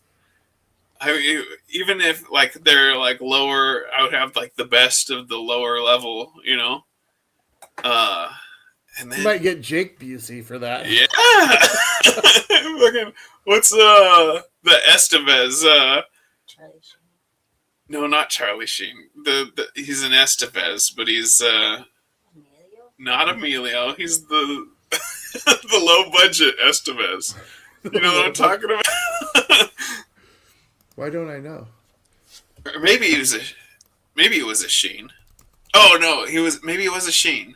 even if like they're like lower, I would have like the best of the lower level, and then
you might get Jake Busey for that.
Yeah. What's the Estevez?
Charlie Sheen.
No, not Charlie Sheen. He's an Estevez, but he's
Emilio?
not Emilio. He's the the low budget Estevez. You know what I'm talking about?
Why don't I know?
Or maybe it was a Sheen. Oh no, maybe it was a Sheen.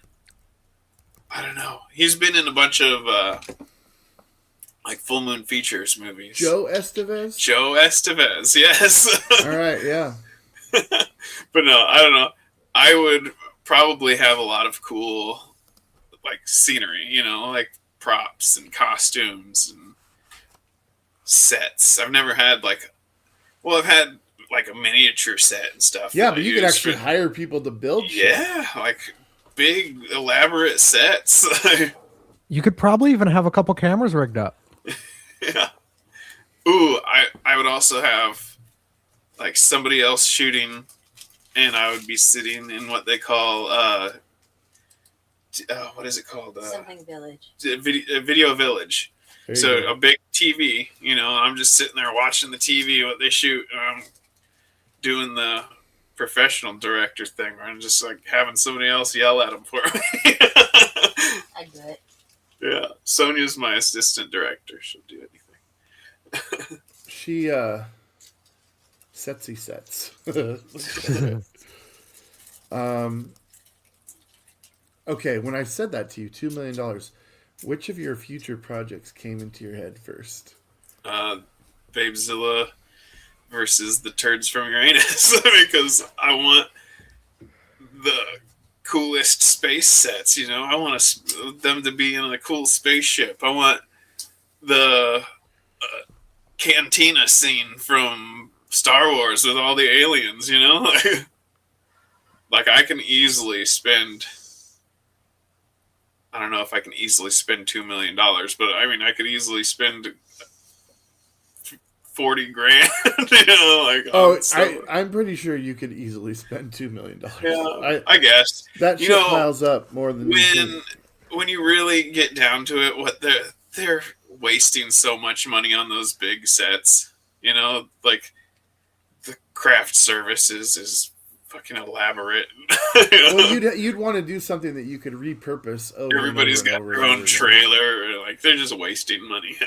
I don't know. He's been in a bunch of like Full Moon Features movies.
Joe Estevez?
Joe Estevez, yes.
All right, yeah.
But no, I don't know. I would probably have a lot of cool like scenery, like props and costumes and sets. I've never had I've had like a miniature set and stuff.
Yeah, but you could actually hire people to build shit.
Yeah, like big elaborate sets.
You could probably even have a couple cameras rigged up.
Yeah. Ooh, I would also have like somebody else shooting, and I would be sitting in what they call what is it called?
Something Village.
Video Village. So a big TV, I'm just sitting there watching the TV, what they shoot, and I'm doing the professional director thing where I'm just like having somebody else yell at them for me.
I do it.
Yeah,
Sonia's my assistant director. She'll do anything.
She setsy sets. Okay, when I said that to you, $2 million, which of your future projects came into your head first?
Babezilla versus the turds from Uranus, because I want the coolest space sets. I want them to be in a cool spaceship. I want the cantina scene from Star Wars with all the aliens. Like I can easily spend. I don't know if I can easily spend $2 million, but I mean I could easily spend $40,000.
I'm pretty sure you could easily spend $2 million.
Yeah, I guess
that shit piles up more than
when you really get down to it. What they're wasting so much money on those big sets. Like the craft services is fucking elaborate.
Well, you'd want to do something that you could repurpose.
Everybody's got their own trailer. Like they're just wasting money.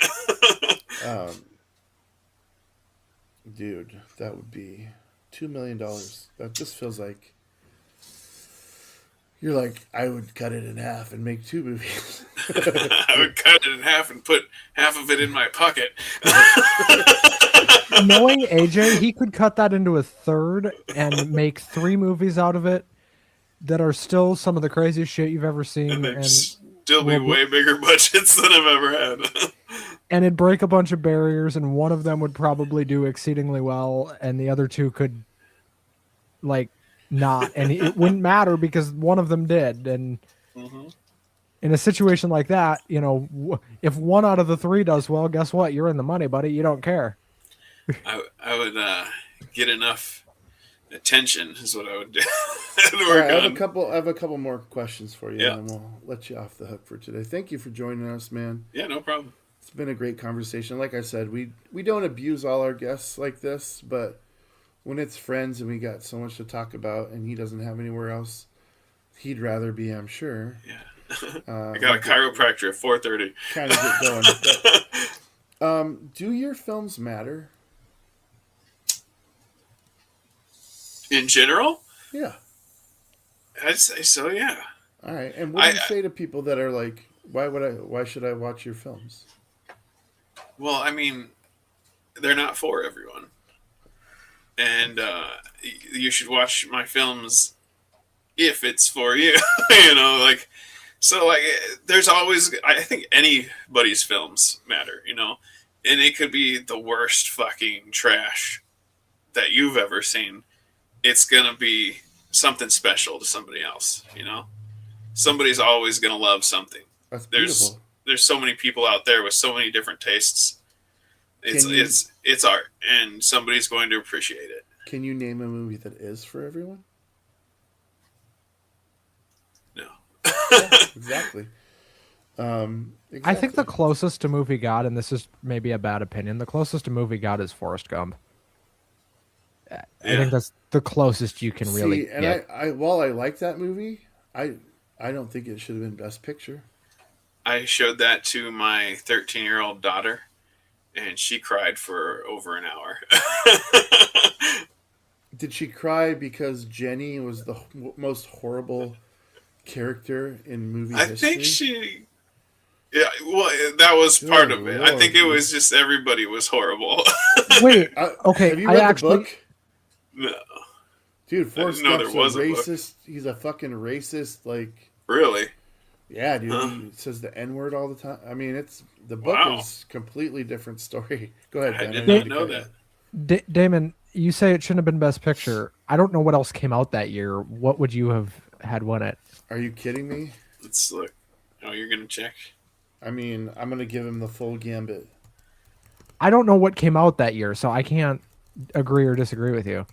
Dude, that would be $2 million. That just feels like you're like, I would cut it in half and make 2 movies.
I would cut it in half and put half of it in my pocket.
Knowing AJ, he could cut that into a third and make 3 movies out of it that are still some of the craziest shit you've ever seen.
And still be way bigger budgets than I've ever had.
And it'd break a bunch of barriers, and one of them would probably do exceedingly well, and the other 2 could, not. And it wouldn't matter because one of them did. And in a situation like that, if one out of the three does well, guess what? You're in the money, buddy. You don't care.
I would get enough attention is what I would do.
All right, I have a couple more questions for you,
Yeah.
and then we'll let you off the hook for today. Thank you for joining us, man.
Yeah, no problem.
It's been a great conversation. Like I said, we don't abuse all our guests like this, but when it's friends and we got so much to talk about, and he doesn't have anywhere else he'd rather be, I'm sure.
Yeah. I got a chiropractor at 4:30.
Kind of get going. But, do your films matter?
In general,
Yeah.
I'd say so. Yeah.
All right. And what do you say to people that are like, why should I watch your films?
Well, I mean, they're not for everyone, and you should watch my films if it's for you. There's always, I think anybody's films matter, and it could be the worst fucking trash that you've ever seen. It's gonna be something special to somebody else, Somebody's always gonna love something.
That's beautiful.
There's so many people out there with so many different tastes. It's art, and somebody's going to appreciate it.
Can you name a movie that is for everyone?
No.
Yeah, exactly.
I think the closest to movie God, and this is maybe a bad opinion, the closest to movie God is Forrest Gump. I think that's the closest you can really get.
While I like that movie, I don't think it should have been Best Picture.
I showed that to my 13-year-old daughter, and she cried for over an hour.
Did she cry because Jenny was the most horrible character in movie history?
I think she... Yeah, well, that was part of it. I think it was just everybody was horrible.
Wait, okay.
Have you read the book?
No.
Dude, Forrest Gump's a racist. He's a fucking racist, like...
Really?
Yeah, dude.
Huh?
He says the N-word all the time. I mean, the book is completely different story. Go ahead, Ben.
I did not know that.
Damon, you say it shouldn't have been Best Picture. I don't know what else came out that year. What would you have had won it?
Are you kidding me?
Let's look. Oh, you're going to check?
I mean, I'm going to give him the full gambit.
I don't know what came out that year, so I can't agree or disagree with you.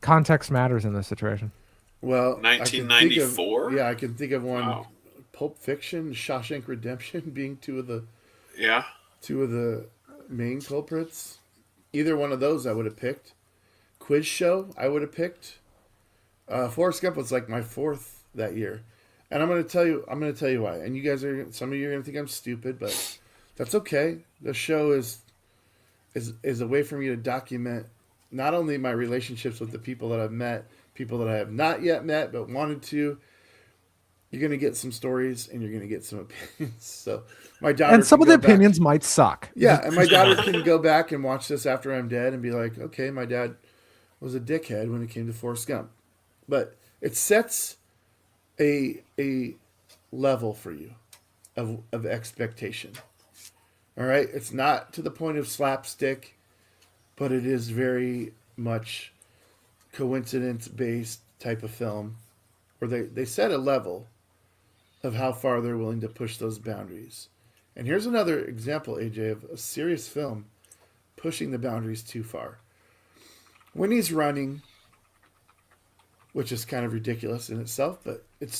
Context matters in this situation.
Well,
1994?
I can think of one.
Wow.
Pulp Fiction, Shawshank Redemption being two of the main culprits. Either one of those I would have picked. Quiz Show I would have picked. Forrest Gump was like my fourth that year. And I'm going to tell you why. And you guys some of you are going to think I'm stupid, but that's okay. The show is a way for me to document not only my relationships with the people that I've met, people that I have not yet met but wanted to. You're going to get some stories and you're going to get some opinions. So my daughter
and some of the opinions might suck.
Yeah, and my daughter can go back and watch this after I'm dead and be like, okay, my dad was a dickhead when it came to Forrest Gump. But it sets a level for you of expectation. All right? It's not to the point of slapstick, but it is very much coincidence-based type of film where they set a level of how far they're willing to push those boundaries. And here's another example, AJ, of a serious film pushing the boundaries too far. When he's running, which is kind of ridiculous in itself, but it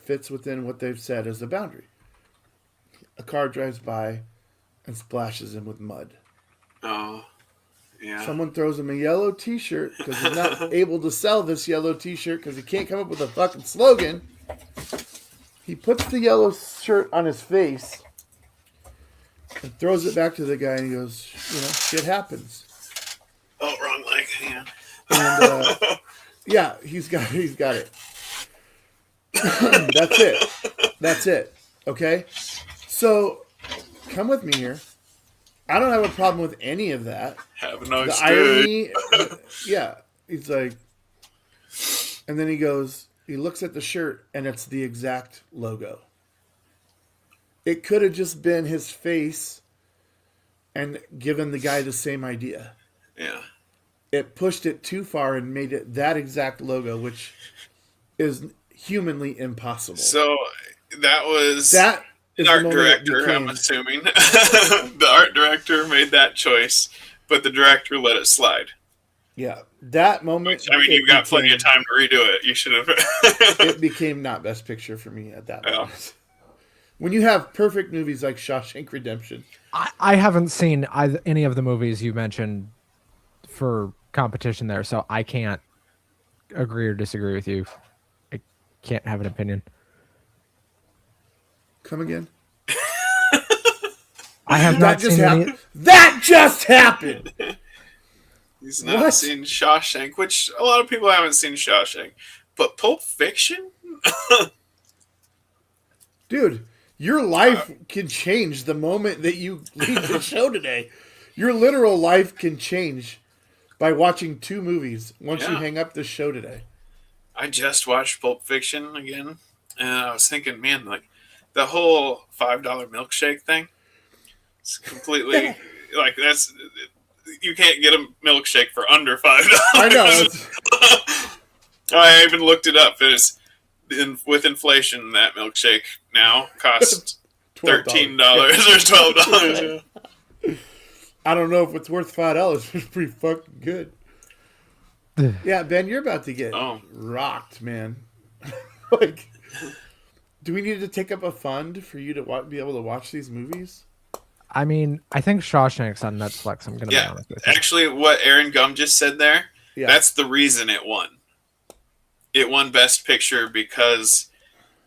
fits within what they've said as a boundary. A car drives by and splashes him with mud.
Oh, yeah.
Someone throws him a yellow t-shirt because he's not able to sell this yellow t-shirt because he can't come up with a fucking slogan. He puts the yellow shirt on his face and throws it back to the guy and he goes, shit happens.
Oh, wrong leg. Hang on.
And, yeah, he's got it. That's it. Okay? So, come with me here. I don't have a problem with any of that.
Have a nice
the
day.
Irony, yeah. He's like, and then he looks at the shirt and it's the exact logo. It could have just been his face and given the guy the same idea.
Yeah.
It pushed it too far and made it that exact logo, which is humanly impossible.
So, That was
That is
the
the
art
moment it
director, I'm
became.
assuming. The art director made that choice, but the director let it slide.
Yeah, that moment.
I mean,
it
you've got plenty of
became-
time to redo it. You should have.
It became not Best Picture for me at that
Yeah.
moment. When you have perfect movies like Shawshank Redemption,
I haven't seen any of the movies you mentioned for competition there, so I can't agree or disagree with you. I can't have an opinion.
come again.
I have
That
not
just
seen any.
happened. That just happened.
He's not
What?
seen Shawshank, which a lot of people haven't seen Shawshank. But Pulp Fiction?
Dude, your life can change the moment that you leave the show today. Your literal life can change by watching 2 movies once you
Yeah.
hang up the show today.
I just watched Pulp Fiction again, and I was thinking, man, like the whole $5 milkshake thing. It's completely like that's you can't get a milkshake for under $5.
I know. It's,
I even looked it up. With inflation, that milkshake now costs
$12.
$13 or $12. Yeah.
I don't know if it's worth $5, but it's pretty fucking good. Yeah, Ben, you're about to get rocked, man. Like, do we need to take up a fund for you to be able to watch these movies?
I mean, I think Shawshank's on Netflix. I'm gonna be honest with you.
Actually, what Aaron Gum just said there,
Yeah.
that's the reason it won. It won Best Picture because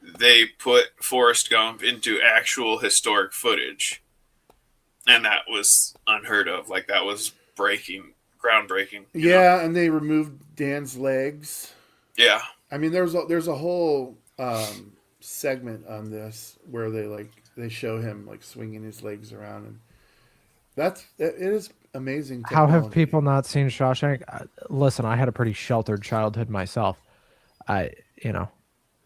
they put Forrest Gump into actual historic footage. And that was unheard of. Like, that was groundbreaking. you know?
Yeah, and they removed Dan's legs.
Yeah.
I mean, there's a whole segment on this where they show him like swinging his legs around, and it is amazing.
How have
technology.
people not seen Shawshank? Listen, I had a pretty sheltered childhood myself. I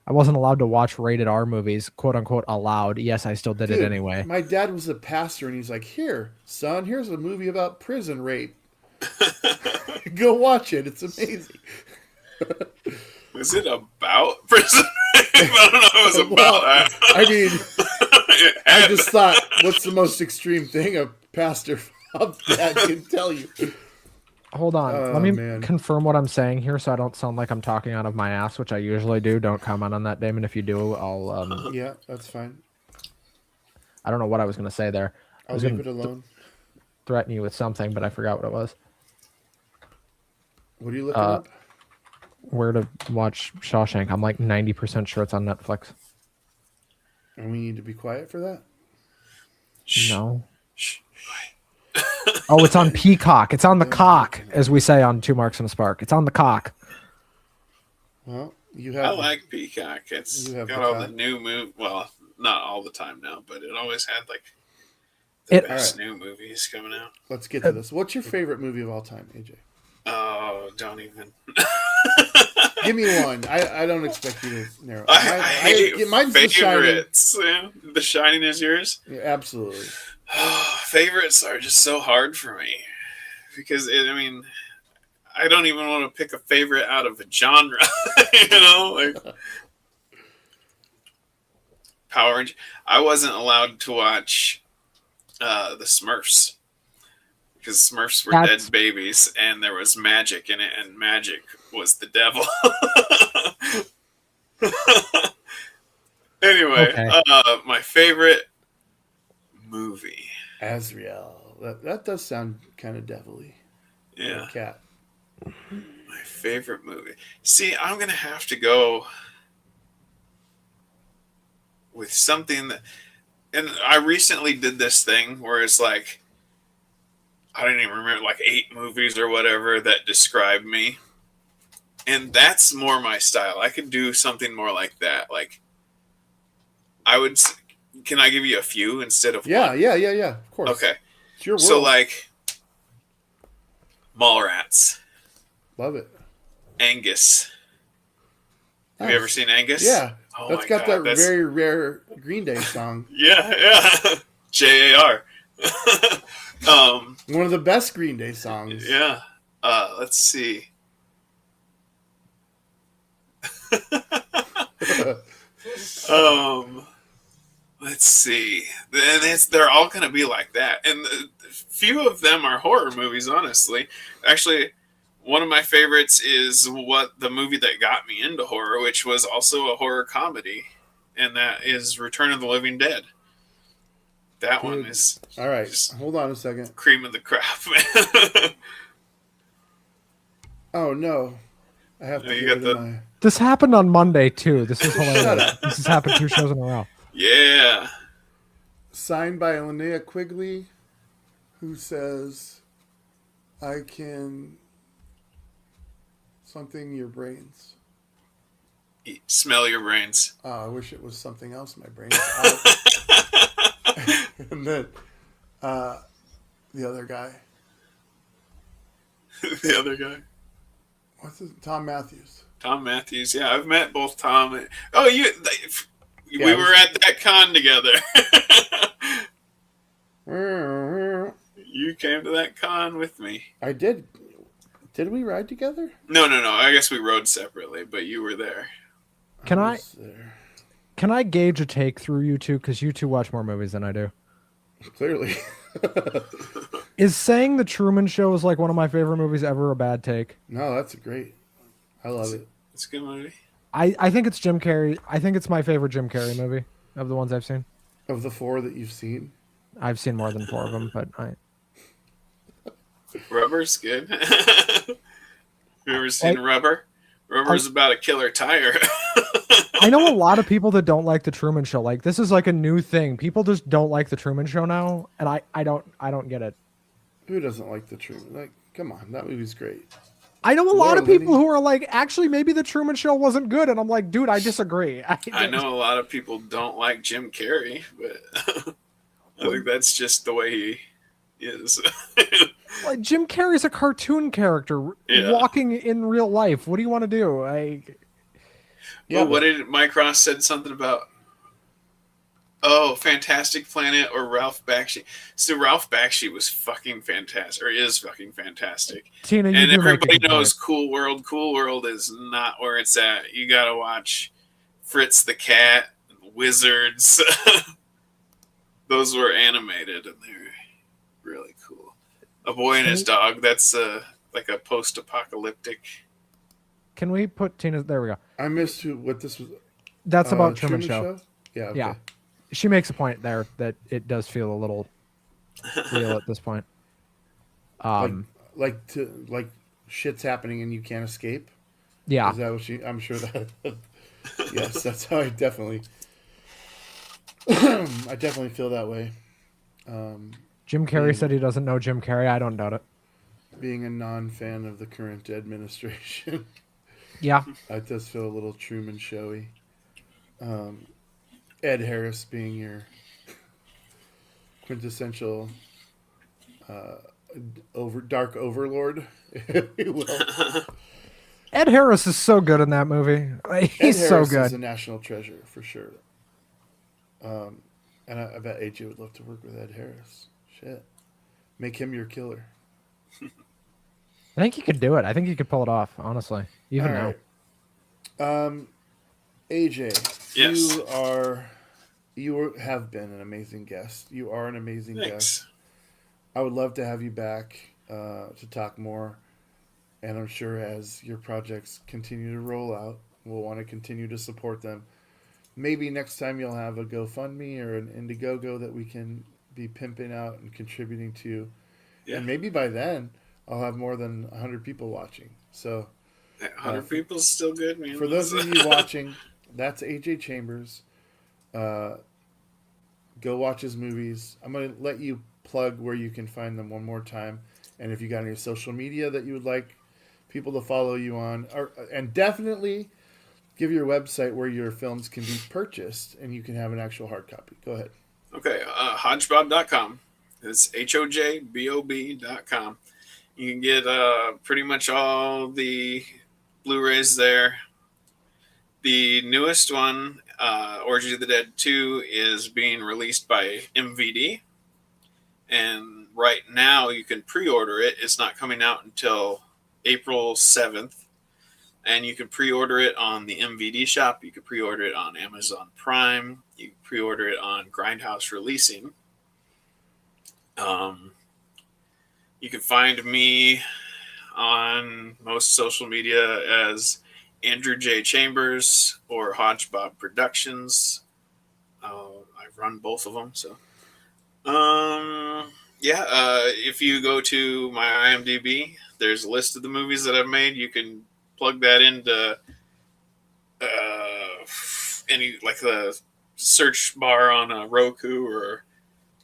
wasn't allowed to watch rated R movies, quote unquote allowed. Yes, I still did it
Dude,
anyway.
My dad was a pastor, and he's like, "Here, son, here's a movie about prison rape. Go watch it. It's amazing."
Was it about prison rape? I don't know if it was about
Well,
that.
I mean, I just thought, what's the most extreme thing a pastor dad can tell you?
Hold on.
Oh,
Let me
man.
confirm what I'm saying here so I don't sound like I'm talking out of my ass, which I usually do. Don't comment on that, Damon. If you do, I'll
Yeah, that's fine.
I don't know what I was going to say there. I
I'll
was
leave
going
it
to
alone.
threaten you with something, but I forgot what it was.
What are you looking up?
Where to watch Shawshank. I'm like 90% sure it's on Netflix.
And we need to be quiet for that?
No.
Shh.
Oh, it's on Peacock. It's on the cock, as we say on Two Marks and a Spark. It's on the cock.
Well, you
I
have.
like Peacock. It's
You have
got all the
Peacock?
new move. Well, not all the time now, but it always had like
It-
the best new movies coming out.
Let's get to this. What's your favorite movie of all time, AJ?
Oh, don't even.
Give me one. I don't expect you to narrow.
I hate
mine's The Shining.
favorites. Yeah, The Shining is yours.
Yeah, absolutely.
Favorites are just so hard for me because I don't even want to pick a favorite out of a genre. Like Power Rangers. I wasn't allowed to watch the Smurfs because Smurfs were dead babies and there was magic in it, and magic was the devil. Anyway,
Okay.
My favorite movie.
Azrael. That does sound kind of devilly.
Yeah.
Like cat.
My favorite movie. See, I'm going to have to go with something that. And I recently did this thing where it's like, I don't even remember, like 8 movies or whatever that describe me. And that's more my style. I could do something more like that. Like, can I give you a few instead of
Yeah,
one?
yeah. Of course.
Okay.
It's your world.
So, like, Mallrats,
Love it.
Angus. Have you ever seen Angus?
Yeah.
Oh
That's
my
got
God,
that very rare Green Day song.
Yeah. JAR.
One of the best Green Day songs.
Yeah. Let's see. Let's see. They're all going to be like that. And few of them are horror movies, honestly. Actually, one of my favorites is what the movie that got me into horror, which was also a horror comedy, and that is Return of the Living Dead. That one
Dude.
is
All right,
just
hold on a second.
cream of the crop.
Oh no, I have to
You
get
got
rid of
the-
my.
This happened on Monday too. This is
Shut
hilarious.
up.
This has happened 2 shows in a row.
Yeah.
Signed by Linnea Quigley, who says, "I can something your brains."
Smell your brains.
Oh, I wish it was something else. My brain's out. And then the other guy,
The other guy.
what's his? Tom Matthews.
Tom Matthews. Yeah, I've met both Tom and... Oh, we
Yeah,
were at that con together. You came to that con with me.
I did. Did we ride together?
No. I guess we rode separately, but you were there.
Can I
was there.
can I gauge a take through you two? Because you two watch more movies than I do.
Clearly.
Is saying The Truman Show is like one of my favorite movies ever a bad take?
No, that's great. I love it.
It's a good movie.
I think it's Jim Carrey. I think it's my favorite Jim Carrey movie of the ones I've seen.
Of the 4 that you've seen,
I've seen more than 4 of them, but
Rubber's good. You ever seen Rubber? Rubber's about a killer tire.
I know a lot of people that don't like The Truman Show. Like, this is like a new thing. People just don't like The Truman Show now, and I don't get it.
who doesn't like the Truman? Like, come on, that movie's great.
I know a lot
Laura
of people
Linney.
who are like, actually, maybe The Truman Show wasn't good, and I'm like, dude, I disagree.
I know a lot of people don't like Jim Carrey, but I think that's just the way he is.
Like, Jim Carrey's a cartoon character
Yeah.
walking in real life. What do you want to do?
Yeah,
Well, what did Mike Ross said something about? Oh, Fantastic Planet or Ralph Bakshi. So Ralph Bakshi was fucking fantastic, or is fucking fantastic.
Tina, you
And
do make a
everybody
good
knows
point.
Cool World. Cool World is not where it's at. You gotta watch Fritz the Cat, Wizards. Those were animated and they're really cool. A Boy and His Dog. That's like a post-apocalyptic.
Can we put Tina? There we go.
I missed what this was.
That's about Truman Show.
Yeah. Okay.
Yeah. She makes a point there that it does feel a little real at this point.
Like shit's happening and you can't escape.
Yeah.
Is that what she? I'm sure that. Yes, that's how I definitely. I definitely feel that way.
Jim Carrey said he doesn't know Jim Carrey. I don't doubt it.
Being a non-fan of the current administration,
Yeah.
it does feel a little Truman Showy. Ed Harris being your quintessential dark overlord, if you will.
Ed Harris is so good in that movie. He's
Ed
so
Harris
good.
is a national treasure for sure. And I bet AJ would love to work with Ed Harris. Shit, make him your killer.
I think he could do it. I think he could pull it off, honestly. Even now.
All right. AJ,
Yes.
you have been an amazing guest. You are an amazing guest.
Thanks.
I would love to have you back to talk more. And I'm sure as your projects continue to roll out, we'll want to continue to support them. Maybe next time you'll have a GoFundMe or an Indiegogo that we can be pimping out and contributing to.
Yeah.
And maybe by then, I'll have more than 100 people watching. So
100 people's still good, man.
for those of you watching, that's AJ Chambers. Go watch his movies. I'm going to let you plug where you can find them one more time. And if you got any social media that you would like people to follow you on, and definitely give your website where your films can be purchased and you can have an actual hard copy. Go ahead.
Okay, hodgebob.com. It's HOJBOB.com. You can get pretty much all the Blu-rays there. The newest one, Orgy of the Dead 2, is being released by MVD. And right now you can pre-order it. It's not coming out until April 7th. And you can pre-order it on the MVD shop. You can pre-order it on Amazon Prime. You pre-order it on Grindhouse Releasing. You can find me on most social media as Andrew J. Chambers or Hodgebob Productions. I run both of them, so. If you go to my IMDb, there's a list of the movies that I've made. You can plug that into any, like the search bar on a Roku, or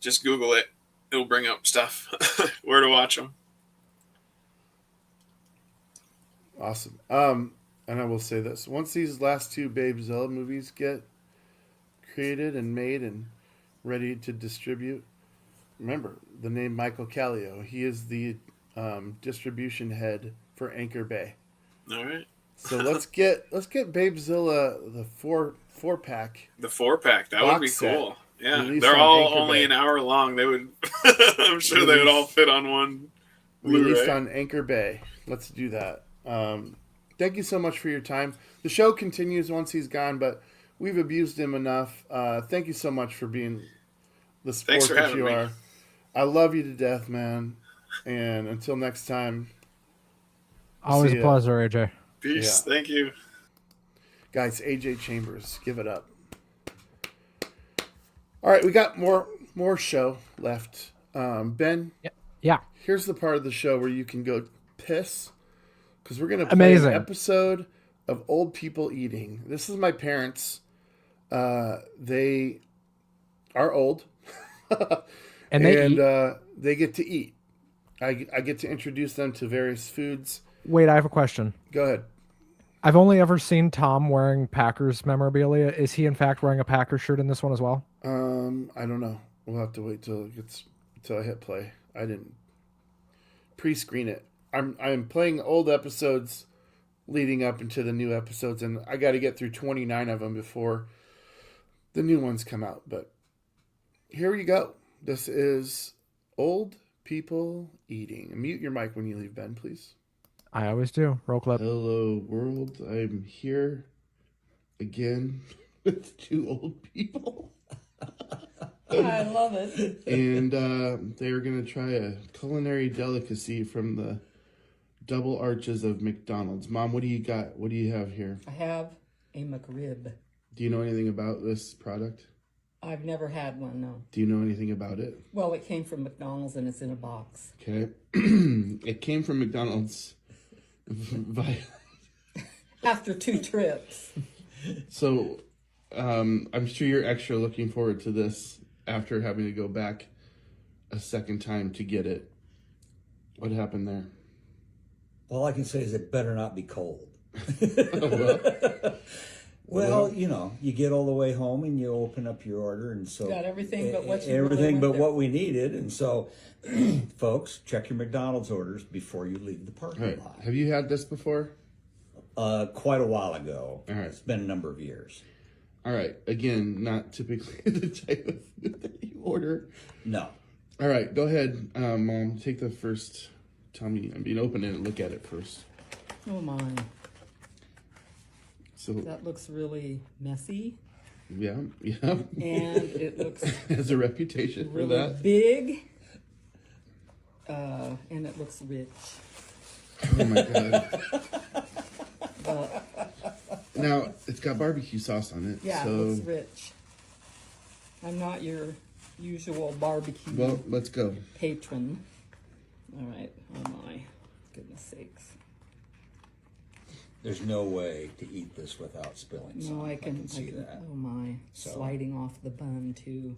just Google it. It'll bring up stuff where to watch them.
Awesome. And I will say this: once these last two Babezilla movies get created and made and ready to distribute, remember the name Michael Callio. He is the distribution head for Anchor Bay.
All right.
So let's get Babezilla the four pack.
The 4-pack, that would be
set
cool. Yeah,
released
they're
on
all
Anchor
only
Bay.
an hour long. They would, I'm sure they would all fit on one
Released
Blu-ray.
on Anchor Bay. Let's do that. Thank you so much for your time. The show continues once he's gone, but we've abused him enough. Thank you so much for being the sport
Thanks for
that
having
you
me.
are. I love you to death, man. And until next time,
Always
See
a
ya.
pleasure, AJ.
Peace.
Yeah.
Thank you.
guys, AJ Chambers, give it up. All right, we got more show left. Ben,
Yeah.
here's the part of the show where you can go piss, because we're gonna play
Amazing.
an episode of Old People Eating. This is my parents. They are old,
And they eat.
they get to eat. I get to introduce them to various foods.
Wait, I have a question.
Go ahead.
I've only ever seen Tom wearing Packers memorabilia. Is he in fact wearing a Packers shirt in this one as well?
I don't know. We'll have to wait till I hit play. I didn't pre-screen it. I'm playing old episodes leading up into the new episodes, and I got to get through 29 of them before the new ones come out. But here you go. This is Old People Eating. Mute your mic when you leave, Ben, please.
I always do. Roll clip.
Hello, world. I'm here again with two old people.
I love it.
And they were going to try a culinary delicacy from the double arches of McDonald's. Mom, what do you got? What do you have here?
I have a McRib.
Do you know anything about this product?
I've never had one, no.
Do you know anything about it?
Well, it came from McDonald's and it's in a box.
Okay. It came from McDonald's.
After 2 trips.
So I'm sure you're extra looking forward to this after having to go back a second time to get it. What happened there?
All I can say is it better not be cold.
Well,
Well, you know, you get all the way home and you open up your order, and so
Got everything but what you
everything
really
but
went there.
what we needed, and so, folks, check your McDonald's orders before you leave the parking
all right.
lot.
Have you had this before?
Quite a while ago.
All right.
It's been a number of years.
All right. Again, not typically the type of food that you order.
No.
All right. Go ahead, Mom. Take the first. Tell me. Open it and look at it first.
Oh my.
So,
That looks really messy.
yeah.
And it looks
Has a reputation for
really
that.
big. And it looks rich.
Oh my god. Now it's got barbecue sauce on it.
Yeah,
So,
it looks rich. I'm not your usual barbecue
well, let's go.
patron. All right. Oh my goodness sakes.
There's no way to eat this without spilling some.
No, I can
see that.
Oh my.
So-
Sliding off the bun too.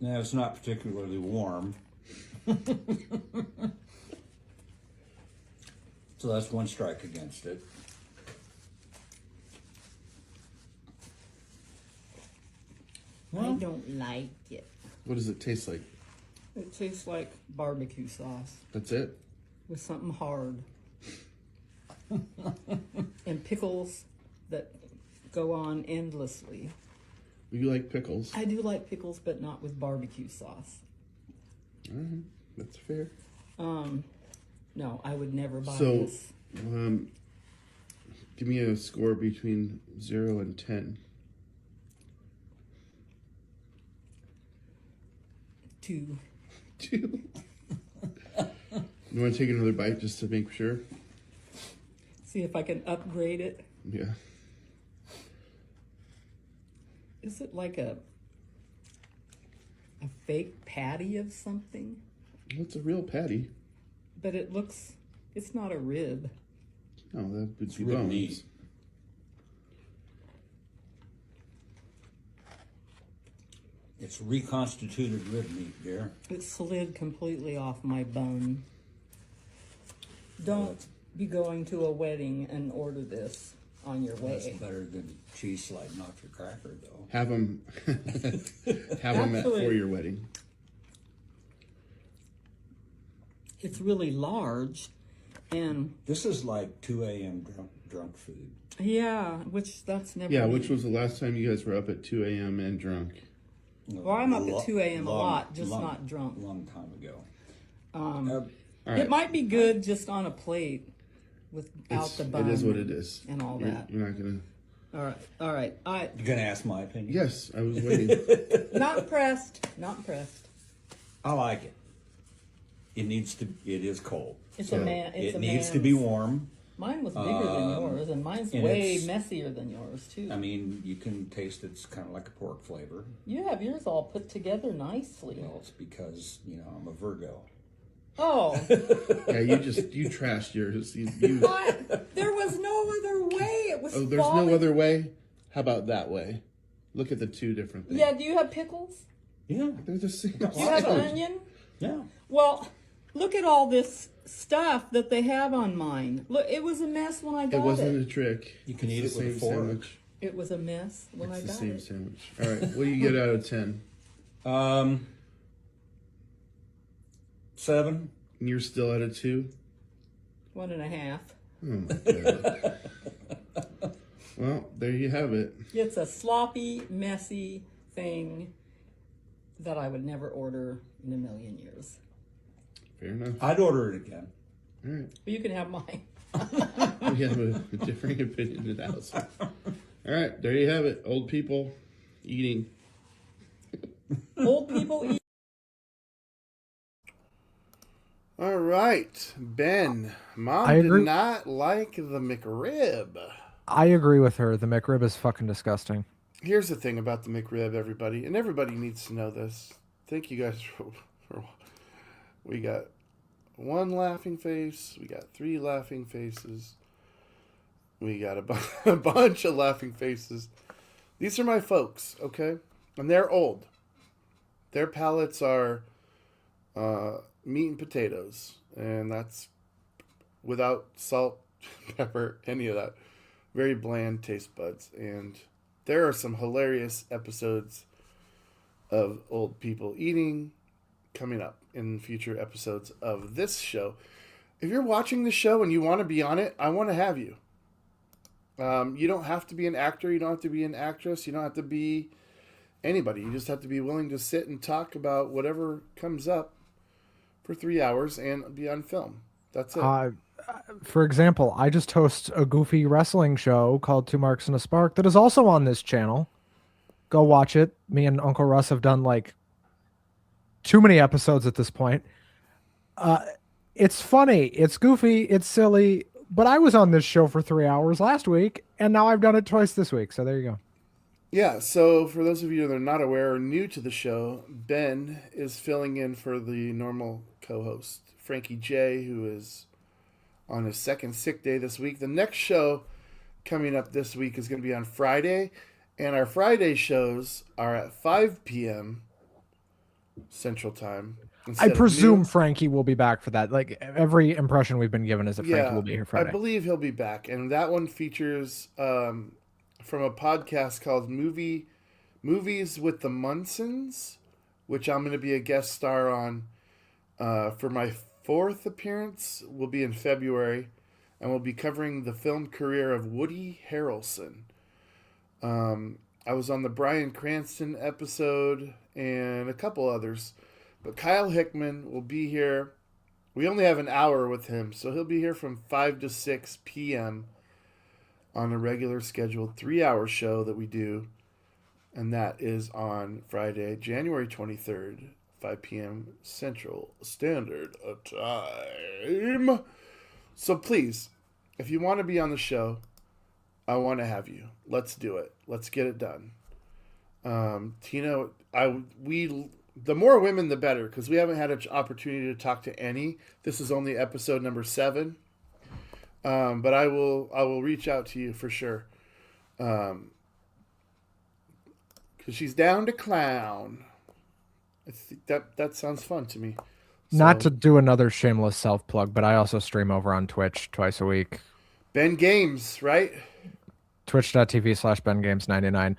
Now, it's not particularly warm. So that's one strike against it.
I don't like it.
What does it taste like?
It tastes like barbecue sauce
That's it.
with something hard. And pickles that go on endlessly.
You like pickles?
I do like pickles, but not with barbecue sauce.
That's fair.
No, I would never buy
So,
this.
Give me a score between 0 and 10.
2.
2. You want to take another bite just to make sure?
See if I can upgrade it.
Yeah.
Is it like a fake patty of something?
Well, it's a real patty.
But it's not a rib.
No, that would be
rib
bones.
meat. It's reconstituted rib meat, dear.
It slid completely off my bone. Don't be going to a wedding and order this on your
That's
way.
better than cheese sliding off your cracker, though.
Have them,
Actually-
for your wedding.
It's really large, and
This is like 2 a.m. drunk food.
yeah, that's never.
Yeah,
me.
which was the last time you guys were up at 2 a.m. and drunk?
Well, I'm up at 2 a.m. a lot, just
long-
not drunk.
Long time ago.
All right.
It might be good just on a plate without
It's-
the bun.
It is what it is.
And all
You're-
that.
You're not going to...
All right.
You gonna ask my opinion?
Yes, I was waiting.
Not impressed. Not impressed.
I like it. It is cold.
It's
So
a man. It's
it
a
needs to be
man's-
warm.
Mine was bigger than yours, and mine's
and
way
it's-
messier than yours too.
I mean, you can taste it's kind of like a pork flavor.
You have yours all put together nicely.
Well, it's because, I'm a Virgo.
Oh,
Yeah, you trashed yours.
but there was no other way. It was.
Oh, there's
falling.
no other way? How about that way? Look at the two different things.
Yeah. Do you have pickles?
Yeah.
They're the same.
Do you have onion?
Yeah.
Well, look at all this stuff that they have on mine. Look, it was a mess when I got
It
it.
wasn't a trick.
You can
It's
eat
the
it with a
same
fork.
sandwich.
It was a mess when
It's
I
the
got
same
it.
sandwich. All right, what do you get out of 10?
7.
And you're still at a 2?
1.5.
Oh my god. Well, there you have it.
It's a sloppy, messy thing that I would never order in a million years.
Fair enough.
I'd order it again.
All right.
But you can have mine.
We have a differing opinion in the house. All right, there you have it. Old people eating.
Old people eat.
All right, Ben. Mom
I
did
agree.
not like the McRib.
I agree with her. The McRib is fucking disgusting.
Here's the thing about the McRib, everybody, and everybody needs to know this. Thank you guys for we got 1 laughing face. We got 3 laughing faces. We got a bunch of laughing faces. These are my folks, okay? And they're old. Their palates are meat and potatoes. And that's without salt, pepper, any of that. Very bland taste buds. And there are some hilarious episodes of old people eating coming up in future episodes of this show. If you're watching the show and you want to be on it, I want to have you. You don't have to be an actor. You don't have to be an actress. You don't have to be anybody. You just have to be willing to sit and talk about whatever comes up for 3 hours and be on film. That's it.
For example, I just host a goofy wrestling show called Two Marks and a Spark that is also on this channel. Go watch it. Me and Uncle Russ have done like too many episodes at this point. It's funny, it's goofy, it's silly, but I was on this show for 3 hours last week, and now I've done it twice this week. So there you go.
Yeah, so for those of you that are not aware or new to the show, Ben is filling in for the normal co-host, Frankie J, who is on his second sick day this week. The next show coming up this week is going to be on Friday, and our Friday shows are at 5 p.m. Central Time.
I
instead of
presume
noon.
Frankie will be back for that. Like every impression we've been given is that Frankie will be here Friday.
I believe he'll be back, and that one features from a podcast called Movies with the Munsons, which I'm going to be a guest star on for my 4th appearance. Will be in February, and we'll be covering the film career of Woody Harrelson. I was on the Bryan Cranston episode and a couple others, but Kyle Hickman will be here We only have an hour with him, so he'll be here from 5 to 6 p.m. on a regular scheduled 3-hour show that we do. And that is on Friday, January 23rd, 5 p.m. Central Standard Time. So please, if you want to be on the show, I want to have you. Let's do it. Let's get it done. Tina, the more women, the better, because we haven't had an opportunity to talk to any. This is only episode number 7. But I will reach out to you for sure. Because she's down to clown. I think that sounds fun to me.
Not to do another shameless self plug, but I also stream over on Twitch twice a week.
Ben Games, right?
Twitch.tv/BenGames99.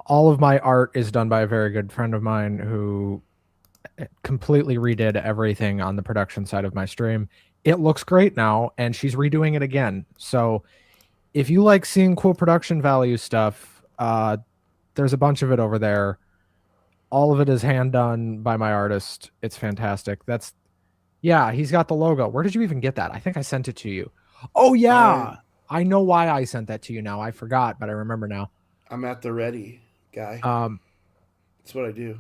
All of my art is done by a very good friend of mine who completely redid everything on the production side of my stream. It looks great now, and she's redoing it again. So if you like seeing cool production value stuff, there's a bunch of it over there. All of it is hand done by my artist. It's fantastic. He's got the logo. Where did you even get that? I think I sent it to you. Oh, yeah. I know why I sent that to you now. I forgot, but I remember now.
I'm at the ready, guy. That's what I do.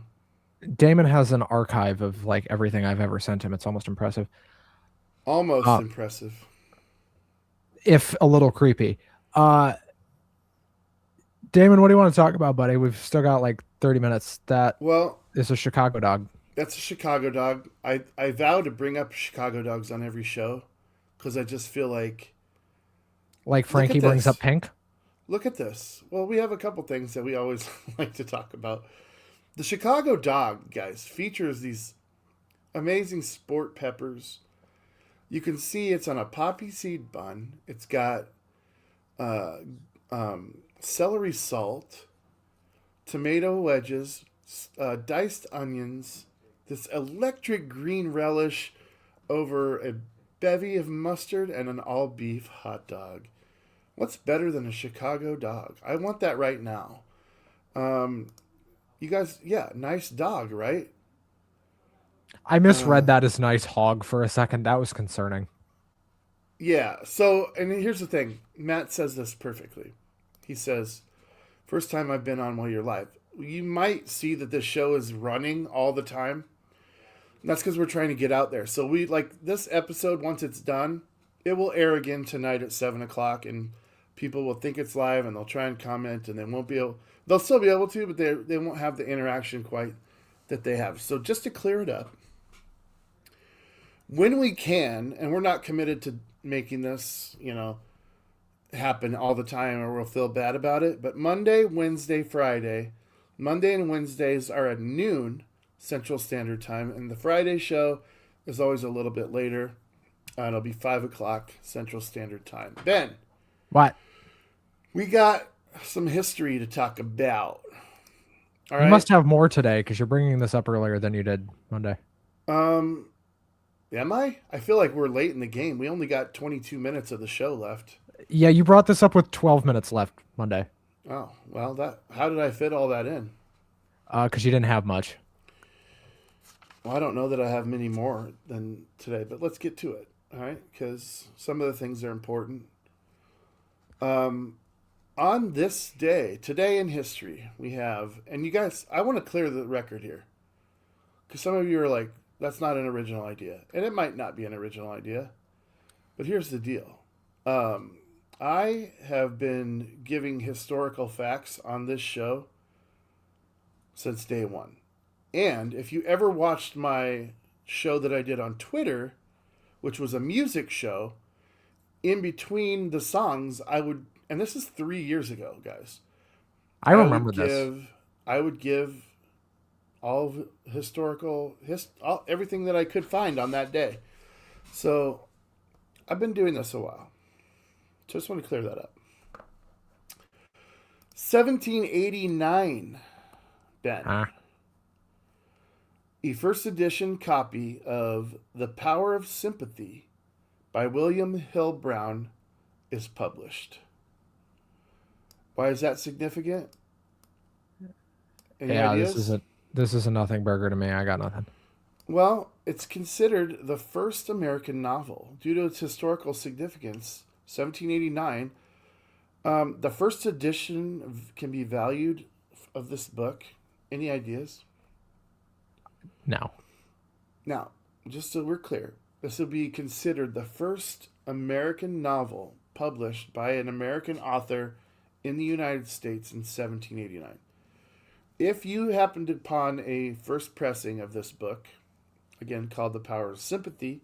Damon has an archive of like everything I've ever sent him. It's almost impressive.
Almost impressive.
If a little creepy. Damon, what do you want to talk about, buddy? We've still got like 30 minutes. That is a Chicago dog.
That's a Chicago dog. I vow to bring up Chicago dogs on every show because I just feel like
Frankie brings up Pink.
Look at this. Well, we have a couple things that we always like to talk about. The Chicago dog, guys, features these amazing sport peppers. You can see it's on a poppy seed bun. It's got celery salt, tomato wedges, diced onions, this electric green relish over a bevy of mustard, and an all-beef hot dog. What's better than a Chicago dog? I want that right now. You guys, nice dog, right?
I misread that as nice hog for a second. That was concerning.
Yeah, so, and here's the thing. Matt says this perfectly. He says, first time I've been on while you're live. You might see that this show is running all the time. And that's because we're trying to get out there. So we, like, this episode, once it's done, it will air again tonight at 7 o'clock, and people will think it's live, and they'll try and comment, and they'll still be able to, but they won't have the interaction quite that they have. So just to clear it up, when we can, and we're not committed to making this, happen all the time or we'll feel bad about it, but Monday, Wednesday, Friday, Monday and Wednesdays are at noon Central Standard Time, and the Friday show is always a little bit later. It'll be 5 o'clock Central Standard Time. Ben.
What?
We got some history to talk about. All right?
You must have more today because you're bringing this up earlier than you did Monday.
Am I? I feel like we're late in the game. We only got 22 minutes of the show left.
Yeah, you brought this up with 12 minutes left Monday.
Oh, well, how did I fit all that in?
Because you didn't have much.
Well, I don't know that I have many more than today, but let's get to it, all right? Because some of the things are important. On this day, today in history, we have, and you guys, I want to clear the record here. Because some of you are like, that's not an original idea. And it might not be an original idea. But here's the deal. I have been giving historical facts on this show since day one. And if you ever watched my show that I did on Twitter, which was a music show, in between the songs, and this is 3 years ago, guys.
I remember this.
I would give all of everything that I could find on that day. So I've been doing this a while. Just want to clear that up. 1789, Ben. A first edition copy of The Power of Sympathy by William Hill Brown is published. Why is that significant? Any ideas?
This is a nothing burger to me. I got nothing.
Well, it's considered the first American novel due to its historical significance. 1789. The first edition can be valued of this book. Any ideas?
No.
Now, just so we're clear, this would be considered the first American novel published by an American author in the United States in 1789. If you happened upon a first pressing of this book, again called The Power of Sympathy,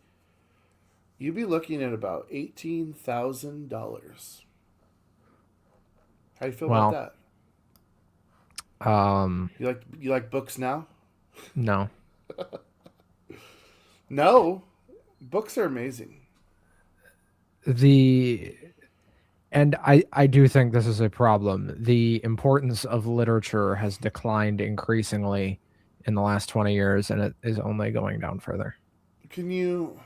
you'd be looking at about $18,000. How do you feel
Well,
about that? You like books now?
No.
No, books are amazing.
And I do think this is a problem. The importance of literature has declined increasingly in the last 20 years, and it is only going down further.
Can you?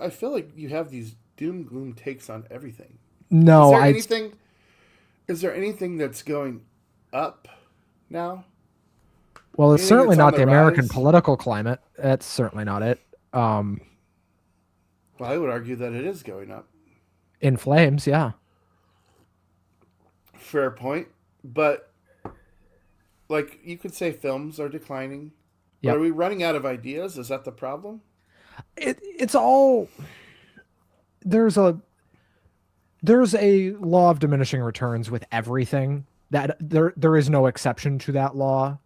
I feel like you have these doom gloom takes on everything.
No,
Is there anything that's going up now?
Well, it's
Anything
certainly
that's on
not the
the
American
rise?
political climate. That's certainly not it.
Well, I would argue that it is going up.
In flames, yeah.
Fair point, but like you could say, films are declining.
Yep.
But are we running out of ideas? Is that the problem?
It's all there's a law of diminishing returns with everything. That there is no exception to that law.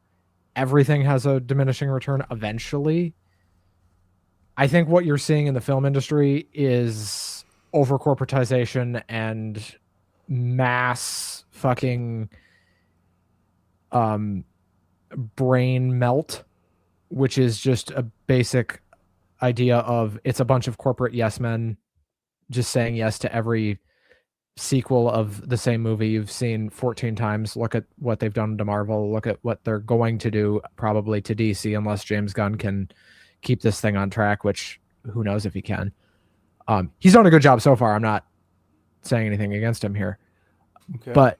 Everything has a diminishing return eventually. I think what you're seeing in the film industry is over corporatization and mass fucking brain melt, which is just a basic idea of it's a bunch of corporate yes men just saying yes to every sequel of the same movie you've seen 14 times. Look at what they've done to Marvel. Look at what they're going to do probably to DC unless James Gunn can keep this thing on track, which who knows if he can. He's done a good job so far. I'm not saying anything against him here.
Okay.
But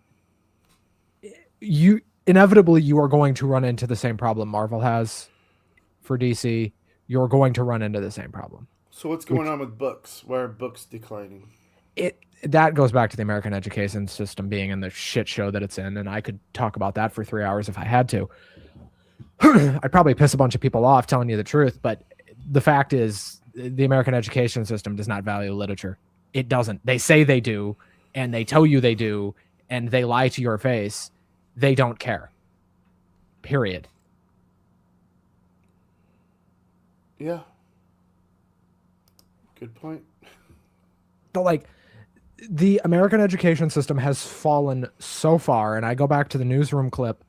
you inevitably you are going to run into the same problem Marvel has for DC. You're going to run into the same problem.
So what's going on with books? Why are books declining?
That goes back to the American education system being in the shit show that it's in, and I could talk about that for 3 hours if I had to. I'd probably piss a bunch of people off telling you the truth, but the fact is the American education system does not value literature. It doesn't. They say they do, and they tell you they do, and they lie to your face. They don't care. Period.
Yeah. Good point.
But like the American education system has fallen so far, and I go back to the newsroom clip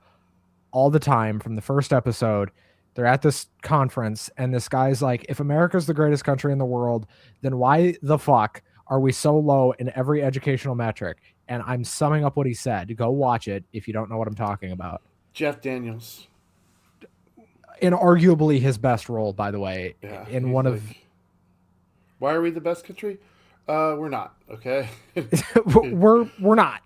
all the time from the first episode. They're at this conference, and this guy's like, if America's the greatest country in the world, then why the fuck are we so low in every educational metric? And I'm summing up what he said. Go watch it if you don't know what I'm talking about.
Jeff Daniels.
In arguably his best role, by the way.
Yeah,
in one of...
Why are we the best country? We're not, okay?
we're not.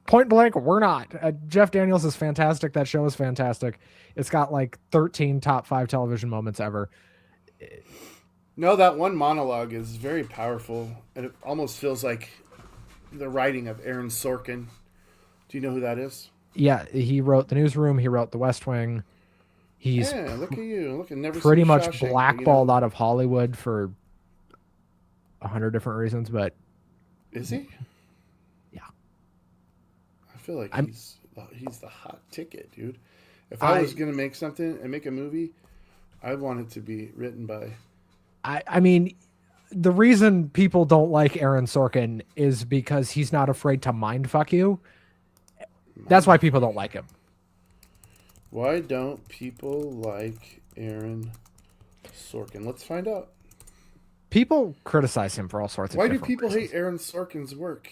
Point blank, we're not. Jeff Daniels is fantastic. That show is fantastic. It's got like 13 top 5 television moments ever.
No, that one monologue is very powerful, and it almost feels like the writing of Aaron Sorkin. Do you know who that is?
Yeah, he wrote The Newsroom. He wrote The West Wing. He's
look at you. Look, never
pretty
seen
much
Shawshank,
blackballed out of Hollywood for 100 different reasons, but
is he?
Yeah.
I feel like he's the hot ticket, dude. If I was gonna make something and make a movie, I want it to be written by.
I mean, the reason people don't like Aaron Sorkin is because he's not afraid to mindfuck you. That's why people don't like him.
Why don't people like Aaron Sorkin? Let's find out.
People criticize him for all sorts of
Why do
different
people
reasons.
hate Aaron Sorkin's work?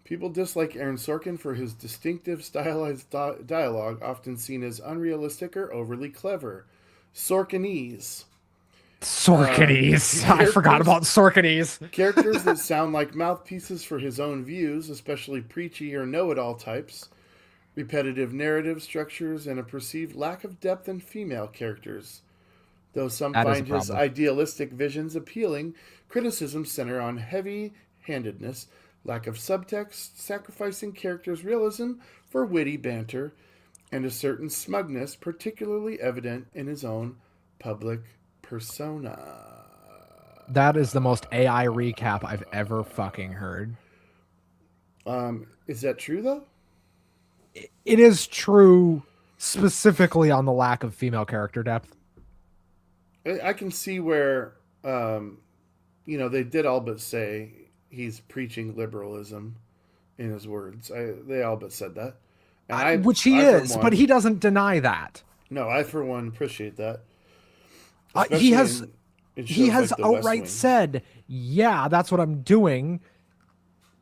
People dislike Aaron Sorkin for his distinctive stylized dialogue, often seen as unrealistic or overly clever. Sorkinese.
Sorkinese. I forgot about Sorkinese.
Characters that sound like mouthpieces for his own views, especially preachy or know-it-all types. repetitive narrative structures, and a perceived lack of depth in female characters. Though some
That is a
find his
problem.
idealistic visions appealing, criticisms center on heavy-handedness, lack of subtext, sacrificing characters' realism for witty banter, and a certain smugness particularly evident in his own public persona.
That is the most AI recap I've ever fucking heard.
Is that true, though?
It is true specifically on the lack of female character depth.
I can see where, they did all but say he's preaching liberalism in his words. They all but said that. And
Which he
I, for
is,
one-
but he doesn't deny that.
No, I, for one, appreciate that.
He has
Especially in
he
shows
has
like The West
outright
Wing.
said, yeah, that's what I'm doing.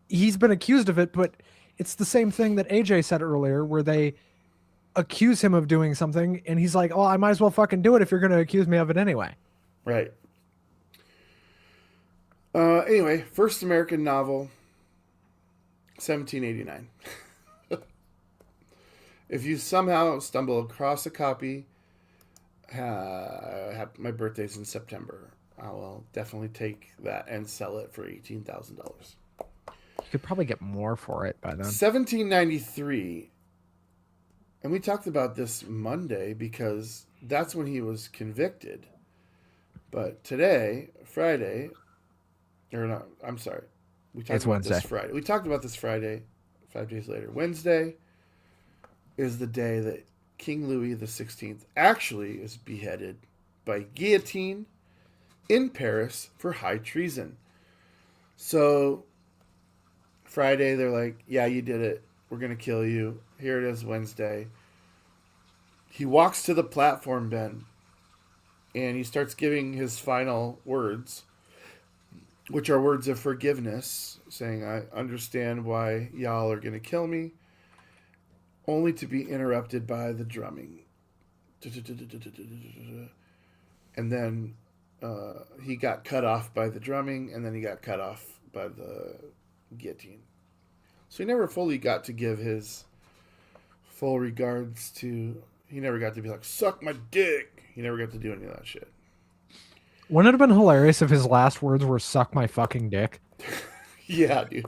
He's been accused of it, but it's the same thing that AJ said earlier, where they accuse him of doing something, and he's like, oh, I might as well fucking do it if you're going to accuse me of it anyway.
Right. Anyway, first American novel, 1789. If you somehow stumble across a copy, my birthday's in September. I will definitely take that and sell it for $18,000.
You could probably get more for it by then.
1793, and we talked about this Monday because that's when he was convicted. But today, Friday, or no, I'm sorry, we talked
It's
about
Wednesday.
this Friday. We talked about this Friday, 5 days later. Wednesday is the day that King Louis XVI actually is beheaded by guillotine in Paris for high treason. So Friday, they're like, yeah, you did it. We're going to kill you. Here it is, Wednesday. He walks to the platform, Ben, and he starts giving his final words, which are words of forgiveness, saying, I understand why y'all are going to kill me, only to be interrupted by the drumming. And then he got cut off by the drumming, and then he got cut off by the guillotine. So he never fully got to give his full regards to... He never got to be like, suck my dick. He never got to do any of that shit.
Wouldn't it have been hilarious if his last words were "suck my fucking dick"?
Yeah, dude.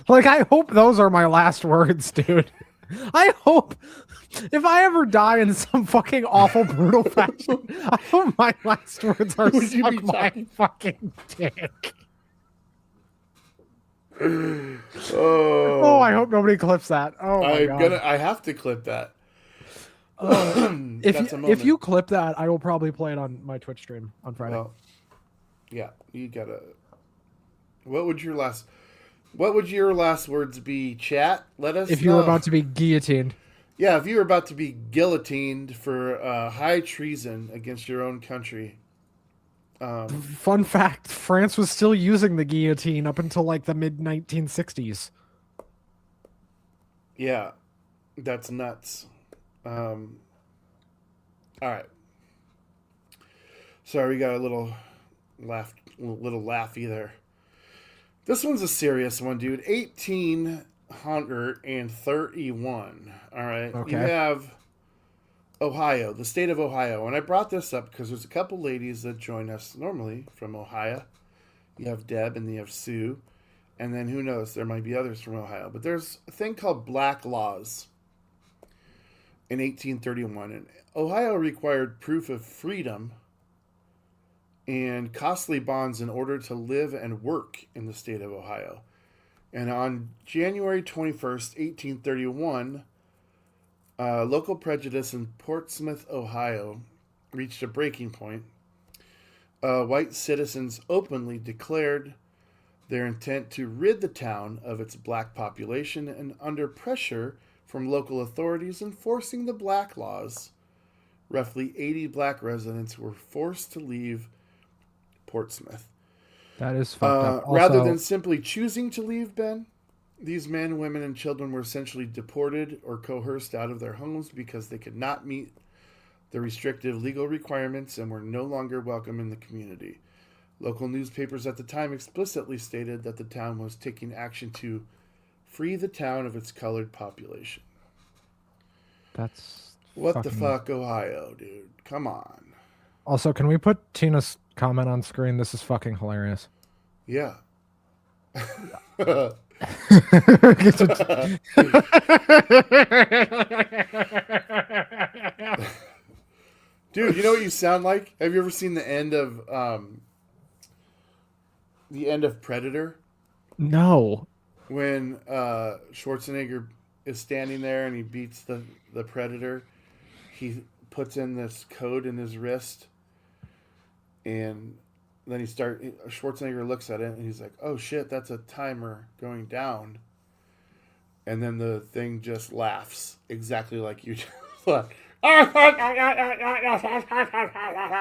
Like, I hope those are my last words, dude. I hope if I ever die in some fucking awful, brutal fashion, I hope my last words are
Would you
"suck
be
my
talking?
fucking dick."
Oh,
I hope nobody clips that. Oh my God.
I have to clip that.
If
That's a
you,
moment.
if you clip that, I will probably play it on my Twitch stream on Friday.
Well, yeah, you gotta. What would your last words be, chat? Let us
If
know.
you were about to be guillotined.
Yeah, if you were about to be guillotined for high treason against your own country.
Fun fact, France was still using the guillotine up until like the mid 1960s.
Yeah, that's nuts. All right. Sorry, we got a little laughy there. This one's a serious one, dude. 1831. All right.
Okay.
You have Ohio, the state of Ohio. And I brought this up because there's a couple ladies that join us normally from Ohio. You have Deb and you have Sue. And then who knows, there might be others from Ohio. But there's a thing called black laws in 1831. And Ohio required proof of freedom and costly bonds in order to live and work in the state of Ohio. And on January 21st, 1831, local prejudice in Portsmouth, Ohio, reached a breaking point. White citizens openly declared their intent to rid the town of its black population, and under pressure from local authorities enforcing the black laws, roughly 80 black residents were forced to leave Portsmouth.
That is fucked up.
Rather
Also,
than simply choosing to leave, Ben, these men, women, and children were essentially deported or coerced out of their homes because they could not meet the restrictive legal requirements and were no longer welcome in the community. Local newspapers at the time explicitly stated that the town was taking action to free the town of its colored population.
That's
What the
fucking-
fuck, Ohio, dude? Come on.
Also, can we put Tina's comment on screen? This is fucking hilarious.
Yeah. Dude, you know what you sound like? Have you ever seen the end of Predator?
No.
When Schwarzenegger is standing there and he beats the Predator, he puts in this code in his wrist, and then Schwarzenegger looks at it and he's like, "Oh shit, that's a timer going down." And then the thing just laughs exactly like you just thought.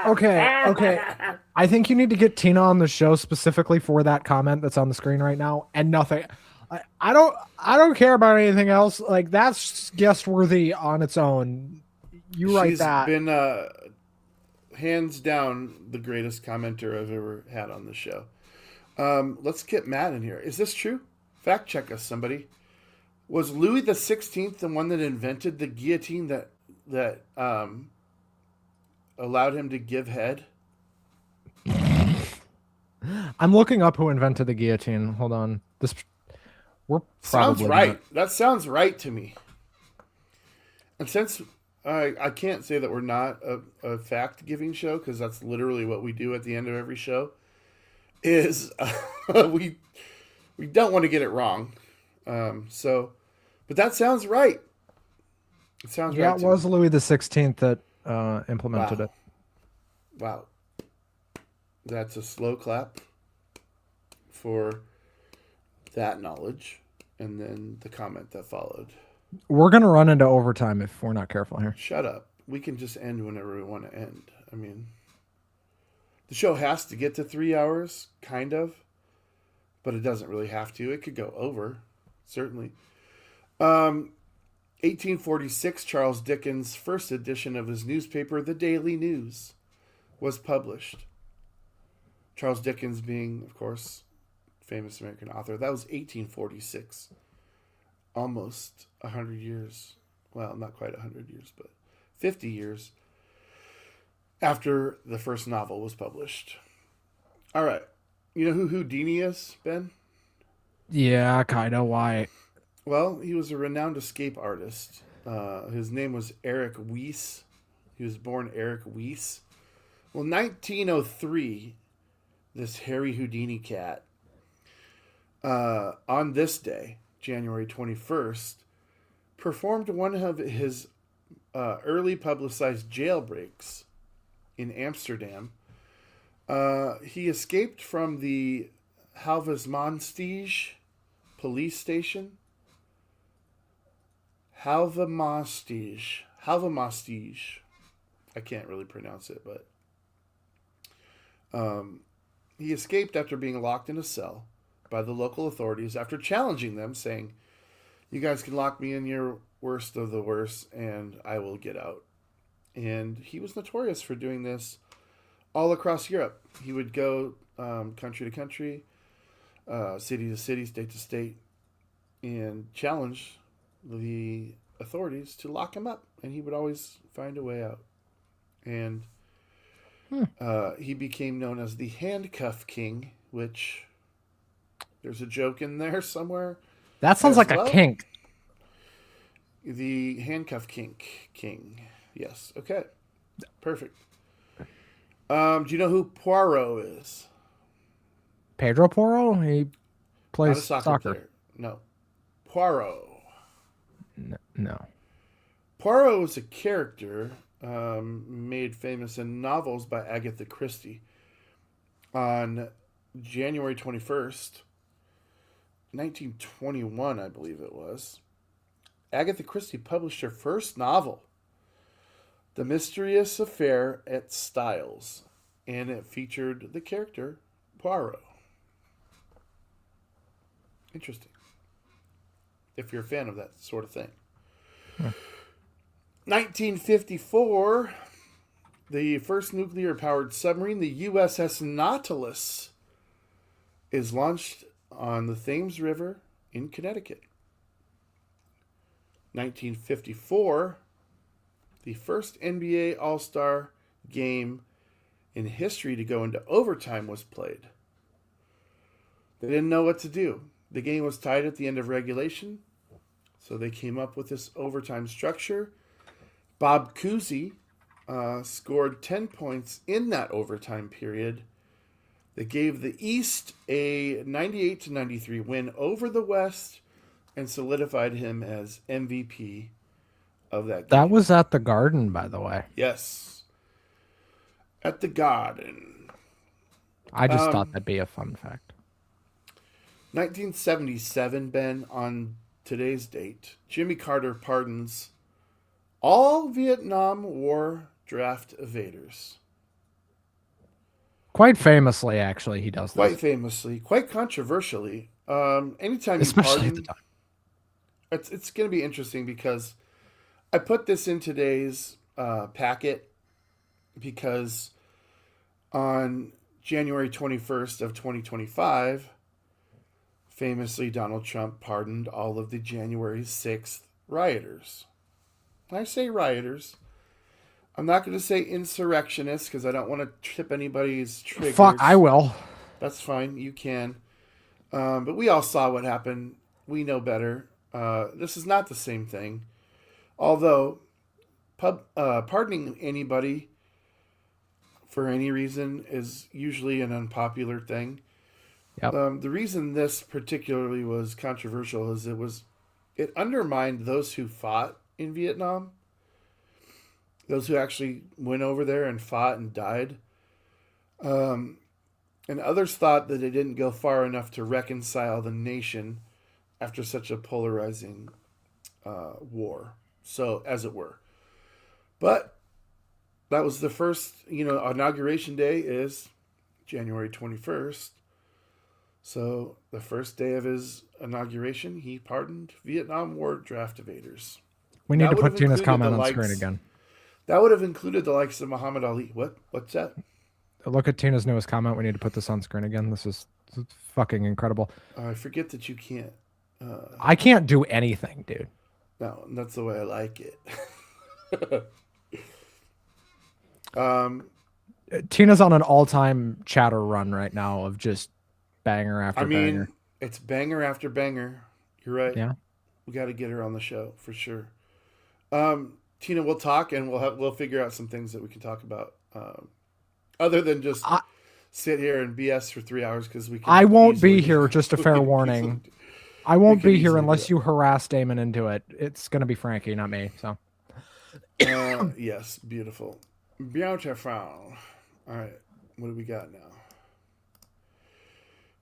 Okay. I think you need to get Tina on the show specifically for that comment that's on the screen right now, and nothing. I don't care about anything else. Like, that's guest worthy on its own. You write
She's
that.
been hands down the greatest commenter I've ever had on the show. Let's get Matt in here. Is this true? Fact check us, somebody. Was Louis the 16th the one that invented the guillotine that allowed him to give head?
I'm looking up who invented the guillotine. Hold on. We're
Sounds
probably
right. That sounds right to me. And since I can't say that we're not a fact-giving show, because that's literally what we do at the end of every show, is we don't want to get it wrong. But that sounds right. It sounds right.
Yeah, it
to
was
me.
Louis the 16th that implemented it.
Wow. That's a slow clap for that knowledge, and then the comment that followed.
We're gonna run into overtime if we're not careful here.
Shut up. We can just end whenever we want to end. I mean, the show has to get to 3 hours, kind of, but it doesn't really have to. It could go over, certainly. 1846, Charles Dickens' first edition of his newspaper, The Daily News, was published. Charles Dickens being, of course, famous American author. That was 1846. Almost 100 years. Well, not quite 100 years, but 50 years after the first novel was published. All right. You know who Houdini is, Ben?
Yeah, kinda. Why?
Well, he was a renowned escape artist. His name was Eric Weiss. He was born Eric Weiss. Well, 1903, this Harry Houdini cat, on this day, January 21st, performed one of his early publicized jailbreaks in Amsterdam. He escaped from the Halvesmanstige police station. Halvesmanstige. I can't really pronounce it, but he escaped after being locked in a cell by the local authorities after challenging them, saying, "You guys can lock me in your worst of the worst and I will get out." And he was notorious for doing this all across Europe. He would go country to country, city to city, state to state, and challenge the authorities to lock him up, and he would always find a way out. And he became known as the Handcuff King, which there's a joke in there somewhere.
That sounds like
well.
a kink.
The Handcuff King. Yes. Okay. Perfect. Do you know who Poirot is?
Pedro Porro? He
Not
plays
a soccer
soccer.
player. No. Poirot.
No.
Poirot was a character made famous in novels by Agatha Christie. On January 21st, 1921, I believe it was, Agatha Christie published her first novel, The Mysterious Affair at Styles, and it featured the character Poirot. Interesting. If you're a fan of that sort of thing. 1954, the first nuclear-powered submarine, the USS Nautilus, is launched on the Thames River in Connecticut. 1954, the first NBA All-Star game in history to go into overtime was played. They didn't know what to do. The game was tied at the end of regulation, so they came up with this overtime structure. Bob Cousy scored 10 points in that overtime period that gave the East a 98-93 win over the West and solidified him as MVP of that game.
That was at the Garden, by the way.
Yes. At the Garden.
I just thought that'd be a fun fact.
1977, Ben, on today's date, Jimmy Carter pardons all Vietnam War draft evaders.
Quite famously, actually, he does this.
Quite famously, quite controversially. Anytime
Especially
you
at the
pardon,
time.
it's going to be interesting because I put this in today's packet because on January 21st of 2025, famously Donald Trump pardoned all of the January 6th rioters. When I say rioters, I'm not going to say insurrectionists because I don't want to trip anybody's triggers.
Fuck, I will.
That's fine. You can. But we all saw what happened. We know better. This is not the same thing. Although, pardoning anybody for any reason is usually an unpopular thing.
Yep.
The reason this particularly was controversial is it undermined those who fought in Vietnam. Those who actually went over there and fought and died. And others thought that it didn't go far enough to reconcile the nation after such a polarizing war. So, as it were. But that was the first, inauguration day is January 21st. So, the first day of his inauguration, he pardoned Vietnam War draft evaders.
We need
That
to
would
put
have
Tina's
included
comment
the
on screen
likes-
again.
That would have included the likes of Muhammad Ali. What's that?
Look at Tina's newest comment. We need to put this on screen again. This is fucking incredible.
I forget that you can't.
I can't do anything, dude.
No, that's the way I like it.
Tina's on an all-time chatter run right now of just banger after banger.
It's banger after banger. You're right.
Yeah.
We got to get her on the show for sure. Tina, we'll talk and we'll figure out some things that we can talk about. Other than just sit here and BS for 3 hours because we.
I won't be
easily-
here. Just a
we
fair
could
warning.
easily-
I won't
could
be here
easily do
unless
that.
you harass Damon into it. It's gonna be Frankie, not me. So
Yes, beautiful. Beautiful. All right, what do we got now?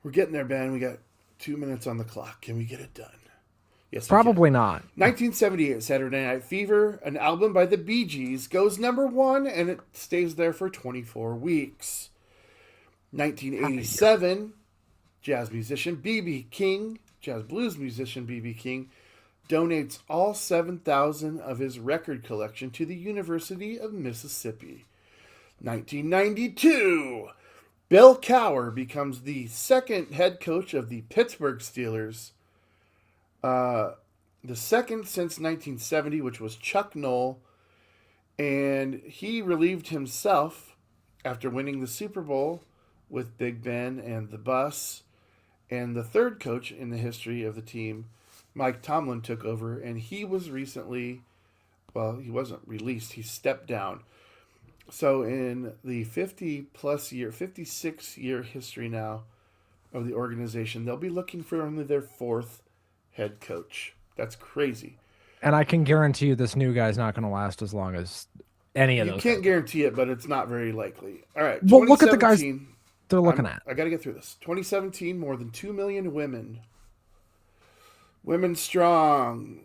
We're getting there, Ben. We got 2 minutes on the clock. Can we get it done? Yes, we can.
probably not.
1978, Saturday Night Fever, an album by the Bee Gees, goes number 1, and it stays there for 24 weeks. 1987, jazz musician B.B. King, jazz blues musician B.B. King, donates all 7,000 of his record collection to the University of Mississippi. 1992, Bill Cowher becomes the second head coach of the Pittsburgh Steelers. The second since 1970, which was Chuck Noll, and he relieved himself after winning the Super Bowl with Big Ben and the Bus. And the third coach in the history of the team, Mike Tomlin, took over, and he was recently, well, he wasn't released, he stepped down. So in the 56-year history now of the organization, they'll be looking for only their fourth head coach. That's crazy.
And I can guarantee you this new guy's not going to last as long as any of
You
those.
can't
guys.
guarantee it, but it's not very likely. All right.
Well, look at the guys
2017,
they're looking at.
I got to get through this. 2017, more than 2 million women. Women strong.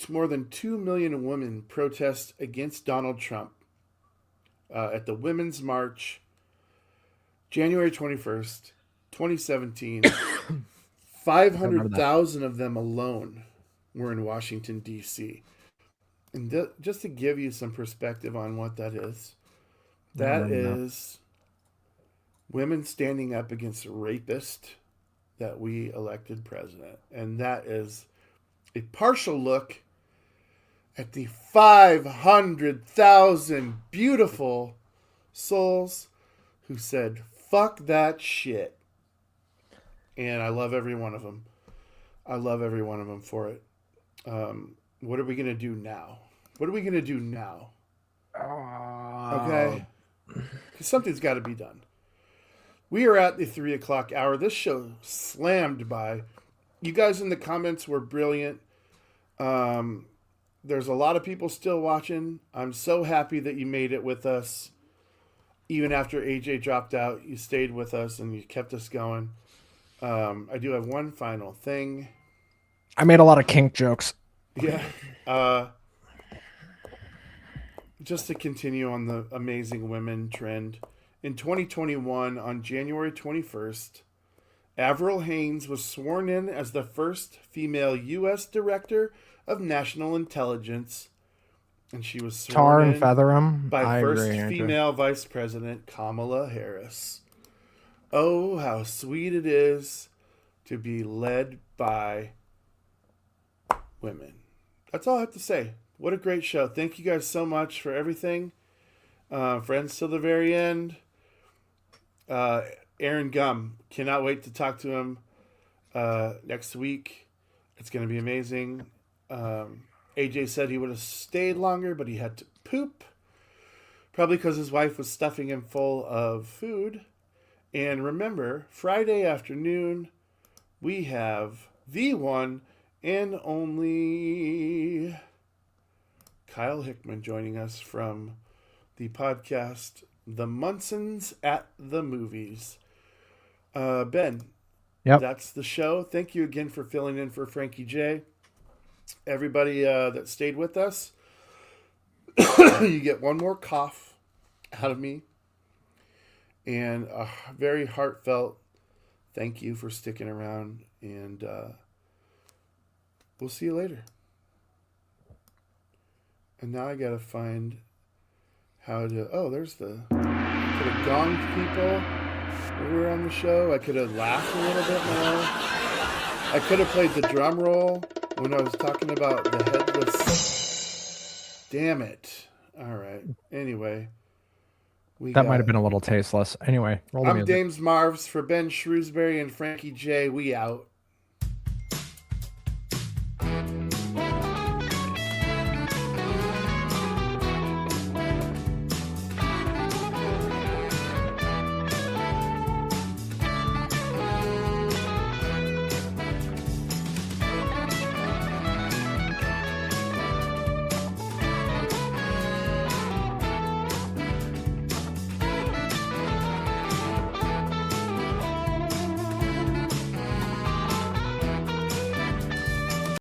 More than 2 million women protest against Donald Trump at the Women's March, January 21st, 2017. 500,000 of them alone were in Washington, D.C. And just to give you some perspective on what that is, that is women standing up against a rapist that we elected president. And that is a partial look at the 500,000 beautiful souls who said, fuck that shit. And I love every one of them. I love every one of them for it. What are we going to do now? What are we going to do now? Okay? Because something's got to be done. We are at the 3 o'clock hour. This show slammed by. You guys in the comments were brilliant. There's a lot of people still watching. I'm so happy that you made it with us. Even after AJ dropped out, you stayed with us and you kept us going. I do have one final thing.
I made a lot of kink jokes.
Yeah. Just to continue on the amazing women trend. In 2021, on January 21st, Avril Haines was sworn in as the first female U.S. Director of National Intelligence. And she was sworn
Tar and
in
feather 'em.
by
I
first
agree, Andrew.
female Vice President Kamala Harris. Oh, how sweet it is to be led by women. That's all I have to say. What a great show. Thank you guys so much for everything. Friends till the very end. Aaron Gum. Cannot wait to talk to him next week. It's going to be amazing. AJ said he would have stayed longer, but he had to poop. Probably because his wife was stuffing him full of food. And remember, Friday afternoon, we have the one and only Kyle Hickman joining us from the podcast The Munsons at the Movies. Ben,
Yep.
that's the show. Thank you again for filling in for Frankie J. Everybody that stayed with us, you get one more cough out of me. And a very heartfelt thank you for sticking around. And we'll see you later. And now I got to find how to... Oh, there's the... I could have gonged people when we were on the show. I could have laughed a little bit more. I could have played the drum roll when I was talking about the headless... Damn it. All right. Anyway.
That might have been a little tasteless. Anyway, roll the
I'm
music.
Dames Marvs for Ben Shrewsbury and Frankie J. We out.